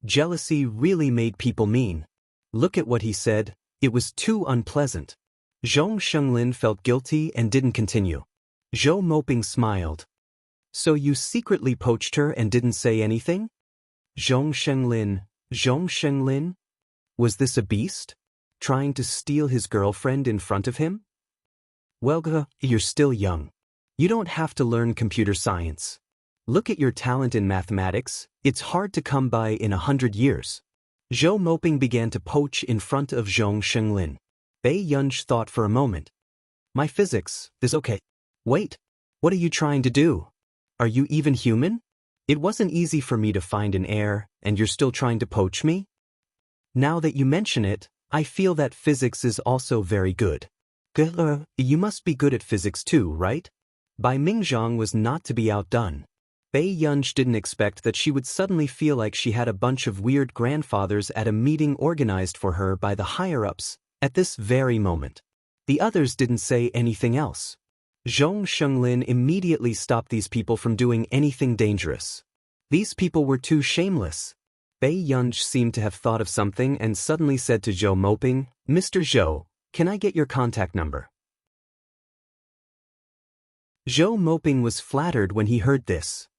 Jealousy really made people mean. Look at what he said, it was too unpleasant. Zhong Shenglin felt guilty and didn't continue. Zhou Moping smiled. So you secretly poached her and didn't say anything? Zhong Shenglin? Was this a beast? Trying to steal his girlfriend in front of him? Well, you're still young. You don't have to learn computer science. Look at your talent in mathematics, it's hard to come by in 100 years. Zhou Moping began to poach in front of Zhong Shenglin. Bei Yunj thought for a moment. My physics is okay. Wait, what are you trying to do? Are you even human? It wasn't easy for me to find an heir, and you're still trying to poach me? Now that you mention it, I feel that physics is also very good. You must be good at physics too, right? Bai Mingzhang was not to be outdone. Bei Yunj didn't expect that she would suddenly feel like she had a bunch of weird grandfathers at a meeting organized for her by the higher-ups at this very moment. The others didn't say anything else. Zhong Shenglin immediately stopped these people from doing anything dangerous. These people were too shameless. Bei Yunj seemed to have thought of something and suddenly said to Zhou Moping, Mr. Zhou, can I get your contact number? Zhou Moping was flattered when he heard this.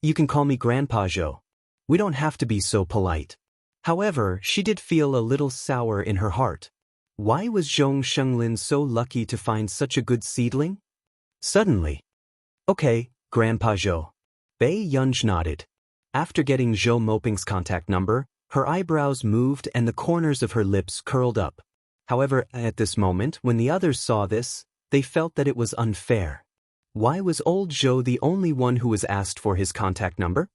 You can call me Grandpa Zhou. We don't have to be so polite. However, she did feel a little sour in her heart. Why was Zhong Shenglin so lucky to find such a good seedling? Suddenly. Okay, Grandpa Zhou. Bei Yunj nodded. After getting Zhou Moping's contact number, her eyebrows moved and the corners of her lips curled up. However, at this moment, when the others saw this, they felt that it was unfair. Why was old Zhou the only one who was asked for his contact number?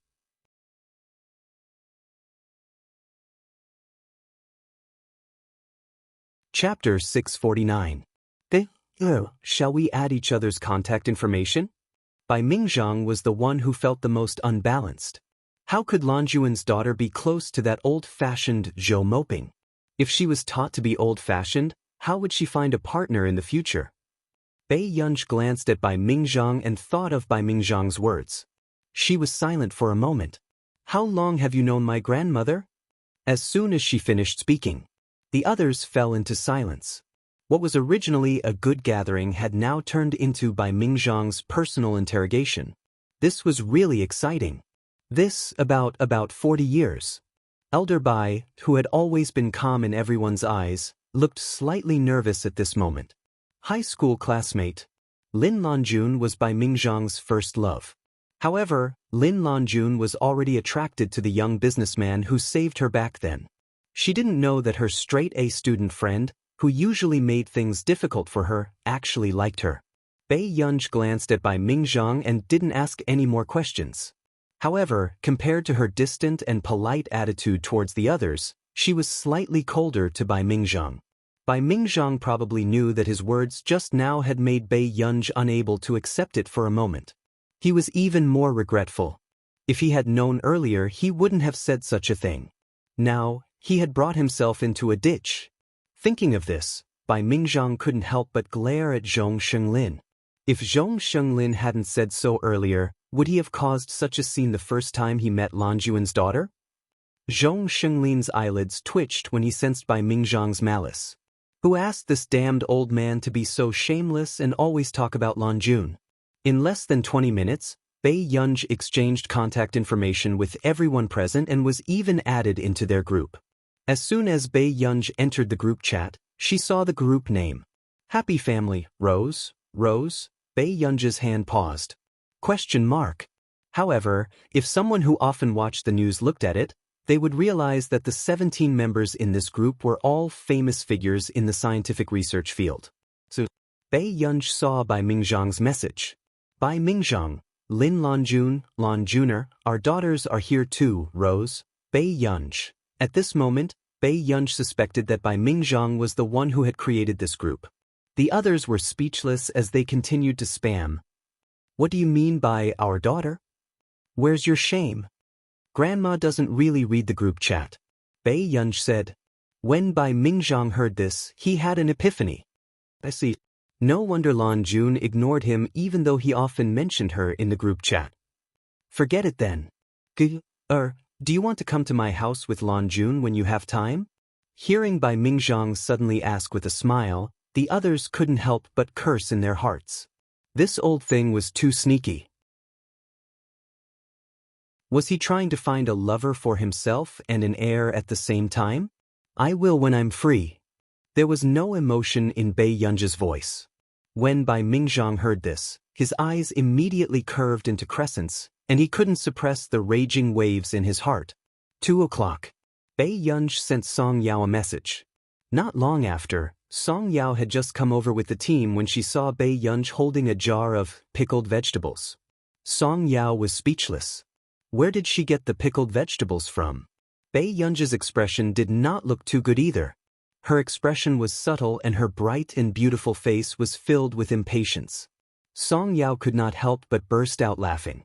Chapter 649. Shall we add each other's contact information? Bai Mingzhang was the one who felt the most unbalanced. How could Lan Juan's daughter be close to that old-fashioned Zhou Moping? If she was taught to be old-fashioned, how would she find a partner in the future? Bei Yunj glanced at Bai Mingzhang and thought of Bai Mingzhang's words. She was silent for a moment. How long have you known my grandmother? As soon as she finished speaking, the others fell into silence. What was originally a good gathering had now turned into Bai Mingzhang's personal interrogation. This was really exciting. This about 40 years. Elder Bai, who had always been calm in everyone's eyes, looked slightly nervous at this moment. High school classmate. Lin Lanjun was Bai Mingzhang's first love. However, Lin Lanjun was already attracted to the young businessman who saved her back then. She didn't know that her straight-A student friend, who usually made things difficult for her, actually liked her. Bei Yunj glanced at Bai Mingzhang and didn't ask any more questions. However, compared to her distant and polite attitude towards the others, she was slightly colder to Bai Mingzhang. Bai Mingzhang probably knew that his words just now had made Bei Yunj unable to accept it for a moment. He was even more regretful. If he had known earlier, he wouldn't have said such a thing. Now, he had brought himself into a ditch. Thinking of this, Bai Mingzhang couldn't help but glare at Zhong Shenglin. If Zhong Shenglin hadn't said so earlier, would he have caused such a scene the first time he met Lan Juan's daughter? Zhong Shenglin's eyelids twitched when he sensed Bai Mingzhang's malice. Who asked this damned old man to be so shameless and always talk about Lan Juan? In less than 20 minutes, Bei Yunj exchanged contact information with everyone present and was even added into their group. As soon as Bei Yunj entered the group chat, she saw the group name. Happy Family, Rose. Bei Yunj's hand paused. ? However, if someone who often watched the news looked at it, they would realize that the 17 members in this group were all famous figures in the scientific research field. So, Bei Yunj saw Bai Mingzhang's message. Bai Mingzhang, Lin Lanjuner, our daughters are here too, Rose. Bei Yunj. At this moment, Bei Yunj suspected that Bai Mingzhang was the one who had created this group. The others were speechless as they continued to spam. What do you mean by our daughter? Where's your shame? Grandma doesn't really read the group chat. Bei Yunj said. When Bai Mingzhang heard this, he had an epiphany. I see. No wonder Lan Juan ignored him even though he often mentioned her in the group chat. Forget it then. Do you want to come to my house with Lan Juan when you have time? Hearing Bai Mingzhang suddenly ask with a smile, the others couldn't help but curse in their hearts. This old thing was too sneaky. Was he trying to find a lover for himself and an heir at the same time? I will when I'm free. There was no emotion in Bei Yunji's voice. When Bai Mingzhang heard this, his eyes immediately curved into crescents, and he couldn't suppress the raging waves in his heart. 2 o'clock. Bei Yunji sent Song Yao a message. Not long after, Song Yao had just come over with the team when she saw Bei Yunji holding a jar of pickled vegetables. Song Yao was speechless. Where did she get the pickled vegetables from? Bei Yunji's expression did not look too good either. Her expression was subtle and her bright and beautiful face was filled with impatience. Song Yao could not help but burst out laughing.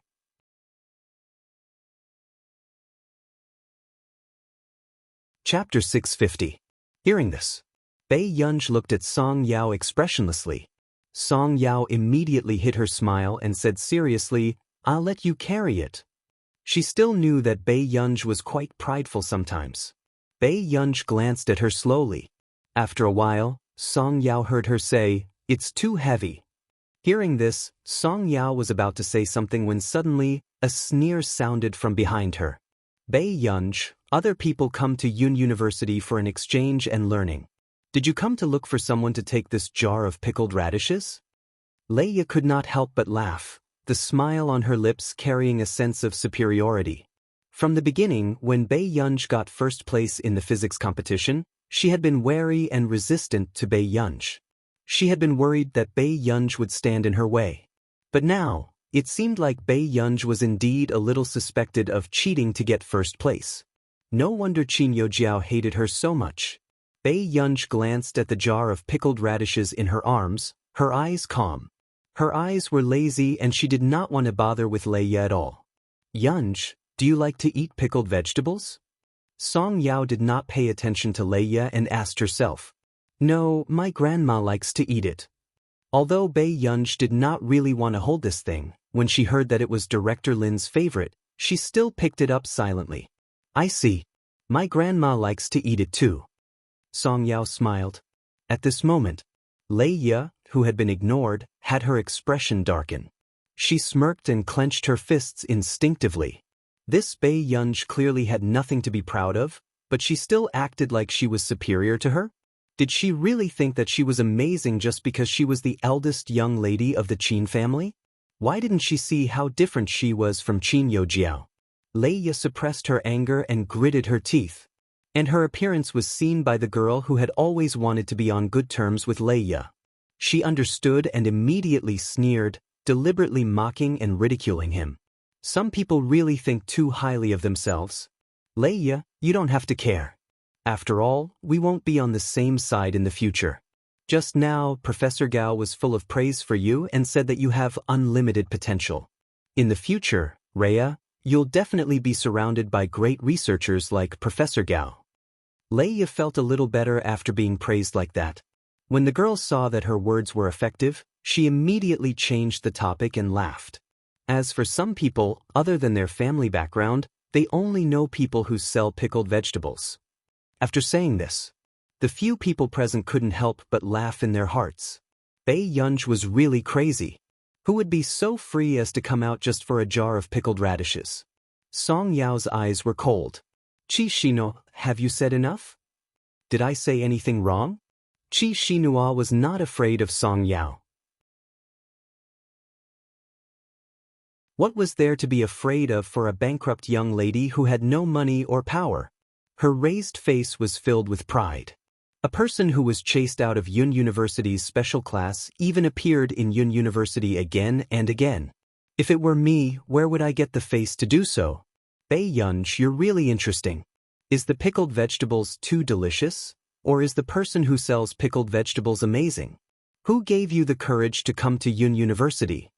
Chapter 650. Hearing this, Bei Yunji looked at Song Yao expressionlessly. Song Yao immediately hid her smile and said seriously, "I'll let you carry it." She still knew that Bei Yunji was quite prideful sometimes. Bei Yunji glanced at her slowly. After a while, Song Yao heard her say, "It's too heavy." Hearing this, Song Yao was about to say something when suddenly, a sneer sounded from behind her. "Bei Yunji, other people come to Yun University for an exchange and learning. Did you come to look for someone to take this jar of pickled radishes?" Leia could not help but laugh, the smile on her lips carrying a sense of superiority. From the beginning, when Bei Yunji got first place in the physics competition, she had been wary and resistant to Bei Yunji. She had been worried that Bei Yunji would stand in her way. But now, it seemed like Bei Yunji was indeed a little suspected of cheating to get first place. No wonder Qin Yojiao hated her so much. Bei Yunji glanced at the jar of pickled radishes in her arms, her eyes calm. Her eyes were lazy and she did not want to bother with Leia at all. "Yunji, do you like to eat pickled vegetables?" Song Yao did not pay attention to Leia and asked herself. "No, my grandma likes to eat it." Although Bei Yunji did not really want to hold this thing, when she heard that it was Director Lin's favorite, she still picked it up silently. "I see. My grandma likes to eat it too." Song Yao smiled. At this moment, Leia, who had been ignored, had her expression darken. She smirked and clenched her fists instinctively. This Bei Yunji clearly had nothing to be proud of, but she still acted like she was superior to her? Did she really think that she was amazing just because she was the eldest young lady of the Qin family? Why didn't she see how different she was from Qin Yojiao? Leia suppressed her anger and gritted her teeth. And her appearance was seen by the girl who had always wanted to be on good terms with Leia. She understood and immediately sneered, deliberately mocking and ridiculing him. Some people really think too highly of themselves. "Leia, you don't have to care. After all, we won't be on the same side in the future. Just now, Professor Gao was full of praise for you and said that you have unlimited potential. In the future, Rhea, you'll definitely be surrounded by great researchers like Professor Gao." Leia felt a little better after being praised like that. When the girl saw that her words were effective, she immediately changed the topic and laughed. As for some people, other than their family background, they only know people who sell pickled vegetables. After saying this, the few people present couldn't help but laugh in their hearts. Bei Yunji was really crazy. Who would be so free as to come out just for a jar of pickled radishes? Song Yao's eyes were cold. "Qi Xinhua, have you said enough? Did I say anything wrong?" Qi Xinhua was not afraid of Song Yao. What was there to be afraid of for a bankrupt young lady who had no money or power? Her raised face was filled with pride. A person who was chased out of Yun University's special class even appeared in Yun University again and again. If it were me, where would I get the face to do so? "Bei Yunji, you're really interesting. Is the pickled vegetables too delicious? Or is the person who sells pickled vegetables amazing? Who gave you the courage to come to Yun University?"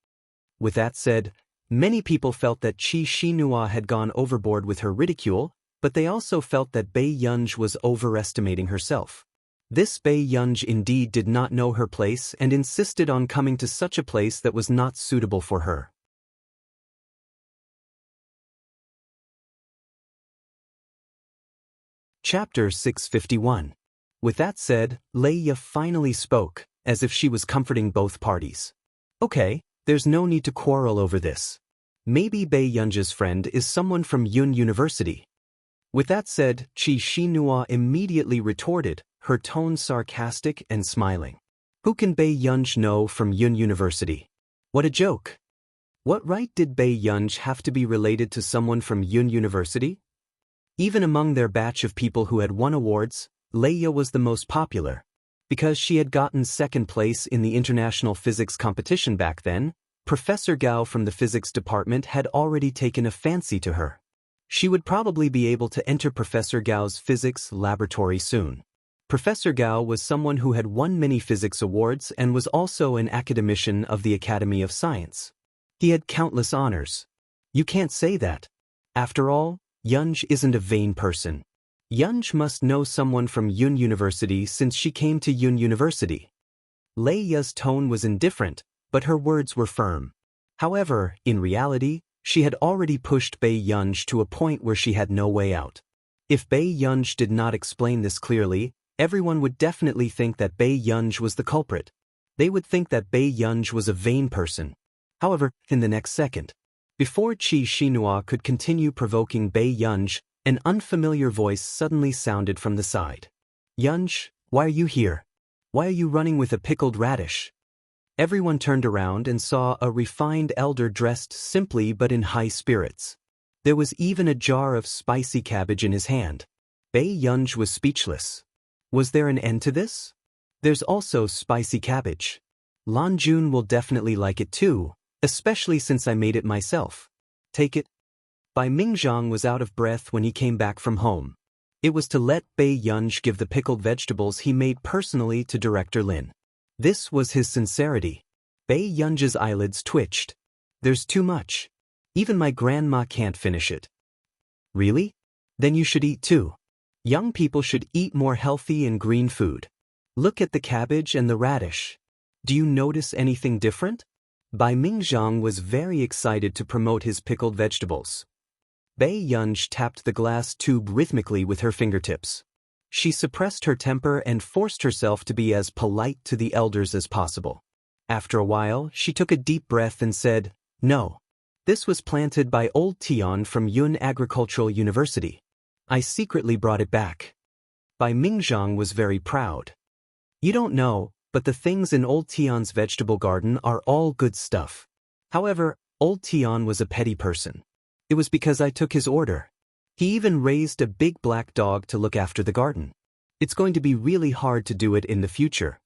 With that said, many people felt that Qi Xinhua had gone overboard with her ridicule, but they also felt that Bei Yunji was overestimating herself. This Bei Yunji indeed did not know her place and insisted on coming to such a place that was not suitable for her. Chapter 651. With that said, Leia finally spoke, as if she was comforting both parties. "Okay, there's no need to quarrel over this. Maybe Bei Yunji's friend is someone from Yun University. With that said, Qi Xinhua immediately retorted, her tone sarcastic and smiling. Who can Bei Yunj know from Yun University? What a joke! What right did Bei Yunj have to be related to someone from Yun University? Even among their batch of people who had won awards, Leia was the most popular. Because she had gotten second place in the international physics competition back then, Professor Gao from the physics department had already taken a fancy to her. She would probably be able to enter Professor Gao's physics laboratory soon. Professor Gao was someone who had won many physics awards and was also an academician of the Academy of Science. He had countless honors. You can't say that. After all, Yunj isn't a vain person. Yunj must know someone from Yun University since she came to Yun University. Leia's tone was indifferent, but her words were firm. However, in reality, she had already pushed Bei Yunj to a point where she had no way out. If Bei Yunj did not explain this clearly, everyone would definitely think that Bei Yunj was the culprit. They would think that Bei Yunj was a vain person. However, in the next second, before Qi Xinhua could continue provoking Bei Yunj, an unfamiliar voice suddenly sounded from the side. Yunj, why are you here? Why are you running with a pickled radish? Everyone turned around and saw a refined elder dressed simply but in high spirits. There was even a jar of spicy cabbage in his hand. Bei Yunj was speechless. Was there an end to this? There's also spicy cabbage. Lan Jun will definitely like it too, especially since I made it myself. Take it. Bai Mingzhang was out of breath when he came back from home. It was to let Bei Yunj give the pickled vegetables he made personally to Director Lin. This was his sincerity. Bei Yunj's eyelids twitched. There's too much. Even my grandma can't finish it. Really? Then you should eat too. Young people should eat more healthy and green food. Look at the cabbage and the radish. Do you notice anything different? Bai Mingzhang was very excited to promote his pickled vegetables. Bei Yunj tapped the glass tube rhythmically with her fingertips. She suppressed her temper and forced herself to be as polite to the elders as possible. After a while, she took a deep breath and said, "No. This was planted by old Tian from Yun Agricultural University. I secretly brought it back." Bai Mingzhang was very proud. You don't know, but the things in old Tian's vegetable garden are all good stuff. However, old Tian was a petty person. It was because I took his order. He even raised a big black dog to look after the garden. It's going to be really hard to do it in the future.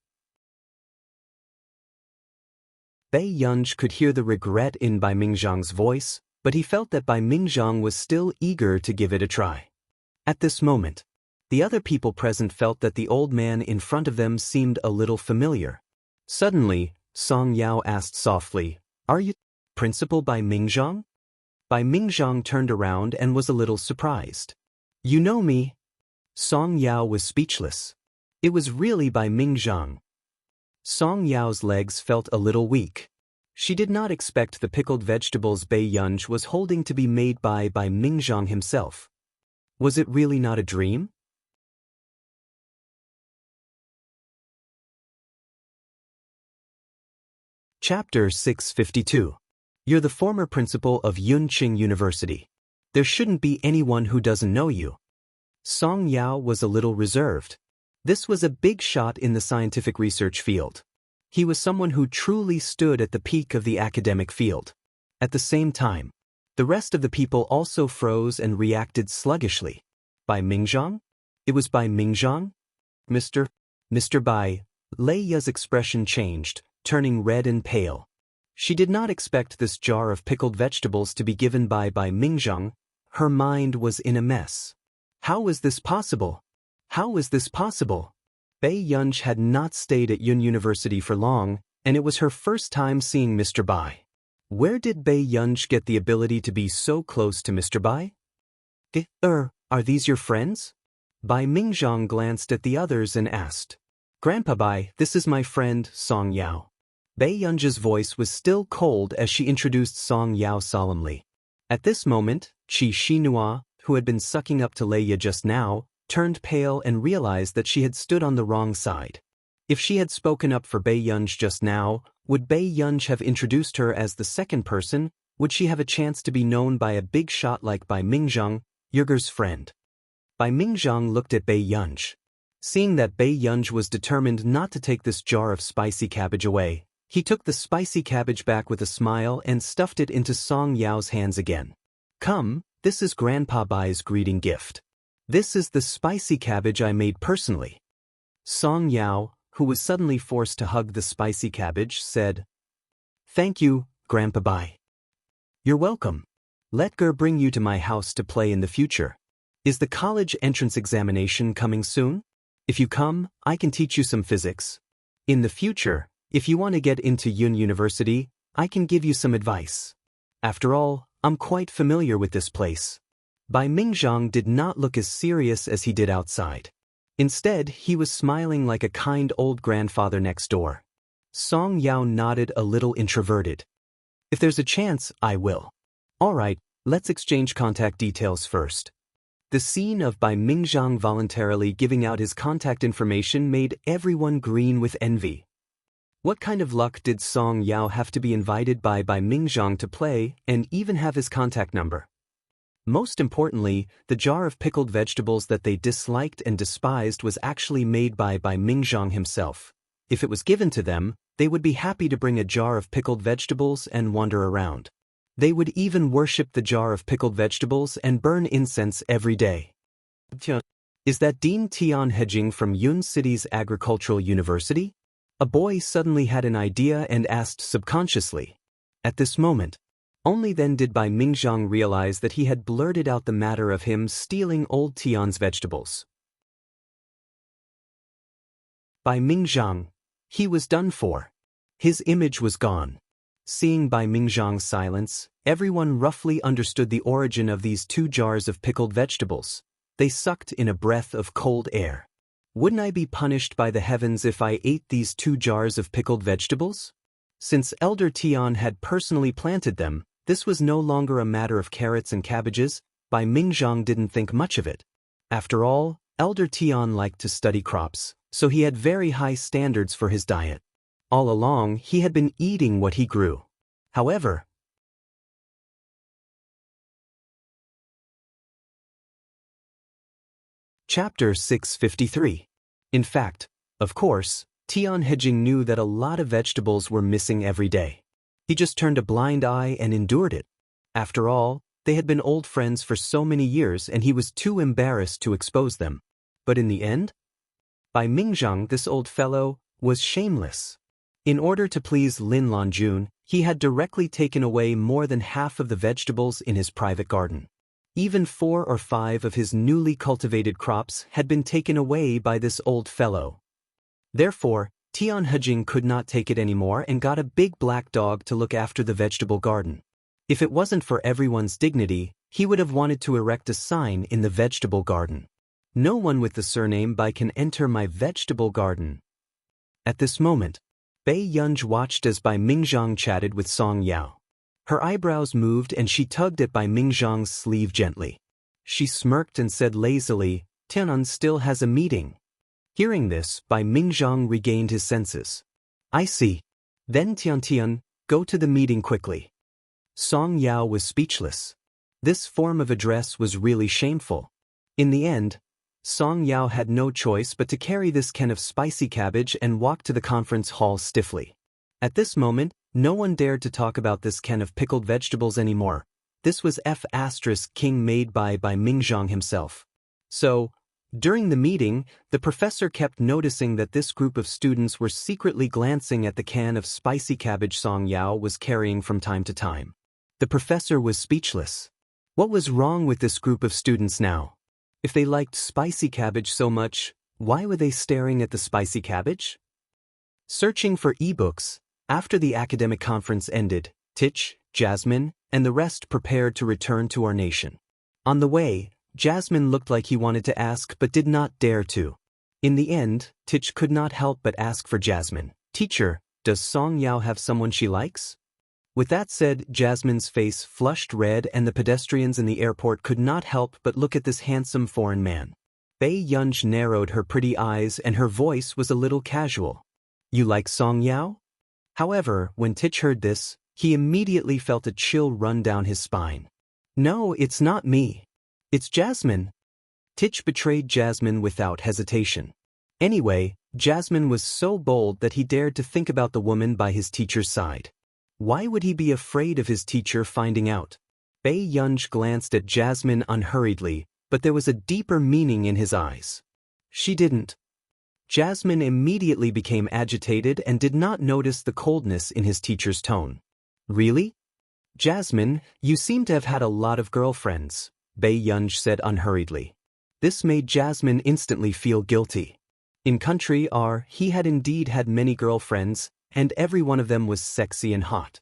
Bei Yunj could hear the regret in Bai Mingzhang's voice, but he felt that Bai Mingzhang was still eager to give it a try. At this moment, the other people present felt that the old man in front of them seemed a little familiar. Suddenly, Song Yao asked softly, "Are you Principal Bai Mingzhang?" Bai Mingzhang turned around and was a little surprised. "You know me?" Song Yao was speechless. It was really Bai Mingzhang. Song Yao's legs felt a little weak. She did not expect the pickled vegetables Bei Yunj was holding to be made by Bai Mingzhang himself. Was it really not a dream? Chapter 652. You're the former principal of Yunqing University. There shouldn't be anyone who doesn't know you. Song Yao was a little reserved. This was a big shot in the scientific research field. He was someone who truly stood at the peak of the academic field. At the same time, the rest of the people also froze and reacted sluggishly. Bai Mingzhang? It was Bai Mingzhang? Mr. Bai. Leia's expression changed, turning red and pale. She did not expect this jar of pickled vegetables to be given by Bai Mingzhang. Her mind was in a mess. How was this possible? How was this possible? Bei Yunj had not stayed at Yun University for long, and it was her first time seeing Mr. Bai. Where did Bei Yunj get the ability to be so close to Mr. Bai? Are these your friends? Bai Mingzhang glanced at the others and asked. Grandpa Bai, this is my friend, Song Yao. Bei Yunj's voice was still cold as she introduced Song Yao solemnly. At this moment, Qi Xinhua, who had been sucking up to Leia just now, turned pale and realized that she had stood on the wrong side. If she had spoken up for Bei Yunj just now, would Bei Yunj have introduced her as the second person, Would she have a chance to be known by a big shot like Bai Mingzhang, Yurger's friend? Bai Mingzhang looked at Bai Yunj. Seeing that Bai Yunj was determined not to take this jar of spicy cabbage away, he took the spicy cabbage back with a smile and stuffed it into Song Yao's hands again. Come, this is Grandpa Bai's greeting gift. This is the spicy cabbage I made personally. Song Yao, who was suddenly forced to hug the spicy cabbage, said, Thank you, Grandpa Bai. You're welcome. Let Ger bring you to my house to play in the future. Is the college entrance examination coming soon? If you come, I can teach you some physics. In the future, if you want to get into Yun University, I can give you some advice. After all, I'm quite familiar with this place. Bai Mingzhang did not look as serious as he did outside. Instead, he was smiling like a kind old grandfather next door. Song Yao nodded, a little introverted. If there's a chance, I will. All right, let's exchange contact details first. The scene of Bai Mingzhang voluntarily giving out his contact information made everyone green with envy. What kind of luck did Song Yao have to be invited by Bai Mingzhang to play and even have his contact number? Most importantly, the jar of pickled vegetables that they disliked and despised was actually made by Bai Mingzhang himself. If it was given to them, they would be happy to bring a jar of pickled vegetables and wander around. They would even worship the jar of pickled vegetables and burn incense every day. Is that Dean Tian Hejing from Yun City's Agricultural University? A boy suddenly had an idea and asked subconsciously. At this moment, only then did Bai Mingzhang realize that he had blurted out the matter of him stealing old Tian's vegetables. Bai Mingzhang, he was done for. His image was gone. Seeing Bai Mingzhang's silence, everyone roughly understood the origin of these 2 jars of pickled vegetables. They sucked in a breath of cold air. Wouldn't I be punished by the heavens if I ate these 2 jars of pickled vegetables? Since Elder Tian had personally planted them, this was no longer a matter of carrots and cabbages. Bai Mingzhang didn't think much of it. After all, Elder Tian liked to study crops, so he had very high standards for his diet. All along, he had been eating what he grew. However, Chapter 653. In fact, of course, Tian Hejing knew that a lot of vegetables were missing every day. He just turned a blind eye and endured it. After all, they had been old friends for so many years and he was too embarrassed to expose them. But in the end, Bai Mingzhang, this old fellow, was shameless. In order to please Lin Lanjun, he had directly taken away more than half of the vegetables in his private garden. Even 4 or 5 of his newly cultivated crops had been taken away by this old fellow. Therefore, Tian Hejing could not take it anymore and got a big black dog to look after the vegetable garden. If it wasn't for everyone's dignity, he would have wanted to erect a sign in the vegetable garden. No one with the surname Bai can enter my vegetable garden. At this moment, Bai Yunj watched as Bai Mingzhang chatted with Song Yao. Her eyebrows moved and she tugged at Bai Mingzhang's sleeve gently. She smirked and said lazily, Tianan still has a meeting. Hearing this, Bai Mingzhang regained his senses. I see. Then Tian, go to the meeting quickly. Song Yao was speechless. This form of address was really shameful. In the end, Song Yao had no choice but to carry this can of spicy cabbage and walk to the conference hall stiffly. At this moment, no one dared to talk about this can of pickled vegetables anymore. This was King made by Mingzhang himself. So, during the meeting, the professor kept noticing that this group of students were secretly glancing at the can of spicy cabbage Song Yao was carrying from time to time. The professor was speechless. What was wrong with this group of students now? If they liked spicy cabbage so much, why were they staring at the spicy cabbage? Searching for ebooks, after the academic conference ended, Tich, Jasmine, and the rest prepared to return to our nation. On the way, Jasmine looked like he wanted to ask but did not dare to. In the end, Tich could not help but ask for Jasmine. Teacher, does Song Yao have someone she likes? With that said, Jasmine's face flushed red and the pedestrians in the airport could not help but look at this handsome foreign man. Bai Yunj narrowed her pretty eyes and her voice was a little casual. You like Song Yao? However, when Tich heard this, He immediately felt a chill run down his spine. No, it's not me. It's Jasmine. Titch betrayed Jasmine without hesitation. Anyway, Jasmine was so bold that he dared to think about the woman by his teacher's side. Why would he be afraid of his teacher finding out? Bae Yunj glanced at Jasmine unhurriedly, but there was a deeper meaning in his eyes. She didn't. Jasmine immediately became agitated and did not notice the coldness in his teacher's tone. Really? Jasmine, you seem to have had a lot of girlfriends, Bae Yunj said unhurriedly. This made Jasmine instantly feel guilty. In Country R, he had indeed had many girlfriends, and every one of them was sexy and hot.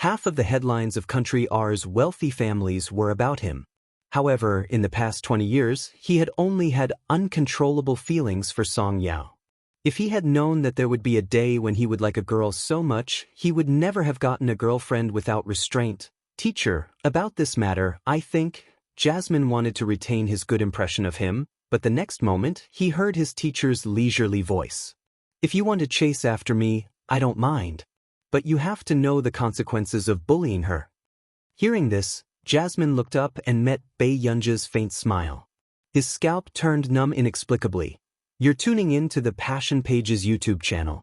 Half of the headlines of Country R's wealthy families were about him. However, in the past 20 years, he had only had uncontrollable feelings for Song Yao. If he had known that there would be a day when he would like a girl so much, he would never have gotten a girlfriend without restraint. Teacher, about this matter, I think. Jasmine wanted to retain his good impression of him, but the next moment, he heard his teacher's leisurely voice. If you want to chase after me, I don't mind. But you have to know the consequences of bullying her. Hearing this, Jasmine looked up and met Bae Yunj's faint smile. His scalp turned numb inexplicably. You're tuning in to the Passion Pages YouTube channel.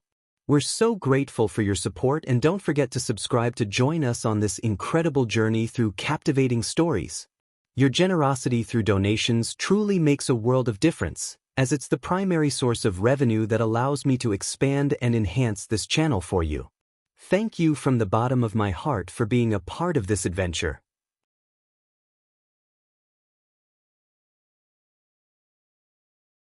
We're so grateful for your support, and don't forget to subscribe to join us on this incredible journey through captivating stories. Your generosity through donations truly makes a world of difference, as it's the primary source of revenue that allows me to expand and enhance this channel for you. Thank you from the bottom of my heart for being a part of this adventure.